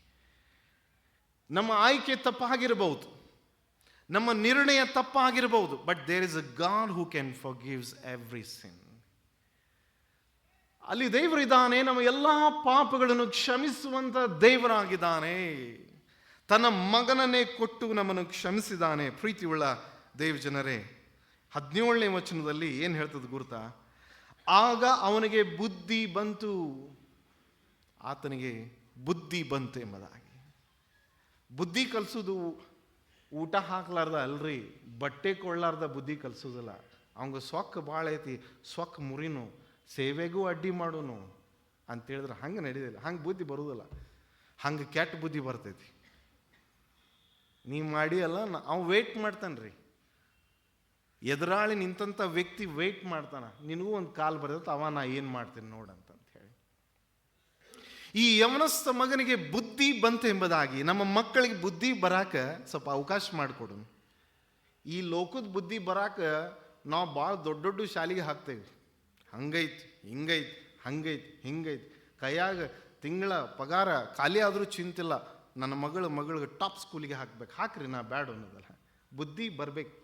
ನಮ್ಮ ಆಯ್ಕೆ ತಪ್ಪಾಗಿರಬಹುದು, ನಮ್ಮ ನಿರ್ಣಯ ತಪ್ಪಾಗಿರಬಹುದು, but there is a God who can forgives every sin. ಅಲ್ಲಿ ದೇವರಿದ್ದಾನೆ, ನಮ್ಮ ಎಲ್ಲ ಪಾಪಗಳನ್ನು ಕ್ಷಮಿಸುವಂತ ದೇವರಾಗಿದ್ದಾನೆ. ತನ್ನ ಮಗನನ್ನೇ ಕೊಟ್ಟು ನಮ್ಮನ್ನು ಕ್ಷಮಿಸಿದ್ದಾನೆ. ಪ್ರೀತಿಯುಳ್ಳ ದೇವಜನರೇ, 17ನೇ ವಚನದಲ್ಲಿ ಏನು ಹೇಳ್ತದೆ ಗುರುತಾ? ಆಗ ಅವನಿಗೆ ಬುದ್ಧಿ ಬಂತು, ಆತನಿಗೆ ಬುದ್ಧಿ ಬಂತು ಎಂಬುದಾಗಿ. ಬುದ್ಧಿ ಕಲಿಸೋದು ಊಟ ಹಾಕ್ಲಾರ್ದ ಅಲ್ರಿ, ಬಟ್ಟೆ ಕೊಳ್ಳಾರ್ದ ಬುದ್ಧಿ ಕಲಿಸೋದಿಲ್ಲ. ಅವಂಗ ಸೊಕ್ಕ ಭಾಳ ಐತಿ, ಸೊಕ್ಕ ಮುರಿನು, ಸೇವೆಗೂ ಅಡ್ಡಿ ಮಾಡೋನು ಅಂತೇಳಿದ್ರೆ ಹಂಗೆ ನಡೆಯೋದಿಲ್ಲ. ಹಂಗೆ ಬುದ್ಧಿ ಬರೋದಿಲ್ಲ. ಹಂಗೆ ಕೆಟ್ಟ ಬುದ್ಧಿ ಬರ್ತೈತಿ. ನೀವು ಮಾಡಿ ಅಲ್ಲ, ಅವ್ನು ವೇಟ್ ಮಾಡ್ತಾನೆ ರೀ. ಎದುರಾಳಿ ನಿಂತಂಥ ವ್ಯಕ್ತಿ ವೇಟ್ ಮಾಡ್ತಾನ, ನಿನಗೂ ಒಂದು ಕಾಲ್ ಬರ್ತೈತೆ, ಅವ ನಾ ಏನು ಮಾಡ್ತೀನಿ ನೋಡಂತ ಹೇಳಿ. ಈ ಯವನಸ್ಥ ಮಗನಿಗೆ ಬುದ್ಧಿ ಬಂತು ಎಂಬುದಾಗಿ ನಮ್ಮ ಮಕ್ಕಳಿಗೆ ಬುದ್ಧಿ ಬರಾಕ ಸ್ವಲ್ಪ ಅವಕಾಶ ಮಾಡಿಕೊಡು. ಈ ಲೋಕದ ಬುದ್ಧಿ ಬರಾಕ ನಾವು ಭಾಳ ದೊಡ್ಡ ದೊಡ್ಡ ಶಾಲೆಗೆ ಹಾಕ್ತೇವೆ. ಹಂಗೈತಿ, ಹಿಂಗೈತಿ, ಹಂಗೈತಿ, ಹಿಂಗೈತಿ. ಕೈಯಾಗ ತಿಂಗಳ ಪಗಾರ ಖಾಲಿ ಆದರೂ ಚಿಂತಿಲ್ಲ, ನನ್ನ ಮಗಳಿಗೆ ಟಾಪ್ ಸ್ಕೂಲಿಗೆ ಹಾಕ್ಬೇಕು. ಹಾಕ್ರಿ, ನಾ ಬ್ಯಾಡ ಅನ್ನೋದಲ್ಲ. ಬುದ್ಧಿ ಬರಬೇಕು.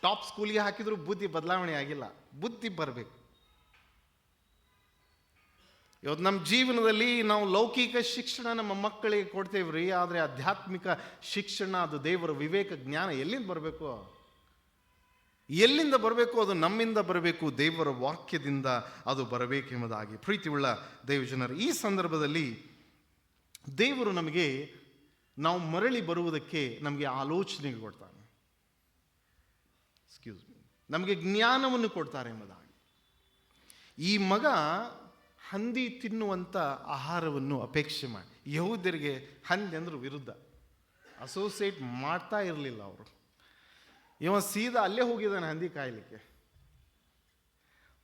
ಟಾಪ್ ಸ್ಕೂಲಿಗೆ ಹಾಕಿದ್ರು ಬುದ್ಧಿ ಬದಲಾವಣೆ ಆಗಿಲ್ಲ, ಬುದ್ಧಿ ಬರಬೇಕು. ಇವತ್ತು ನಮ್ಮ ಜೀವನದಲ್ಲಿ ನಾವು ಲೌಕಿಕ ಶಿಕ್ಷಣ ನಮ್ಮ ಮಕ್ಕಳಿಗೆ ಕೊಡ್ತೇವ್ರಿ, ಆದರೆ ಆಧ್ಯಾತ್ಮಿಕ ಶಿಕ್ಷಣ, ಅದು ದೇವರ ವಿವೇಕ ಜ್ಞಾನ ಎಲ್ಲಿಂದ ಬರಬೇಕು? ಎಲ್ಲಿಂದ ಬರಬೇಕು? ಅದು ನಮ್ಮಿಂದ ಬರಬೇಕು, ದೇವರ ವಾಕ್ಯದಿಂದ ಅದು ಬರಬೇಕೆಂಬುದಾಗಿ. ಪ್ರೀತಿಯುಳ್ಳ ದೇವಜನರು, ಈ ಸಂದರ್ಭದಲ್ಲಿ ದೇವರು ನಮಗೆ ನಾವು ಮರಳಿ ಬರುವುದಕ್ಕೆ ನಮಗೆ ಆಲೋಚನೆ ಕೊಡ್ತಾನೆ. ನಮಗೆ ಜ್ಞಾನವನ್ನು ಕೊಡ್ತಾರೆ ಎಂಬುದಾಗಿ. ಈ ಮಗ ಹಂದಿ ತಿನ್ನುವಂಥ ಆಹಾರವನ್ನು ಅಪೇಕ್ಷೆ ಮಾಡಿ, ಯಹೂದ್ಯರಿಗೆ ಹಂದಿ ಅಂದ್ರೆ ವಿರುದ್ಧ, ಅಸೋಸಿಯೇಟ್ ಮಾಡ್ತಾ ಇರಲಿಲ್ಲ ಅವರು. ಇವ ಸೀದಾ ಅಲ್ಲೇ ಹೋಗಿದ್ದಾನೆ ಹಂದಿ ಕಾಯಲಿಕ್ಕೆ.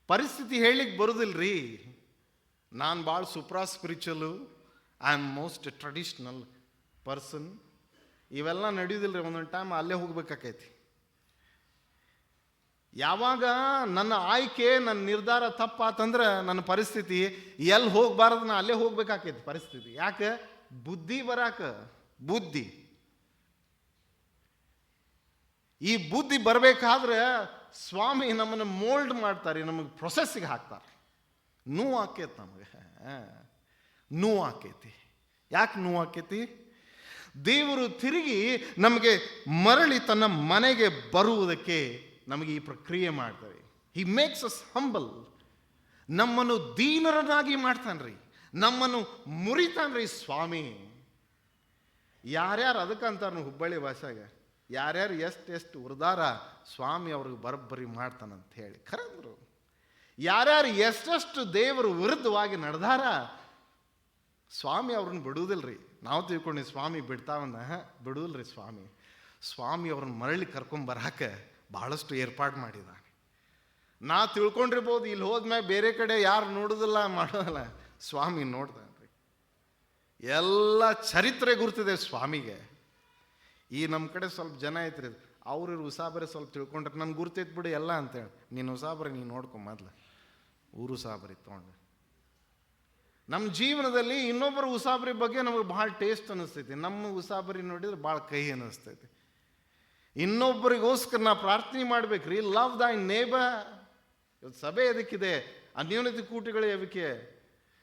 ಪರಿಸ್ಥಿತಿ ಹೇಳಲಿಕ್ಕೆ ಬರೋದಿಲ್ರಿ. ನಾನು ಭಾಳ super spiritual, I am most traditional person, ಇವೆಲ್ಲ ನಡೆಯೋದಿಲ್ರಿ. ಒಂದೊಂದು ಟೈಮ್ ಅಲ್ಲೇ ಹೋಗ್ಬೇಕಾಕೈತಿ. ಯಾವಾಗ ನನ್ನ ಆಯ್ಕೆ, ನನ್ನ ನಿರ್ಧಾರ ತಪ್ಪಾತಂದ್ರೆ ನನ್ನ ಪರಿಸ್ಥಿತಿ ಎಲ್ಲಿ ಹೋಗ್ಬಾರ್ದು, ನಾ ಅಲ್ಲೇ ಹೋಗ್ಬೇಕಾಕೈತಿ ಪರಿಸ್ಥಿತಿ. ಯಾಕೆ? ಬುದ್ಧಿ ಬರಾಕ. ಬುದ್ಧಿ, ಈ ಬುದ್ಧಿ ಬರಬೇಕಾದ್ರೆ ಸ್ವಾಮಿ ನಮ್ಮನ್ನು ಮೋಲ್ಡ್ ಮಾಡ್ತಾರೆ, ನಮಗೆ ಪ್ರೊಸೆಸ್ಸಿಗೆ ಹಾಕ್ತಾರೆ. ನೋವು ಆಕೈತಿ ನಮಗೆ, ನೋವು ಆಕೈತಿ. ಯಾಕೆ ನೋವು ಆಕೈತಿ? ದೇವರು ತಿರುಗಿ ನಮಗೆ ಮರಳಿ ತನ್ನ ಮನೆಗೆ ಬರುವುದಕ್ಕೆ ನಮಗೆ ಈ ಪ್ರಕ್ರಿಯೆ ಮಾಡ್ತಾರೆ. He makes us humble. ನಮ್ಮನ್ನು ದೀನರನ್ನಾಗಿ ಮಾಡ್ತಾನ್ರಿ, ನಮ್ಮನ್ನು ಮುರಿತಾನ್ರಿ ಸ್ವಾಮಿ. ಯಾರ್ಯಾರು ಅದಕ್ಕಂತಾರ ಹುಬ್ಬಳ್ಳಿ ಭಾಷೆಗೆ, ಯಾರ್ಯಾರು ಎಷ್ಟು ಉರ್ದಾರ ಸ್ವಾಮಿ ಅವ್ರಿಗೆ ಬರೋಬ್ಬರಿ ಮಾಡ್ತಾನಂತ ಹೇಳಿ ಖರಂದ್ರು. ಯಾರ್ಯಾರು ಎಷ್ಟೆಷ್ಟು ದೇವರು ವಿರುದ್ಧವಾಗಿ ನಡೆದಾರ ಸ್ವಾಮಿ ಅವ್ರನ್ನ ಬಿಡುವುದಿಲ್ರಿ. ನಾವು ತಿಳ್ಕೊಂಡು ಸ್ವಾಮಿ ಬಿಡ್ತಾವಂದ, ಬಿಡುವುದಿಲ್ರಿ ಸ್ವಾಮಿ. ಸ್ವಾಮಿ ಅವ್ರನ್ನ ಮರಳಿ ಕರ್ಕೊಂಬರಾಕ ಭಾಳಷ್ಟು ಏರ್ಪಾಡು ಮಾಡಿದ್ದಾನೆ. ನಾ ತಿಳ್ಕೊಂಡಿರ್ಬೋದು, ಇಲ್ಲಿ ಹೋದ್ಮ್ಯಾಗ ಬೇರೆ ಕಡೆ ಯಾರು ನೋಡೋದಿಲ್ಲ, ಮಾಡೋದಿಲ್ಲ, ಸ್ವಾಮಿ ನೋಡ್ತಾನೆ ರೀ. ಎಲ್ಲ ಚರಿತ್ರೆ ಗುರ್ತಿದೆ ಸ್ವಾಮಿಗೆ. ಈ ನಮ್ಮ ಕಡೆ ಸ್ವಲ್ಪ ಜನ ಐತ್ರಿ, ಅವ್ರ ಉಸಾಬರಿ ಸ್ವಲ್ಪ ತಿಳ್ಕೊಂಡ್ರೆ ನನ್ಗೆ ಗುರ್ತೈತೆ ಬಿಡು ಎಲ್ಲ ಅಂತೇಳಿ. ನೀನು ಉಸಾಬರಿ ನೀನು ನೋಡ್ಕೊ ಮೊದ್ಲು, ಊರು ಉಸಾಬರಿ ತೊಗೊಂಡು. ನಮ್ಮ ಜೀವನದಲ್ಲಿ ಇನ್ನೊಬ್ಬರ ಉಸಾಬರಿ ಬಗ್ಗೆ ನಮಗೆ ಭಾಳ ಟೇಸ್ಟ್ ಅನ್ನಿಸ್ತೈತಿ, ನಮ್ಮ ಉಸಾಬರಿ ನೋಡಿದ್ರೆ ಭಾಳ ಕಹಿ ಅನ್ನಿಸ್ತೈತಿ. ಇನ್ನೊಬ್ಬರಿಗೋಸ್ಕರ ನಾ ಪ್ರಾರ್ಥನೆ ಮಾಡ್ಬೇಕ್ರಿ. ಲವ್ ದೈ ನೇಬರ್. ಇವತ್ತು ಸಭೆ ಎದಕ್ಕಿದೆ? ಅನ್ಯೋನ್ಯತೆ ಕೂಟಗಳು ಯಾವಕ್ಕೆ?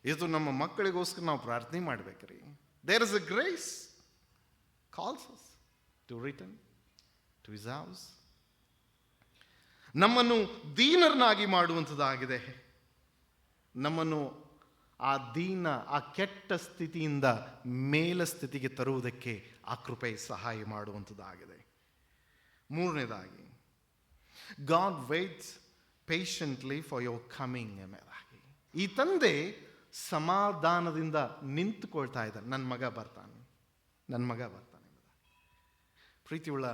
ಇದು ನಮ್ಮ ಮಕ್ಕಳಿಗೋಸ್ಕರ ನಾವು ಪ್ರಾರ್ಥನೆ ಮಾಡ್ಬೇಕ್ರಿ. There is a grace calls us to return to his house. ನಮ್ಮನ್ನು ದೀನರನ್ನಾಗಿ ಮಾಡುವಂಥದ್ದಾಗಿದೆ. ನಮ್ಮನ್ನು ಆ ದೀನ, ಆ ಕೆಟ್ಟ ಸ್ಥಿತಿಯಿಂದ ಮೇಲ ಸ್ಥಿತಿಗೆ ತರುವುದಕ್ಕೆ ಆ ಕೃಪೆ ಸಹಾಯ ಮಾಡುವಂಥದ್ದಾಗಿದೆ. ಮೂರನೇದಾಗಿ, god weights patiently for your coming ಎಂಬುದಾಗಿ. ಈ ತಂದೆ ಸಮಾಧಾನದಿಂದ ನಿಂತುಕೊಳ್ತಾ ಇದ್ದಾನೆ. ನನ್ನ ಮಗ ಬರ್ತಾನೆ, ನನ್ನ ಮಗ ಬರ್ತಾನೆ. ಪ್ರೀತಿಯುಳ್ಳ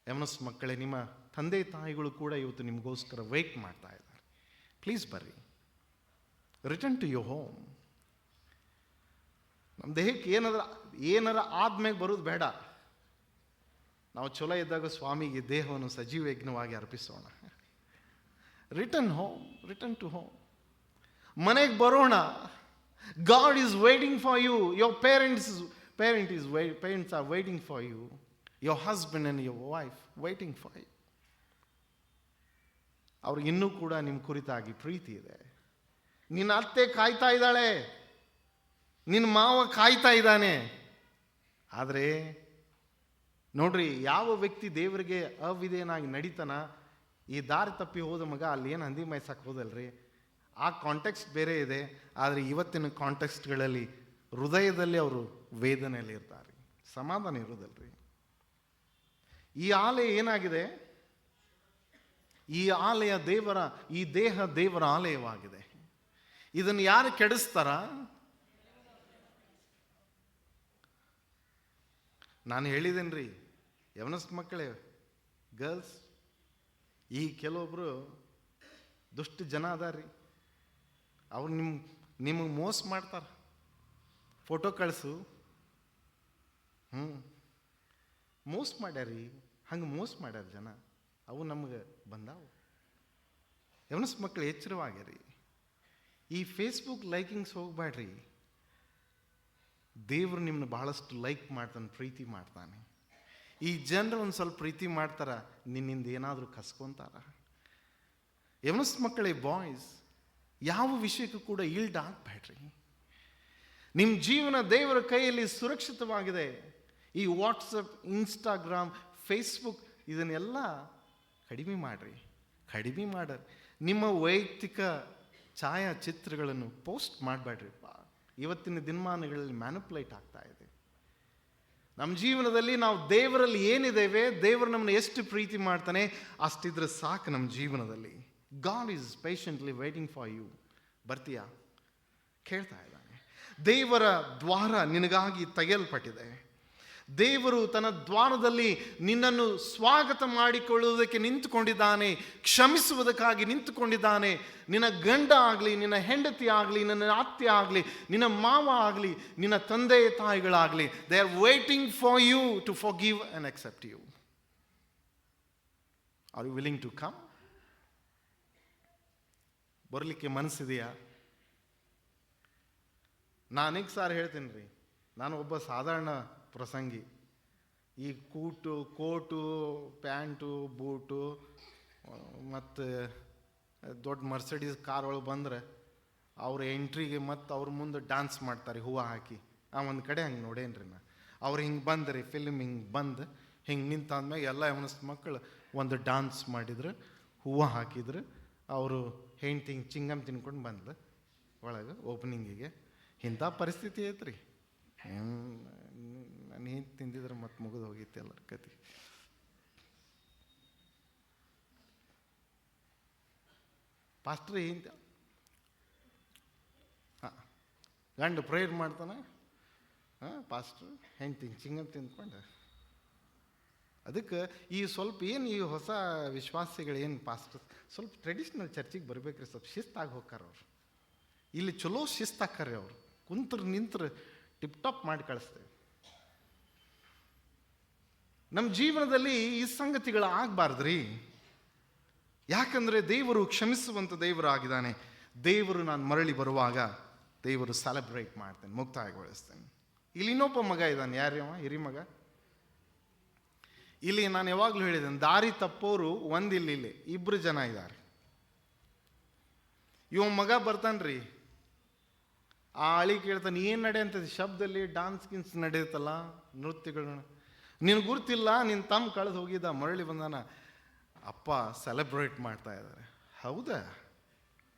ಯಮನಸ್ ಮಕ್ಕಳೇ, ನಿಮ್ಮ ತಂದೆ ತಾಯಿಗಳು ಕೂಡ ಇವತ್ತು ನಿಮಗೋಸ್ಕರ ವೇಟ್ ಮಾಡ್ತಾ ಇದ್ದಾರೆ. ಪ್ಲೀಸ್ ಬರ್ರಿ, ರಿಟರ್ನ್ ಟು ಯೋರ್ ಹೋಮ್. ನಮ್ಮ ದೇಹಕ್ಕೆ ಏನಾರ ಆದ್ಮೇಲೆ ಬರೋದು ಬೇಡ. ನಾವು ಚಲೋ ಇದ್ದಾಗ ಸ್ವಾಮಿಗೆ ದೇಹವನ್ನು ಸಜೀವ ಯಜ್ಞವಾಗಿ ಅರ್ಪಿಸೋಣ. Return home, return to home. ಮನೆಗೆ ಬರೋಣ. God is waiting for you. Your parents are waiting for you. Your husband and your wife waiting for you. ಅವ್ರಿಗೆ ಇನ್ನೂ ಕೂಡ ನಿಮ್ಮ ಕುರಿತಾಗಿ ಪ್ರೀತಿ ಇದೆ. ನಿನ್ನ ಅತ್ತೆ ಕಾಯ್ತಾ ಇದ್ದಾಳೆ, ನಿನ್ನ ಮಾವ ಕಾಯ್ತಾ ಇದ್ದಾನೆ. ಆದರೆ ನೋಡ್ರಿ, ಯಾವ ವ್ಯಕ್ತಿ ದೇವರಿಗೆ ಅವಿಧೇಯನಾಗಿ ನಡೀತಾನ, ಈ ದಾರಿ ತಪ್ಪಿ ಹೋದ ಮಗ ಅಲ್ಲಿ ಏನು ಹಂದಿ ಮೈಸಕ್ಕೆ ಹೋದಲ್ರಿ, ಆ ಕಾಂಟೆಕ್ಸ್ಟ್ ಬೇರೆ ಇದೆ. ಆದರೆ ಇವತ್ತಿನ ಕಾಂಟೆಕ್ಸ್ಟ್ಗಳಲ್ಲಿ ಹೃದಯದಲ್ಲಿ ಅವರು ವೇದನೆಯಲ್ಲಿ ಇರ್ತಾರೆ, ಸಮಾಧಾನ ಇರೋದಲ್ರಿ. ಈ ಆಲಯ ಏನಾಗಿದೆ? ಈ ಆಲಯ ಈ ದೇಹ ದೇವರ ಆಲಯವಾಗಿದೆ. ಇದನ್ನು ಯಾರು ಕೆಡಿಸ್ತಾರ? ನಾನು ಹೇಳಿದ್ದೇನ್ರಿ, ಯವನಸ್ ಮಕ್ಕಳೇ, ಗರ್ಲ್ಸ್, ಈ ಕೆಲವೊಬ್ಬರು ದುಷ್ಟ ಜನ ಅದಾರ್ರಿ. ಅವ್ರು ನಿಮಗೆ ಮೋಸ ಮಾಡ್ತಾರೆ. ಫೋಟೋ ಕಳಿಸು, ಮೋಸ ಮಾಡ್ಯಾರಿ. ಹಂಗೆ ಮೋಸ ಮಾಡ್ಯಾರ ಜನ. ಅವು ನಮಗೆ ಬಂದಾವು. ಯವನಸ್ ಮಕ್ಕಳು ಎಚ್ಚರವಾಗ್ಯಾರಿ. ಈ ಫೇಸ್ಬುಕ್ ಲೈಕಿಂಗ್ಸ್ ಹೋಗ್ಬೇಡ್ರಿ. ದೇವರು ನಿಮ್ಮನ್ನ ಬಹಳಷ್ಟು ಲೈಕ್ ಮಾಡ್ತಾನೆ, ಪ್ರೀತಿ ಮಾಡ್ತಾನೆ. ಈ ಜನರು ಒಂದು ಸ್ವಲ್ಪ ಪ್ರೀತಿ ಮಾಡ್ತಾರ, ನಿನ್ನಿಂದ ಏನಾದರೂ ಕಸ್ಕೊಂತಾರ. ಯವನಸ್ ಮಕ್ಕಳೇ, ಬಾಯ್ಸ್, ಯಾವ ವಿಷಯಕ್ಕೂ ಕೂಡ ಈಲ್ಡ್ ಆಗಬೇಡ್ರಿ. ನಿಮ್ಮ ಜೀವನ ದೇವರ ಕೈಯಲ್ಲಿ ಸುರಕ್ಷಿತವಾಗಿದೆ. ಈ ವಾಟ್ಸಪ್, ಇನ್ಸ್ಟಾಗ್ರಾಮ್, ಫೇಸ್ಬುಕ್ ಇದನ್ನೆಲ್ಲ ಕಡಿಮೆ ಮಾಡ್ರಿ. ನಿಮ್ಮ ವೈಯಕ್ತಿಕ ಛಾಯಾಚಿತ್ರಗಳನ್ನು ಪೋಸ್ಟ್ ಮಾಡಬೇಡ್ರಿಪ್ಪ. ಇವತ್ತಿನ ದಿನಮಾನಗಳಲ್ಲಿ ಮ್ಯಾನಿಪುಲೇಟ್ ಆಗ್ತಾ ಇದೆ. ನಮ್ಮ ಜೀವನದಲ್ಲಿ ನಾವು ದೇವರಲ್ಲಿ ಏನಿದ್ದೇವೆ, ದೇವರು ನಮ್ಮನ್ನು ಎಷ್ಟು ಪ್ರೀತಿ ಮಾಡ್ತಾನೆ ಅಷ್ಟಿದ್ರೆ ಸಾಕು ನಮ್ಮ ಜೀವನದಲ್ಲಿ. God is patiently waiting for you. ಬರ್ತೀಯಾ? ಕೇಳ್ತಾ ಇದ್ದಾನೆ. ದೇವರ ದ್ವಾರ ನಿನಗಾಗಿ ತೆಗೆಯಲ್ಪಟ್ಟಿದೆ. ದೇವರು ತನ್ನ ದ್ವಾರದಲ್ಲಿ ನಿನ್ನನ್ನು ಸ್ವಾಗತ ಮಾಡಿಕೊಳ್ಳುವುದಕ್ಕೆ ನಿಂತುಕೊಂಡಿದ್ದಾನೆ, ಕ್ಷಮಿಸುವುದಕ್ಕಾಗಿ ನಿಂತುಕೊಂಡಿದ್ದಾನೆ. ನಿನ್ನ ಗಂಡ ಆಗಲಿ, ನಿನ್ನ ಹೆಂಡತಿ ಆಗಲಿ, ನಿನ್ನ ಅತ್ತೆ ಆಗಲಿ, ನಿನ್ನ ಮಾವ ಆಗಲಿ, ನಿನ್ನ ತಂದೆ ತಾಯಿಗಳಾಗಲಿ, they are waiting for you to forgive and accept you. Are you willing to come? ಬರಲಿಕ್ಕೆ ಮನಸ್ಸಿದೆಯಾ? ನಾನೀಗ ಸಾರ್ ಹೇಳ್ತೀನಿ ರೀ, ನಾನು ಒಬ್ಬ ಸಾಧಾರಣ ಪ್ರಸಂಗಿ. ಈ ಕೋಟು, ಪ್ಯಾಂಟು, ಬೂಟು ಮತ್ತು ದೊಡ್ಡ ಮರ್ಸಿಡೀಸ್ ಕಾರ್ ಒಳಗೆ ಬಂದರೆ ಅವ್ರ ಎಂಟ್ರಿಗೆ ಮತ್ತು ಅವ್ರ ಮುಂದೆ ಡ್ಯಾನ್ಸ್ ಮಾಡ್ತಾರೆ ಹೂವು ಹಾಕಿ. ಒಂದು ಕಡೆ ಹಂಗೆ ನೋಡೇನ್ರಿ ನಾ. ಅವ್ರು ಹಿಂಗೆ ಬಂದ್ರಿ, ಫಿಲ್ಮ್ ಹಿಂಗೆ ಬಂದು ಹಿಂಗೆ ನಿಂತಾದ್ಮೇಲೆ ಎಲ್ಲ ಯವನಸ್ ಮಕ್ಕಳು ಒಂದು ಡ್ಯಾನ್ಸ್ ಮಾಡಿದ್ರು, ಹೂವು ಹಾಕಿದ್ರು. ಅವರು ಹೆಂಡ್ತಿ ಹಿಂಗೆ ಚಿಂಗಮ್ ತಿನ್ಕೊಂಡು ಬಂದ್ಲು ಒಳಗೆ ಓಪನಿಂಗಿಗೆ. ಇಂಥ ಪರಿಸ್ಥಿತಿ ಐತ್ರಿ. ನಾನು ಏನು ತಿಂದಿದ್ರೆ ಮತ್ತೆ ಮುಗಿದು ಹೋಗಿತ್ತು ಎಲ್ಲರ ಕತೆ. ಪಾಸ್ಟ್ರಿ ಇಂತ ಗಂಡು ಪ್ರೇಯರ್ ಮಾಡ್ತಾನೆ, ಪಾಸ್ಟ್ರು ಹೆಂಡ್ತಿ ಚಿಂಗಮ್ ತಿಂದ್ಕೊಂಡು. ಅದಕ್ಕೆ ಈ ಸ್ವಲ್ಪ ಏನು ಈ ಹೊಸ ವಿಶ್ವಾಸಿಗಳು ಏನು ಪಾಸ್ಟರ್ ಸ್ವಲ್ಪ ಟ್ರೆಡಿಷ್ನಲ್ ಚರ್ಚಿಗೆ ಬರ್ಬೇಕ್ರಿ. ಸ್ವಲ್ಪ ಶಿಸ್ತಾಗಿ ಹೋಗ್ತಾರೆ ಅವ್ರು. ಇಲ್ಲಿ ಚಲೋ ಶಿಸ್ತಾಕ್ಕಾರೆ ಅವರು. ಕುಂತ್ರು ನಿಂತ್ರು ಟಿಪ್ ಟಾಪ್ ಮಾಡಿ ಕಳಿಸ್ತೇವೆ. ನಮ್ಮ ಜೀವನದಲ್ಲಿ ಈ ಸಂಗತಿಗಳು ಆಗಬಾರ್ದ್ರಿ. ಯಾಕಂದರೆ ದೇವರು ಕ್ಷಮಿಸುವಂಥ ದೇವರಾಗಿದ್ದಾನೆ. ದೇವರು ನಾನು ಮರಳಿ ಬರುವಾಗ ದೇವರು ಸೆಲೆಬ್ರೇಟ್ ಮಾಡ್ತೇನೆ, ಮುಕ್ತಾಯಗೊಳಿಸ್ತೇನೆ. ಇಲ್ಲಿ ಇನ್ನೊಬ್ಬ ಮಗ ಇದ್ದಾನೆ. ಯಾರ್ಯವ? ಹಿರಿ ಮಗ. ಇಲ್ಲಿ ನಾನು ಯಾವಾಗಲೂ ಹೇಳಿದ್ದೇನೆ, ದಾರಿ ತಪ್ಪೋರು ಒಂದಿಲ್ಲಿ ಇಬ್ಬರು ಜನ ಇದ್ದಾರೆ. ಇವ ಮಗ ಬರ್ತಾನ್ರಿ, ಆ ಅಳಿ ಕೇಳ್ತಾನೆ, ಏನು ನಡೆ ಅಂತದೆ ಶಬ್ದಲ್ಲಿ ಡಾನ್ಸ್ ಗಿನ್ಸ್ ನಡೆಯುತ್ತಲ್ಲ, ನೃತ್ಯಗಳು. ನಿನ್ ಗುರ್ತಿಲ್ಲ, ನಿನ್ನ ತಮ್ಮ ಕಳೆದು ಹೋಗಿದ್ದ, ಮರಳಿ ಬಂದಾನ, ಅಪ್ಪ ಸೆಲೆಬ್ರೇಟ್ ಮಾಡ್ತಾ ಇದ್ದಾರೆ. ಹೌದಾ?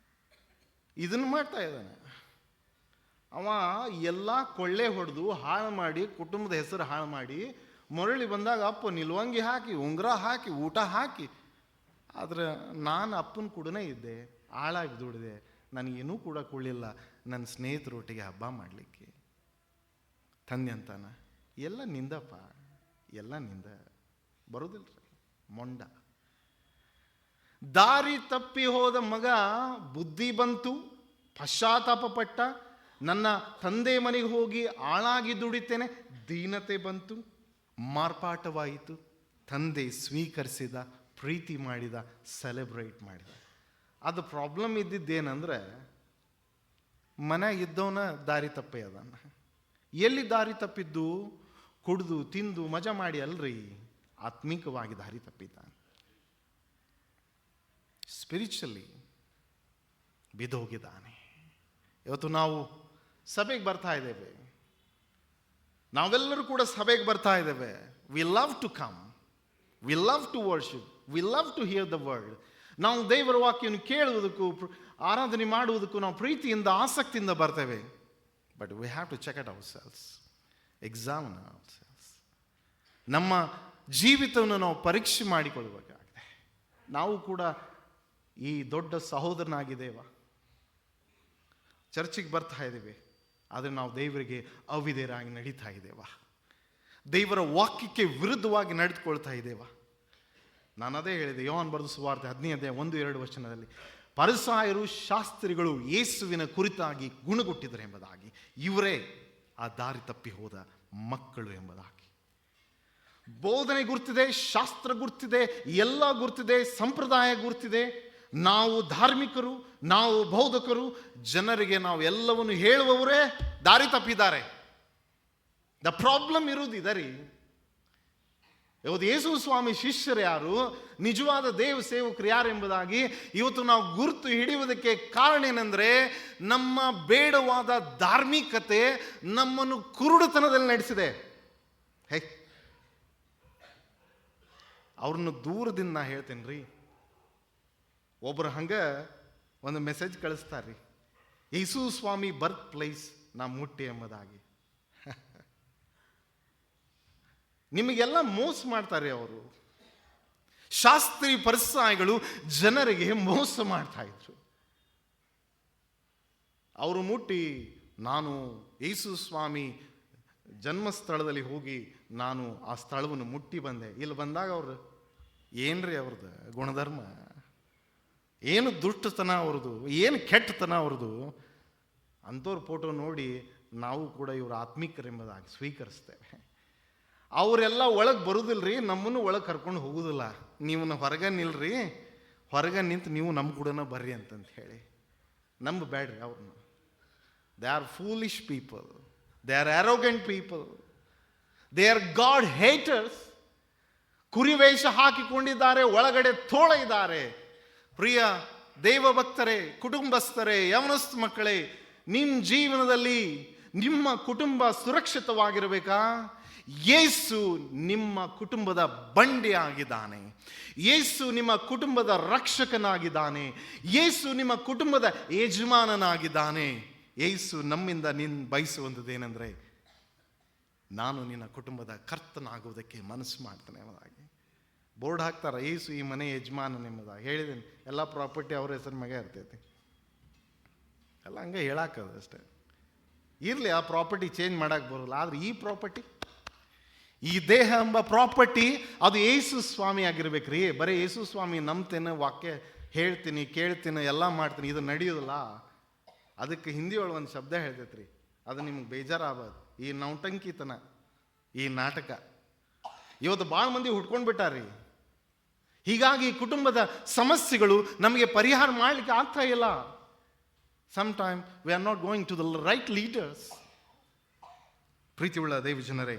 ಇದನ್ನು ಮಾಡ್ತಾ ಇದ್ದಾನೆ ಅವ. ಎಲ್ಲ ಕೊಳ್ಳೆ ಹೊಡೆದು ಹಾಳು ಮಾಡಿ, ಕುಟುಂಬದ ಹೆಸರು ಹಾಳು ಮಾಡಿ, ಮರಳಿ ಬಂದಾಗ ಅಪ್ಪ ನಿಲ್ವಂಗಿ ಹಾಕಿ, ಉಂಗುರ ಹಾಕಿ, ಊಟ ಹಾಕಿ. ಆದರೆ ನಾನು ಅಪ್ಪನ ಕೂಡನೇ ಇದ್ದೆ, ಹಾಳಾಗಿ ದುಡಿದೆ, ನನಗೇನೂ ಕೂಡ ಕೊಡಲಿಲ್ಲ ನನ್ನ ಸ್ನೇಹಿತರೊಟ್ಟಿಗೆ ಹಬ್ಬ ಮಾಡಲಿಕ್ಕೆ. ತಂದೆ ಅಂತಾನ, ಎಲ್ಲ ನಿಂದಪ್ಪ, ಎಲ್ಲ ನಿಂದ, ಬರೋದಿಲ್ರಿ ಮೊಂಡ. ದಾರಿ ತಪ್ಪಿ ಹೋದ ಮಗ ಬುದ್ಧಿ ಬಂತು, ಪಶ್ಚಾತ್ತಾಪ ಪಟ್ಟ, ನನ್ನ ತಂದೆ ಮನೆಗೆ ಹೋಗಿ ಆಳಾಗಿ ದುಡಿತೇನೆ, ದೀನತೆ ಬಂತು, ಮಾರ್ಪಾಟವಾಯಿತು. ತಂದೆ ಸ್ವೀಕರಿಸಿದ, ಪ್ರೀತಿ ಮಾಡಿದ, ಸೆಲೆಬ್ರೇಟ್ ಮಾಡಿದ. ಅದು ಪ್ರಾಬ್ಲಮ್ ಇದ್ದಿದ್ದೇನೆಂದರೆ, ಮನೆಯಾಗ ಇದ್ದವನ ದಾರಿ ತಪ್ಪೇ ಅದಾನ. ಎಲ್ಲಿ ದಾರಿ ತಪ್ಪಿದ್ದು? ಕುಡಿದು ತಿಂದು ಮಜಾ ಮಾಡಿ ಅಲ್ರಿ, ಆತ್ಮಿಕವಾಗಿ ದಾರಿ ತಪ್ಪಿದ್ದಾನೆ. ಸ್ಪಿರಿಚುವಲಿ ಬಿದ್ದೋಗಿದ್ದಾನೆ. ಇವತ್ತು ನಾವು ಸಭೆಗೆ ಬರ್ತಾ ಇದ್ದೇವೆ, ನಾವೆಲ್ಲರೂ ಕೂಡ ಸಭೆಗೆ ಬರ್ತಾ ಇದ್ದೇವೆ. We love to come, we love to worship, we love to hear the word. ನಾವು ದೇವರ ವಾಕ್ಯವನ್ನು ಕೇಳುವುದಕ್ಕೂ ಆರಾಧನೆ ಮಾಡುವುದಕ್ಕೂ ನಾವು ಪ್ರೀತಿಯಿಂದ, ಆಸಕ್ತಿಯಿಂದ ಬರ್ತೇವೆ. But we have to check it ourselves, examine ourselves. ನಮ್ಮ ಜೀವಿತವನ್ನು ನಾವು ಪರೀಕ್ಷೆ ಮಾಡಿಕೊಳ್ಳಬೇಕಾಗಿದೆ. ನಾವು ಕೂಡ ಈ ದೊಡ್ಡ ಸಹೋದರನಾಗಿದ್ದೇವ, ಚರ್ಚಿಗೆ ಬರ್ತಾ ಇದ್ದೇವೆ, ಆದರೆ ನಾವು ದೇವರಿಗೆ ಅವಿಧೇಯರಾಗಿ ನಡೀತಾ ಇದ್ದೇವ, ದೇವರ ವಾಕ್ಯಕ್ಕೆ ವಿರುದ್ಧವಾಗಿ ನಡೆದುಕೊಳ್ತಾ ಇದ್ದೇವ. ನಾನು ಅದೇ ಹೇಳಿದೆ, ಯೋಹಾನ ಬರೆದ ಸುವಾರ್ತೆ 15:1-2 ವಚನದಲ್ಲಿ, ಫರಿಸಾಯರು ಶಾಸ್ತ್ರಿಗಳು ಯೇಸುವಿನ ಕುರಿತಾಗಿ ಗುಣಗುಟ್ಟಿದರು ಎಂಬುದಾಗಿ, ಇವರೇ ಆ ದಾರಿ ತಪ್ಪಿ ಹೋದ ಮಕ್ಕಳು ಎಂಬುದಾಗಿ. ಬೋಧನೆ ಗುರ್ತಿದೆ, ಶಾಸ್ತ್ರ ಗುರ್ತಿದೆ, ಎಲ್ಲ ಗುರ್ತಿದೆ, ಸಂಪ್ರದಾಯ ಗುರ್ತಿದೆ. ನಾವು ಧಾರ್ಮಿಕರು, ನಾವು ಬೋಧಕರು, ಜನರಿಗೆ ನಾವು ಎಲ್ಲವನ್ನು ಹೇಳುವವರೇ ದಾರಿ ತಪ್ಪಿದ್ದಾರೆ. ದ ಪ್ರಾಬ್ಲಮ್ ಇರುವುದು ಇದರಿ. ಇವತ್ತು ಯೇಸು ಸ್ವಾಮಿ ಶಿಷ್ಯರು ಯಾರು, ನಿಜವಾದ ದೇವ ಸೇವಕರು ಯಾರು ಎಂಬುದಾಗಿ ಇವತ್ತು ನಾವು ಗುರುತು ಹಿಡಿಯುವುದಕ್ಕೆ ಕಾರಣ ಏನೆಂದರೆ, ನಮ್ಮ ಬೇಡವಾದ ಧಾರ್ಮಿಕತೆ ನಮ್ಮನ್ನು ಕುರುಡುತನದಲ್ಲಿ ನಡೆಸಿದೆ. ಹೇ, ಅವ್ರನ್ನ ದೂರದಿಂದ ನಾ ಹೇಳ್ತೇನೆ ರೀ. ಒಬ್ಬರು ಹಂಗೆ ಒಂದು ಮೆಸೇಜ್ ಕಳಿಸ್ತಾರ್ರಿ, ಯೇಸು ಸ್ವಾಮಿ ಬರ್ತ್ ಪ್ಲೇಸ್ ನಾ ಮುಟ್ಟಿ ಎಂಬುದಾಗಿ. ನಿಮಗೆಲ್ಲ ಮೋಸ ಮಾಡ್ತಾರೆ ಅವರು. ಶಾಸ್ತ್ರಿ ಫರಿಸಾಯಿಗಳು ಜನರಿಗೆ ಮೋಸ ಮಾಡ್ತಾ ಇದ್ರು. ಅವರು ಮುಟ್ಟಿ, ನಾನು ಯೇಸು ಸ್ವಾಮಿ ಜನ್ಮಸ್ಥಳದಲ್ಲಿ ಹೋಗಿ ನಾನು ಆ ಸ್ಥಳವನ್ನು ಮುಟ್ಟಿ ಬಂದೆ. ಇಲ್ಲಿ ಬಂದಾಗ ಅವರು ಏನ್ರಿ ಅವ್ರದ್ದು ಗುಣಧರ್ಮ, ಏನು ದುಷ್ಟತನ ಅವ್ರದ್ದು, ಏನು ಕೆಟ್ಟತನ ಅವ್ರದ್ದು. ಅಂಥವ್ರ ಫೋಟೋ ನೋಡಿ ನಾವು ಕೂಡ ಇವರು ಆತ್ಮಿಕರೆಂಬುದಾಗಿ ಸ್ವೀಕರಿಸ್ತೇವೆ. ಅವರೆಲ್ಲ ಒಳಗೆ ಬರುವುದಿಲ್ಲರಿ, ನಮ್ಮನ್ನು ಒಳಗೆ ಕರ್ಕೊಂಡು ಹೋಗುವುದಿಲ್ಲ. ನೀವು ಹೊರಗೆ ನಿಲ್ರಿ, ಹೊರಗೆ ನಿಂತು ನೀವು ನಮ್ಮ ಕೂಡ ಬರ್ರಿ ಅಂತಂತ ಹೇಳಿ ನಂಬಬೇಡ್ರಿ ಅವ್ರನ್ನ. They are foolish people, they are arrogant people, they are God haters. ಕುರಿವೇಷ ಹಾಕಿಕೊಂಡಿದ್ದಾರೆ, ಒಳಗಡೆ ತೋಳ ಇದ್ದಾರೆ. ಪ್ರಿಯ ದೇವಭಕ್ತರೇ, ಕುಟುಂಬಸ್ಥರೇ, ಯವನಸ್ಥ ಮಕ್ಕಳೇ, ನಿಮ್ಮ ಜೀವನದಲ್ಲಿ ನಿಮ್ಮ ಕುಟುಂಬ ಸುರಕ್ಷಿತವಾಗಿರಬೇಕಾ? ಯೇಸು ನಿಮ್ಮ ಕುಟುಂಬದ ಬಂಡೆ ಆಗಿದ್ದಾನೆ. ಯೇಸು ನಿಮ್ಮ ಕುಟುಂಬದ ರಕ್ಷಕನಾಗಿದ್ದಾನೆ. ಯೇಸು ನಿಮ್ಮ ಕುಟುಂಬದ ಯಜಮಾನನಾಗಿದ್ದಾನೆ. ಯೇಸು ನಮ್ಮಿಂದ ಬಯಸುವಂಥದ್ದೇನೆಂದರೆ, ನಾನು ನಿನ್ನ ಕುಟುಂಬದ ಕರ್ತನಾಗುವುದಕ್ಕೆ ಮನಸ್ಸು ಮಾಡ್ತಾನೆ ಎಂಬುದಾಗಿ. ಬೋರ್ಡ್ ಹಾಕ್ತಾರ, ಯೇಸು ಈ ಮನೆ ಯಜಮಾನನೆಂಬುದಾಗಿ. ಹೇಳಿದ್ದೇನೆ, ಎಲ್ಲ ಪ್ರಾಪರ್ಟಿ ಅವ್ರ ಹೆಸರು ಮ್ಯಾಗ ಇರ್ತೈತಿ. ಎಲ್ಲ ಹಂಗೆ ಹೇಳಾಕದ ಅಷ್ಟೇ. ಇರಲಿ, ಆ ಪ್ರಾಪರ್ಟಿ ಚೇಂಜ್ ಮಾಡಕ್ಕೆ ಬರೋಲ್ಲ. ಆದರೆ ಈ ಪ್ರಾಪರ್ಟಿ, ಈ ದೇಹ ಎಂಬ ಪ್ರಾಪರ್ಟಿ, ಅದು ಯೇಸು ಸ್ವಾಮಿ ಆಗಿರ್ಬೇಕ್ರಿ. ಬರೀ ಯೇಸು ಸ್ವಾಮಿ ನಂಬ್ತೇನೆ, ವಾಕ್ಯ ಹೇಳ್ತೀನಿ, ಕೇಳ್ತೀನಿ, ಎಲ್ಲ ಮಾಡ್ತೀನಿ, ಇದು ನಡೆಯೋದಿಲ್ಲ. ಅದಕ್ಕೆ ಹಿಂದಿಯೊಳಗೆ ಒಂದು ಶಬ್ದ ಹೇಳ್ತೈತ್ರಿ, ಅದು ನಿಮ್ಗೆ ಬೇಜಾರಾಗಬಾರ್ದು. ಈ ನೌಟಂಕಿತನ, ಈ ನಾಟಕ, ಇವತ್ತು ಭಾಳ ಮಂದಿ ಹುಡ್ಕೊಂಡು ಬಿಟ್ಟಾರ್ರಿ. ಹೀಗಾಗಿ ಕುಟುಂಬದ ಸಮಸ್ಯೆಗಳು ನಮಗೆ ಪರಿಹಾರ ಮಾಡಲಿಕ್ಕೆ ಆಗ್ತಾ ಇಲ್ಲ. Sometime we are not going to the right leaders. ಪ್ರೀತಿಯುಳ್ಳ ದೇವ ಜನರೇ,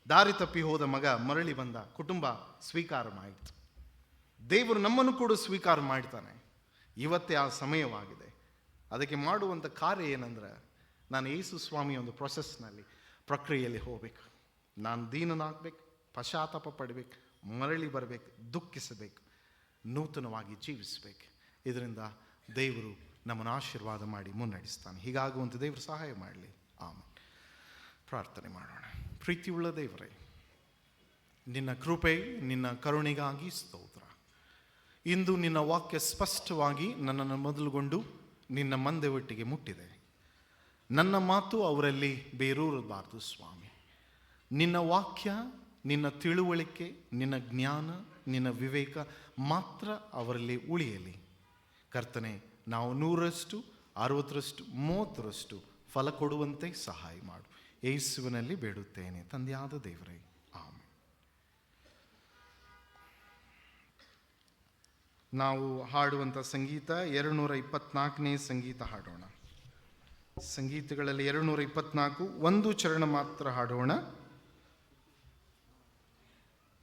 ದಾರಿ ತಪ್ಪಿ ಹೋದ ಮಗ ಮರಳಿ ಬಂದ, ಕುಟುಂಬ ಸ್ವೀಕಾರ ಮಾಡಿತು. ದೇವರು ನಮ್ಮನ್ನು ಕೂಡ ಸ್ವೀಕಾರ ಮಾಡ್ತಾನೆ. ಇವತ್ತೇ ಆ ಸಮಯವಾಗಿದೆ. ಅದಕ್ಕೆ ಮಾಡುವಂಥ ಕಾರ್ಯ ಏನಂದ್ರೆ, ನಾನು ಯೇಸು ಸ್ವಾಮಿ ಒಂದು ಪ್ರಕ್ರಿಯೆಯಲ್ಲಿ ಹೋಗ್ಬೇಕು. ನಾನು ದೀನನಾಗಬೇಕು, ಪಶ್ಚಾತ್ತಾಪ ಪಡಬೇಕು, ಮರಳಿ ಬರಬೇಕು, ದುಃಖಿಸಬೇಕು, ನೂತನವಾಗಿ ಜೀವಿಸಬೇಕು. ಇದರಿಂದ ದೇವರು ನಮ್ಮನ್ನು ಆಶೀರ್ವಾದ ಮಾಡಿ ಮುನ್ನಡೆಸ್ತಾನೆ. ಹೀಗಾಗುವಂಥ ದೇವರು ಸಹಾಯ ಮಾಡಲಿ. ಆಮೇಲೆ ಪ್ರಾರ್ಥನೆ ಮಾಡೋಣ. ಪ್ರೀತಿಯುಳ್ಳ ದೇವರೇ, ನಿನ್ನ ಕೃಪೆ, ನಿನ್ನ ಕರುಣೆಗಾಗಿ ಸ್ತೋತ್ರ. ಇಂದು ನಿನ್ನ ವಾಕ್ಯ ಸ್ಪಷ್ಟವಾಗಿ ನನ್ನನ್ನು ಮೊದಲುಗೊಂಡು ನಿನ್ನ ಮಂದೆ ಒಟ್ಟಿಗೆ ಮುಟ್ಟಿದೆ. ನನ್ನ ಮಾತು ಅವರಲ್ಲಿ ಬೇರೂರಬಾರದು ಸ್ವಾಮಿ. ನಿನ್ನ ವಾಕ್ಯ, ನಿನ್ನ ತಿಳುವಳಿಕೆ, ನಿನ್ನ ಜ್ಞಾನ, ನಿನ್ನ ವಿವೇಕ ಮಾತ್ರ ಅವರಲ್ಲಿ ಉಳಿಯಲಿ. ಕರ್ತನೆ, ನಾವು 100ರಷ್ಟು, 60ರಷ್ಟು, 30ರಷ್ಟು ಫಲ ಕೊಡುವಂತೆ ಸಹಾಯ ಮಾಡು. ಯೇಸುವಿನಲ್ಲಿ ಬೇಡುತ್ತೇನೆ ತಂದೆಯಾದ ದೇವರೇ, ಆಮೆನ್. ನಾವು ಹಾಡುವಂಥ ಸಂಗೀತ 224ನೇ ಸಂಗೀತ ಹಾಡೋಣ. ಸಂಗೀತಗಳಲ್ಲಿ 224 ಒಂದು ಚರಣ ಮಾತ್ರ ಹಾಡೋಣ.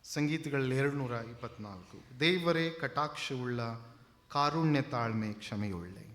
ಸಂಗೀತಗಳಲ್ಲಿ 224. ದೇವರೇ ಕಟಾಕ್ಷವುಳ್ಳ, ಕಾರುಣ್ಯ ತಾಳ್ಮೆ ಕ್ಷಮೆಯುಳ್ಳೆ.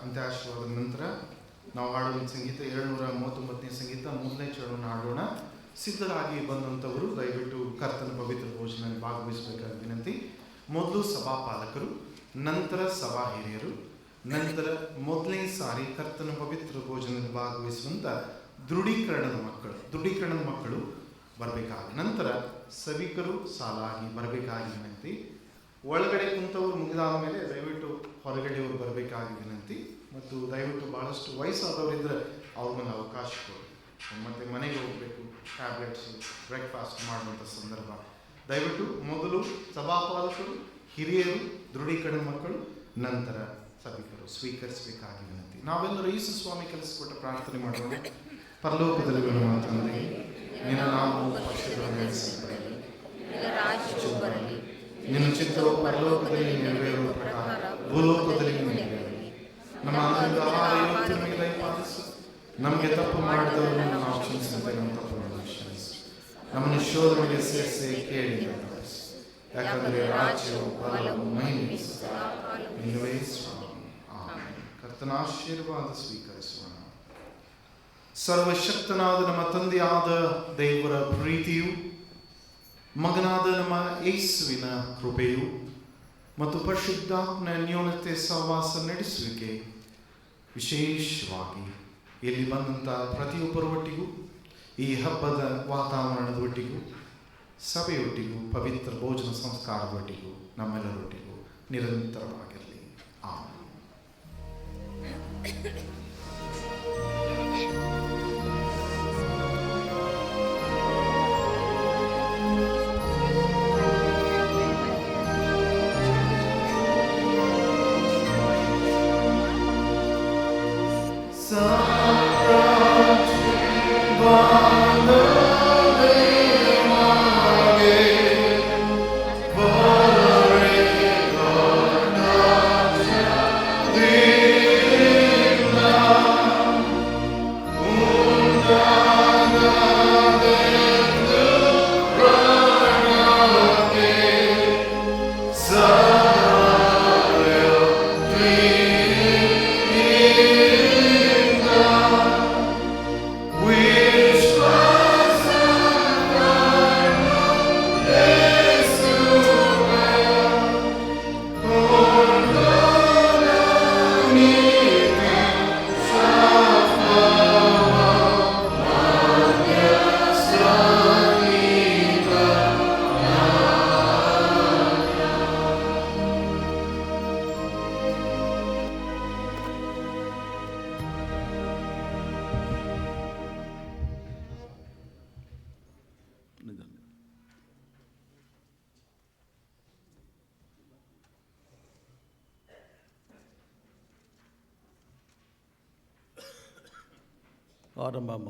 ಅಂತ್ಯಾಶ್ವಾದ ನಂತರ ನಾವು ಹಾಡುವ ಸಂಗೀತ 239ನೇ ಸಂಗೀತ, ಮೊದಲನೇ ಚರಣವನ್ನು ಹಾಡೋಣ. ಸಿದ್ಧರಾಗಿ ಬಂದಂಥವರು ದಯವಿಟ್ಟು ಕರ್ತನ ಪವಿತ್ರ ಭೋಜನಲ್ಲಿ ಭಾಗವಹಿಸಬೇಕಾದ ವಿನಂತಿ. ಮೊದಲು ಸಭಾಪಾಲಕರು, ನಂತರ ಸಭಾ ಹಿರಿಯರು, ನಂತರ ಮೊದಲನೇ ಸಾರಿ ಕರ್ತನ ಪವಿತ್ರ ಭೋಜನದಲ್ಲಿ ಭಾಗವಹಿಸುವಂಥ ದೃಢೀಕರಣದ ಮಕ್ಕಳು ಬರಬೇಕಾಗಿ, ನಂತರ ಸಭಿಕರು ಸಾಲಾಗಿ ಬರಬೇಕಾಗಿ ವಿನಂತಿ. ಒಳಗಡೆ ಕುಂತವರು ಮುಗಿದಾದ ಮೇಲೆ ದಯವಿಟ್ಟು ಹೊರಗಡೆಯವರು ಬರಬೇಕಾಗಿ ವಿನಂತಿ. ಮತ್ತು ದಯವಿಟ್ಟು ಭಾಳಷ್ಟು ವಯಸ್ಸಾದವರಿದ್ದರೆ ಅವ್ರಿಗೊಂದು ಅವಕಾಶ ಕೊಡಿ. ಮತ್ತು ಮನೆಗೆ ಹೋಗಬೇಕು, ಟ್ಯಾಬ್ಲೆಟ್ಸು, ಬ್ರೇಕ್ಫಾಸ್ಟ್ ಮಾಡುವಂಥ ಸಂದರ್ಭ. ದಯವಿಟ್ಟು ಮೊದಲು ಸಭಾಪಾಲಕರು, ಹಿರಿಯರು, ದೃಢೀಕರಣ ಮಕ್ಕಳು, ನಂತರ ಸಭಿಕರು ಸ್ವೀಕರಿಸಬೇಕಾಗಿ ವಿನಂತಿ. ನಾವೆಲ್ಲರೂ ಯೇಸು ಸ್ವಾಮಿ ಕಲಿಸಿಕೊಟ್ಟ ಪ್ರಾರ್ಥನೆ ಮಾಡೋಣ. ಪರಲೋಕದಲ್ಲಿರುವ ನಮ್ಮ ತಂದೆ, ನಿನ್ನ ನಾಮವು ಪರಿಶುದ್ಧಗೊಳಿಸಲ್ಪಡಲಿ, ನಿನ್ನ ಚಿತ್ತವು ಪರಲೋಕದಲ್ಲಿ ನೆರವೇರುವ ಪ್ರಕಾರ ಭೂಲೋಕದಲ್ಲಿ ನೆರವೇರಲಿ. ನಮ್ಮ ಅಂಗದ ಆಹಾರ ಇವತ್ತು ನಮಗೆ ದಯಪಾಲಿಸು. ನಮಗೆ ತಪ್ಪು ಮಾಡಿದವರನ್ನು ನಾವು ಕ್ಷಮಿಸಿದಂತೆ ನಮ್ಮ ತಪ್ಪುಗಳನ್ನು ಕ್ಷಮಿಸು. ನಮ್ಮನ್ನು ಶೋಧನೆಗೆ ಸೇರಿಸಿ ಕೇಳಿ ತಪ್ಪಿಸು. ಯಾಕಂದರೆ ರಾಜ್ಯವು ಬಲವು ಮಹಿಮೆಯು ನಿನ್ನವೇ ಸ್ವಾಮಿ. ಆಮೆನ್. ಕರ್ತನ ಆಶೀರ್ವಾದ ಸ್ವೀಕರಿಸೋಣ. ಸರ್ವಶಕ್ತನಾದ ನಮ್ಮ ತಂದೆಯಾದ ದೇವರ ಪ್ರೀತಿಯು, ಮಗನಾದ ನಮ್ಮ ಯೇಸುವಿನ ಕೃಪೆಯು ಮತ್ತು ಪರಿಶುದ್ಧಾತ್ಮನ ಅನ್ಯೋನ್ಯತೆ ಸಹವಾಸ ನಡೆಸುವಿಕೆ ವಿಶೇಷವಾಗಿ ಇಲ್ಲಿ ಬಂದಂಥ ಪ್ರತಿಯೊಬ್ಬರ ಒಟ್ಟಿಗೂ, ಈ ಹಬ್ಬದ ವಾತಾವರಣದ ಒಟ್ಟಿಗೂ, ಸಭೆಯೊಟ್ಟಿಗೂ, ಪವಿತ್ರ ಭೋಜನ ಸಂಸ್ಕಾರದೊಟ್ಟಿಗೂ, ನಮ್ಮೆಲ್ಲರೊಟ್ಟಿಗೂ ನಿರಂತರವಾಗಿರಲಿ. ಆಮೆನ್. ಆರಂಭ